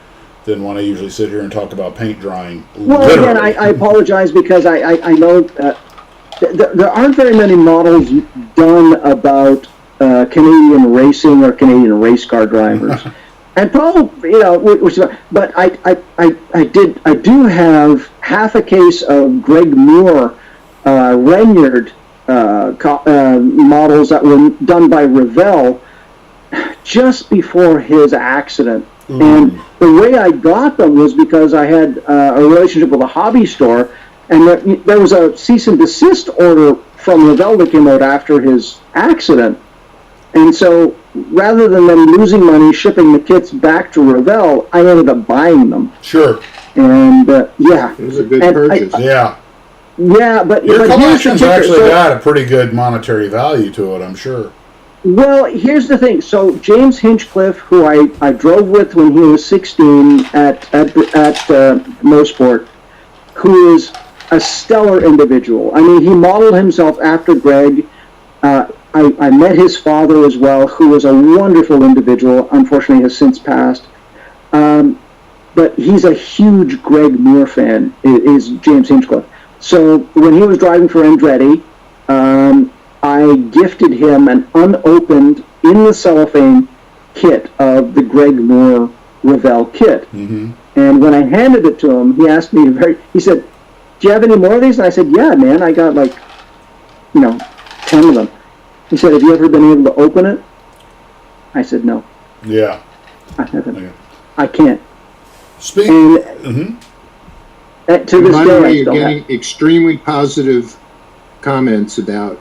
than when I usually sit here and talk about paint drying. Well, literally. Again, I apologize because I know there aren't very many models done about Canadian racing or Canadian race car drivers, and probably but I do have half a case of Greg Moore. Reynard models that were done by Revell just before his accident. And the way I got them was because I had a relationship with a hobby store, and there was a cease and desist order from Revell that came out after his accident. And so rather than them losing money shipping the kits back to Revell, I ended up buying them. Sure. And yeah, It was a good purchase. Yeah. Yeah, but Your but collection's actually so, got a pretty good monetary value to it, I'm sure. Well, here's the thing. So James Hinchcliffe, who I drove with when he was 16 at Mosport, who is a stellar individual. I mean, he modeled himself after Greg. I met his father as well, who was a wonderful individual. Unfortunately, has since passed. But he's a huge Greg Moore fan, is James Hinchcliffe. So when he was driving for Andretti, I gifted him an unopened, in the cellophane kit of the Greg Moore Revell kit. Mm-hmm. And when I handed it to him, he asked me he said, "Do you have any more of these?" And I said, "Yeah, man, I got 10 of them." He said, "Have you ever been able to open it?" I said, "No." Yeah. I haven't. Okay. I can't. Speaking. To this By day, the way, I you're still getting have. extremely positive comments about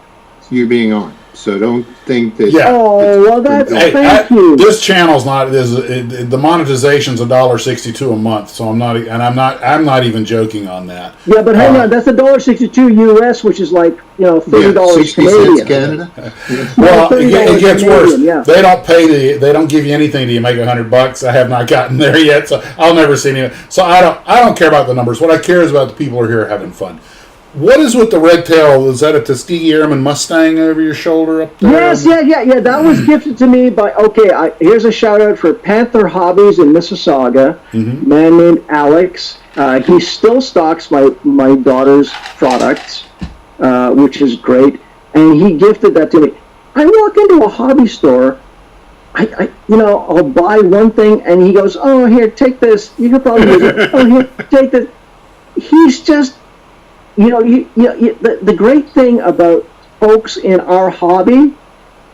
you being on. So don't think that. Yeah. Oh, well, that's Hey, thank you. This channel's not. The monetization's $1.62 a month, so I'm not even joking on that. Yeah, but hang on, that's $1.62 US, which is like $30 60 Canadian. cents Canada. Well, it gets worse. Yeah. They don't give you anything till you make $100. I have not gotten there yet, so I'll never see any. So I don't care about the numbers. What I care is about the people who are here having fun. What is with the red tail? Is that a Tuskegee Airman Mustang over your shoulder up there? Yes, yeah. That was gifted to me by. Okay, here's a shout out for Panther Hobbies in Mississauga. Mm-hmm. A man named Alex. He still stocks my daughter's products, which is great. And he gifted that to me. I walk into a hobby store. I'll buy one thing, and he goes, "Oh, here, take this. You could probably use it. Oh, here, take this." He's just. The great thing about folks in our hobby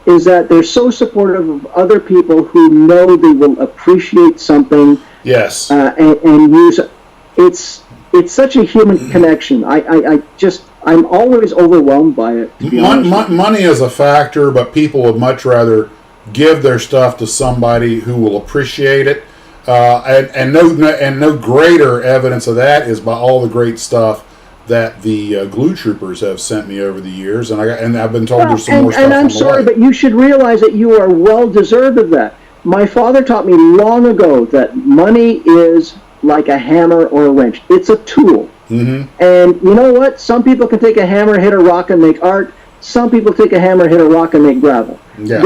is that they're so supportive of other people who know they will appreciate something. Yes. And use it. It's such a human connection. I'm always overwhelmed by it. To be honest. Money is a factor, but people would much rather give their stuff to somebody who will appreciate it. And no greater evidence of that is by all the great stuff that the glue troopers have sent me over the years, and I've been told there's some more stuff. And I'm sorry, but you should realize that you are well deserved of that. My father taught me long ago that money is like a hammer or a wrench. It's a tool. Mm-hmm. And you know what? Some people can take a hammer, hit a rock, and make art. Some people take a hammer, hit a rock, and make gravel. Yeah.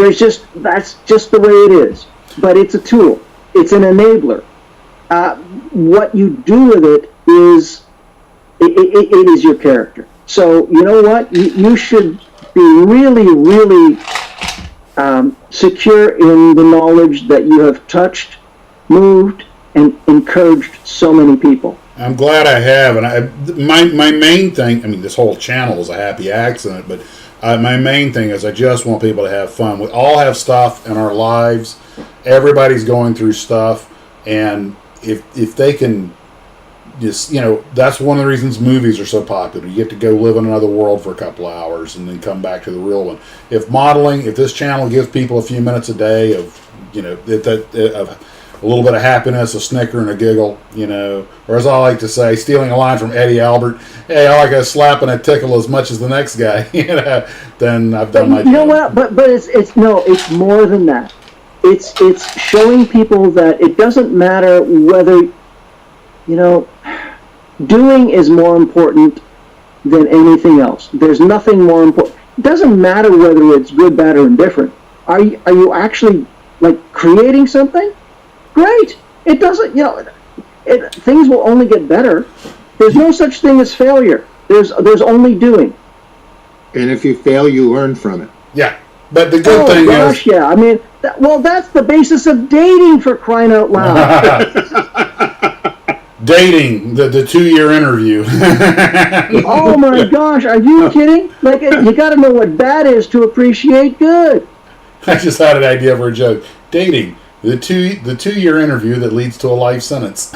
That's just the way it is. But it's a tool. It's an enabler. What you do with it is. It is your character. So you know what? You should be really, really secure in the knowledge that you have touched, moved, and encouraged so many people. I'm glad I have. And my main thing, I mean, this whole channel is a happy accident, but my main thing is I just want people to have fun. We all have stuff in our lives. Everybody's going through stuff. And if they can... Just, that's one of the reasons movies are so popular. You get to go live in another world for a couple of hours and then come back to the real one. If this channel gives people a few minutes a day of, of a little bit of happiness, a snicker and a giggle, or as I like to say, stealing a line from Eddie Albert, hey, I like a slap and a tickle as much as the next guy, then I've done my job. You know what? But it's more than that. It's showing people that it doesn't matter whether, doing is more important than anything else. There's nothing more important. It doesn't matter whether it's good, bad, or indifferent. Are you actually creating something? Great. It doesn't. Things will only get better. There's no such thing as failure. There's only doing. And if you fail, you learn from it. Yeah, but the good thing is. Yeah. I mean, that's the basis of dating, for crying out loud. Dating, the 2-year interview. Oh my gosh, are you kidding? You got to know what bad is to appreciate good. I just had an idea for a joke. Dating, the 2-year interview that leads to a life sentence.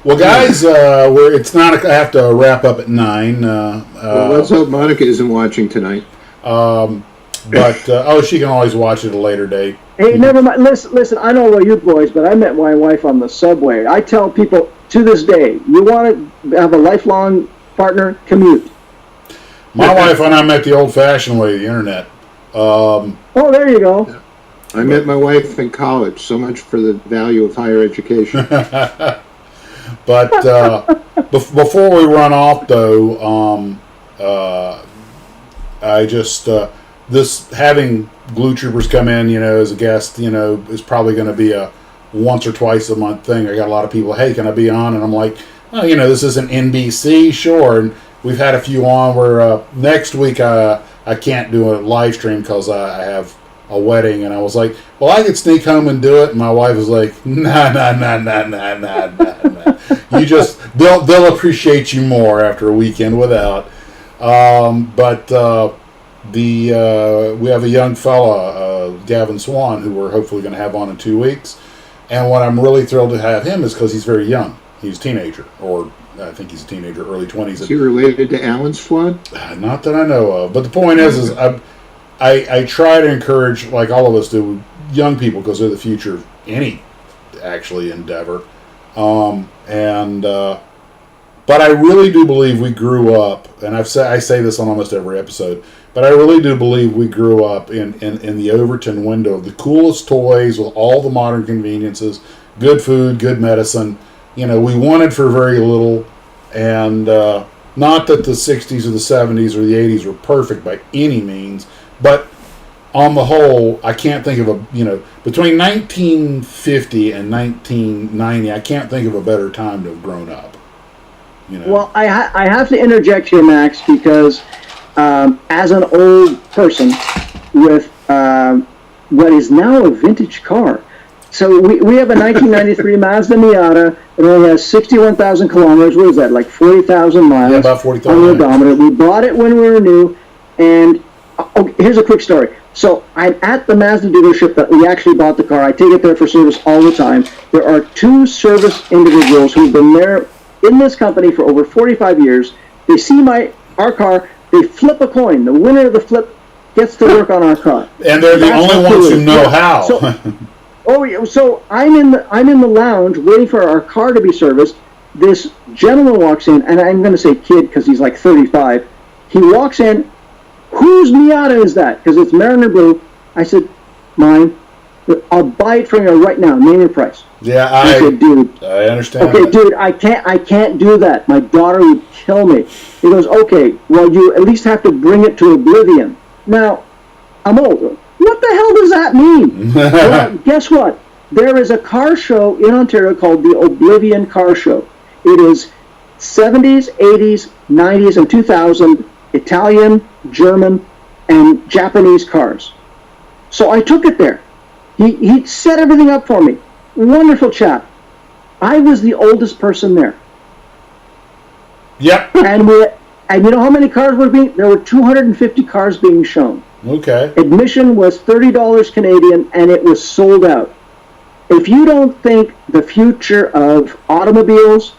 Well, guys, it's not. I have to wrap up at 9. Well, let's hope Monica isn't watching tonight. But she can always watch it at a later date. Hey, never mind. Listen. I don't know you boys, but I met my wife on the subway. I tell people to this day, you want to have a lifelong partner, commute. My wife and I met the old-fashioned way, the internet. There you go. Yeah. I met my wife in college. So much for the value of higher education. But before we run off, though, I just this having Glue Troopers come in, as a guest, is probably going to be a once or twice a month thing. I got a lot of people, hey, can I be on? And I'm like, well, this isn't NBC, sure. And we've had a few on where next week I can't do a live stream because I have a wedding. And I was like, well, I could sneak home and do it. And my wife was like, nah. You just, they'll appreciate you more after a weekend without. We have a young fella, Gavin Swan, who we're hopefully going to have on in 2 weeks. And what I'm really thrilled to have him is because he's very young. He's a teenager, or I think he's a teenager, early 20s. Is he related to Alan Swan? Not that I know of. But the point is I try to encourage, like all of us do, young people because they're the future of any, actually, endeavor. But I really do believe we grew up, and I say this on almost every episode, but I really do believe we grew up in the Overton window of the coolest toys with all the modern conveniences, good food, good medicine. We wanted for very little, and not that the 60s or the 70s or the 80s were perfect by any means, but on the whole, I can't think of between 1950 and 1990, I can't think of a better time to have grown up. Well, I have to interject here, Max, because as an old person with what is now a vintage car, so we have a 1993 Mazda Miata. It only has 61,000 kilometers. What is that, like 40,000 miles? Yeah, about 40,000. On the odometer. We bought it when we were new, and here's a quick story. So I'm at the Mazda dealership that we actually bought the car. I take it there for service all the time. There are two service individuals who've been there in this company for over 45 years. They see our car. They flip a coin. The winner of the flip gets to work on our car. And they're the only ones who know how. So I'm in the lounge waiting for our car to be serviced. This gentleman walks in, and I'm going to say kid because he's like 35. He walks in. Whose Miata is that? Because it's Mariner Blue. I said, mine. I'll buy it from you right now. Name your price. Yeah, I said, dude. I understand. Okay, dude, I can't do that. My daughter would kill me. He goes, okay, well, you at least have to bring it to oblivion. Now, I'm old. What the hell does that mean? Well, guess what? There is a car show in Ontario called the Oblivion Car Show. It is 70s, 80s, 90s, and 2000 Italian, German, and Japanese cars. So I took it there. He set everything up for me. Wonderful chap. I was the oldest person there. Yep. And you know how many cars were there were 250 cars being shown. Okay. Admission was $30 Canadian, and it was sold out. If you don't think the future of automobiles,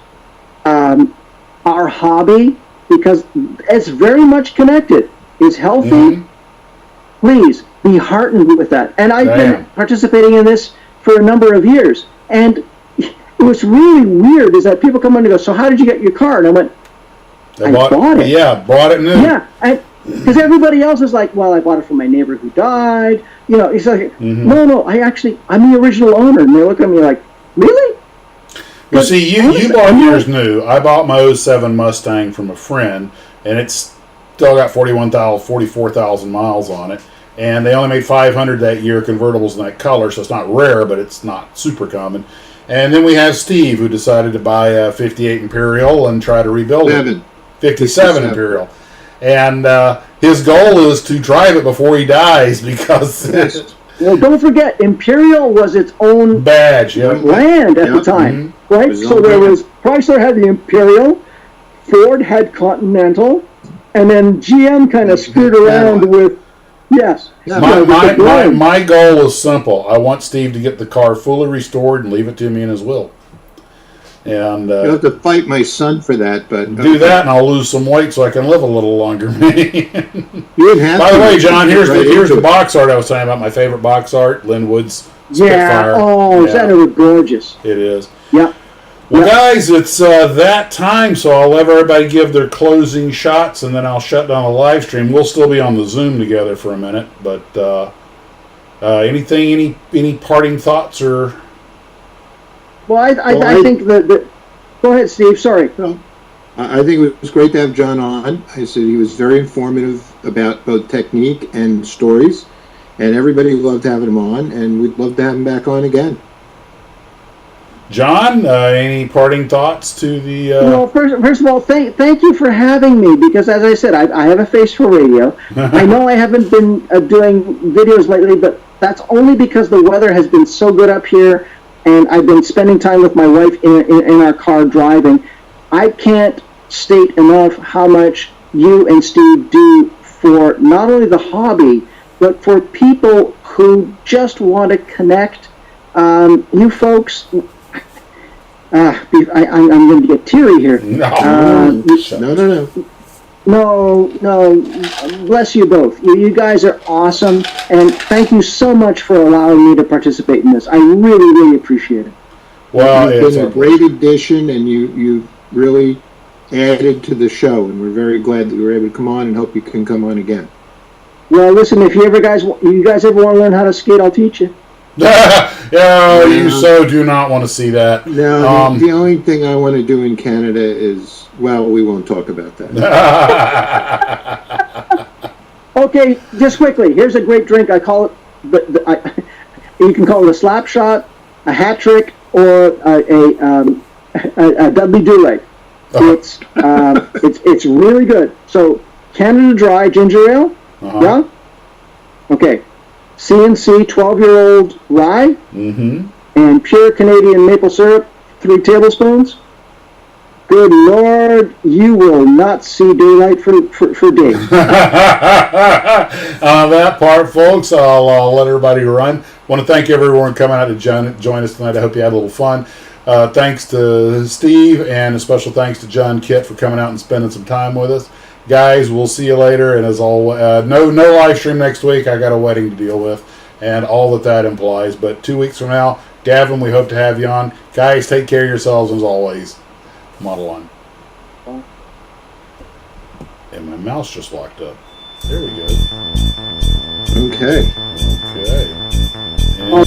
our hobby, because it's very much connected, is healthy, please be heartened with that. And I've been participating in this for a number of years. And what's really weird is that people come in and go, so how did you get your car? And I went, I bought it. Yeah, bought it new. Yeah, because everybody else is like, well, I bought it from my neighbor who died. He's like, no, I'm the original owner. And they look at me like, really? Well, see, you bought yours new. I bought my 07 Mustang from a friend, and it's still got 44,000 miles on it. And they only made 500 that year, convertibles in that color, so it's not rare, but it's not super common. And then we have Steve, who decided to buy a 58 Imperial and try to rebuild it. 57 Imperial. And his goal is to drive it before he dies because... Well, don't forget, Imperial was its own badge, brand at the time, right? So there was Chrysler had the Imperial, Ford had Continental, and then GM kind of screwed around with My goal is simple. I want Steve to get the car fully restored and leave it to me in his will. And You'll have to fight my son for that, but do that, and I'll lose some weight so I can live a little longer. You would have By to. the way, John, here's Right here's into the it. box art I was talking about. My favorite box art, Lynn Wood's Yeah. Spitfire. Oh, Yeah, that was gorgeous. it is. Yeah. Well, Yeah. guys, it's that time, so I'll let everybody give their closing shots, and then I'll shut down the live stream. We'll still be on the Zoom together for a minute, but anything, any parting thoughts or? Well, I think that. Go ahead, Steve. Sorry. Well, I think it was great to have John on. I said he was very informative about both technique and stories, and everybody loved having him on, and we'd love to have him back on again. John, any parting thoughts to the? Well, first of all, thank you for having me, because as I said, I have a face for radio. I know I haven't been doing videos lately, but that's only because the weather has been so good up here, and I've been spending time with my wife in our car driving. I can't state enough how much you and Steve do for not only the hobby, but for people who just want to connect. You folks. I'm going to get teary here. No. Bless you both. You guys are awesome, and thank you so much for allowing me to participate in this. I really, really appreciate it. Well, You've it's been a great addition, and you really added to the show, and we're very glad that you were able to come on, and hope you can come on again. Well, listen, if you guys ever want to learn how to skate, I'll teach you. Yeah, you so do not want to see that. No, the only thing I want to do in Canada is, well, we won't talk about that. Okay, just quickly, here's a great drink. I call it, you can call it a slap shot, a hat trick, or a Dudley Dooley. It's really good. So Canada Dry ginger ale, yeah. Okay. CNC 12-year-old rye, and pure Canadian maple syrup, 3 tablespoons. Good Lord, you will not see daylight for days. That part, folks, I'll let everybody run. Want to thank everyone coming out to join us tonight. I hope you had a little fun. Thanks to Steve, and a special thanks to John Kitt for coming out and spending some time with us. Guys, we'll see you later, and as always, no live stream next week. I got a wedding to deal with, and all that implies. But 2 weeks from now, Gavin, we hope to have you on. Guys, take care of yourselves as always. Model on. And my mouse just locked up. There we go. Okay. Okay. And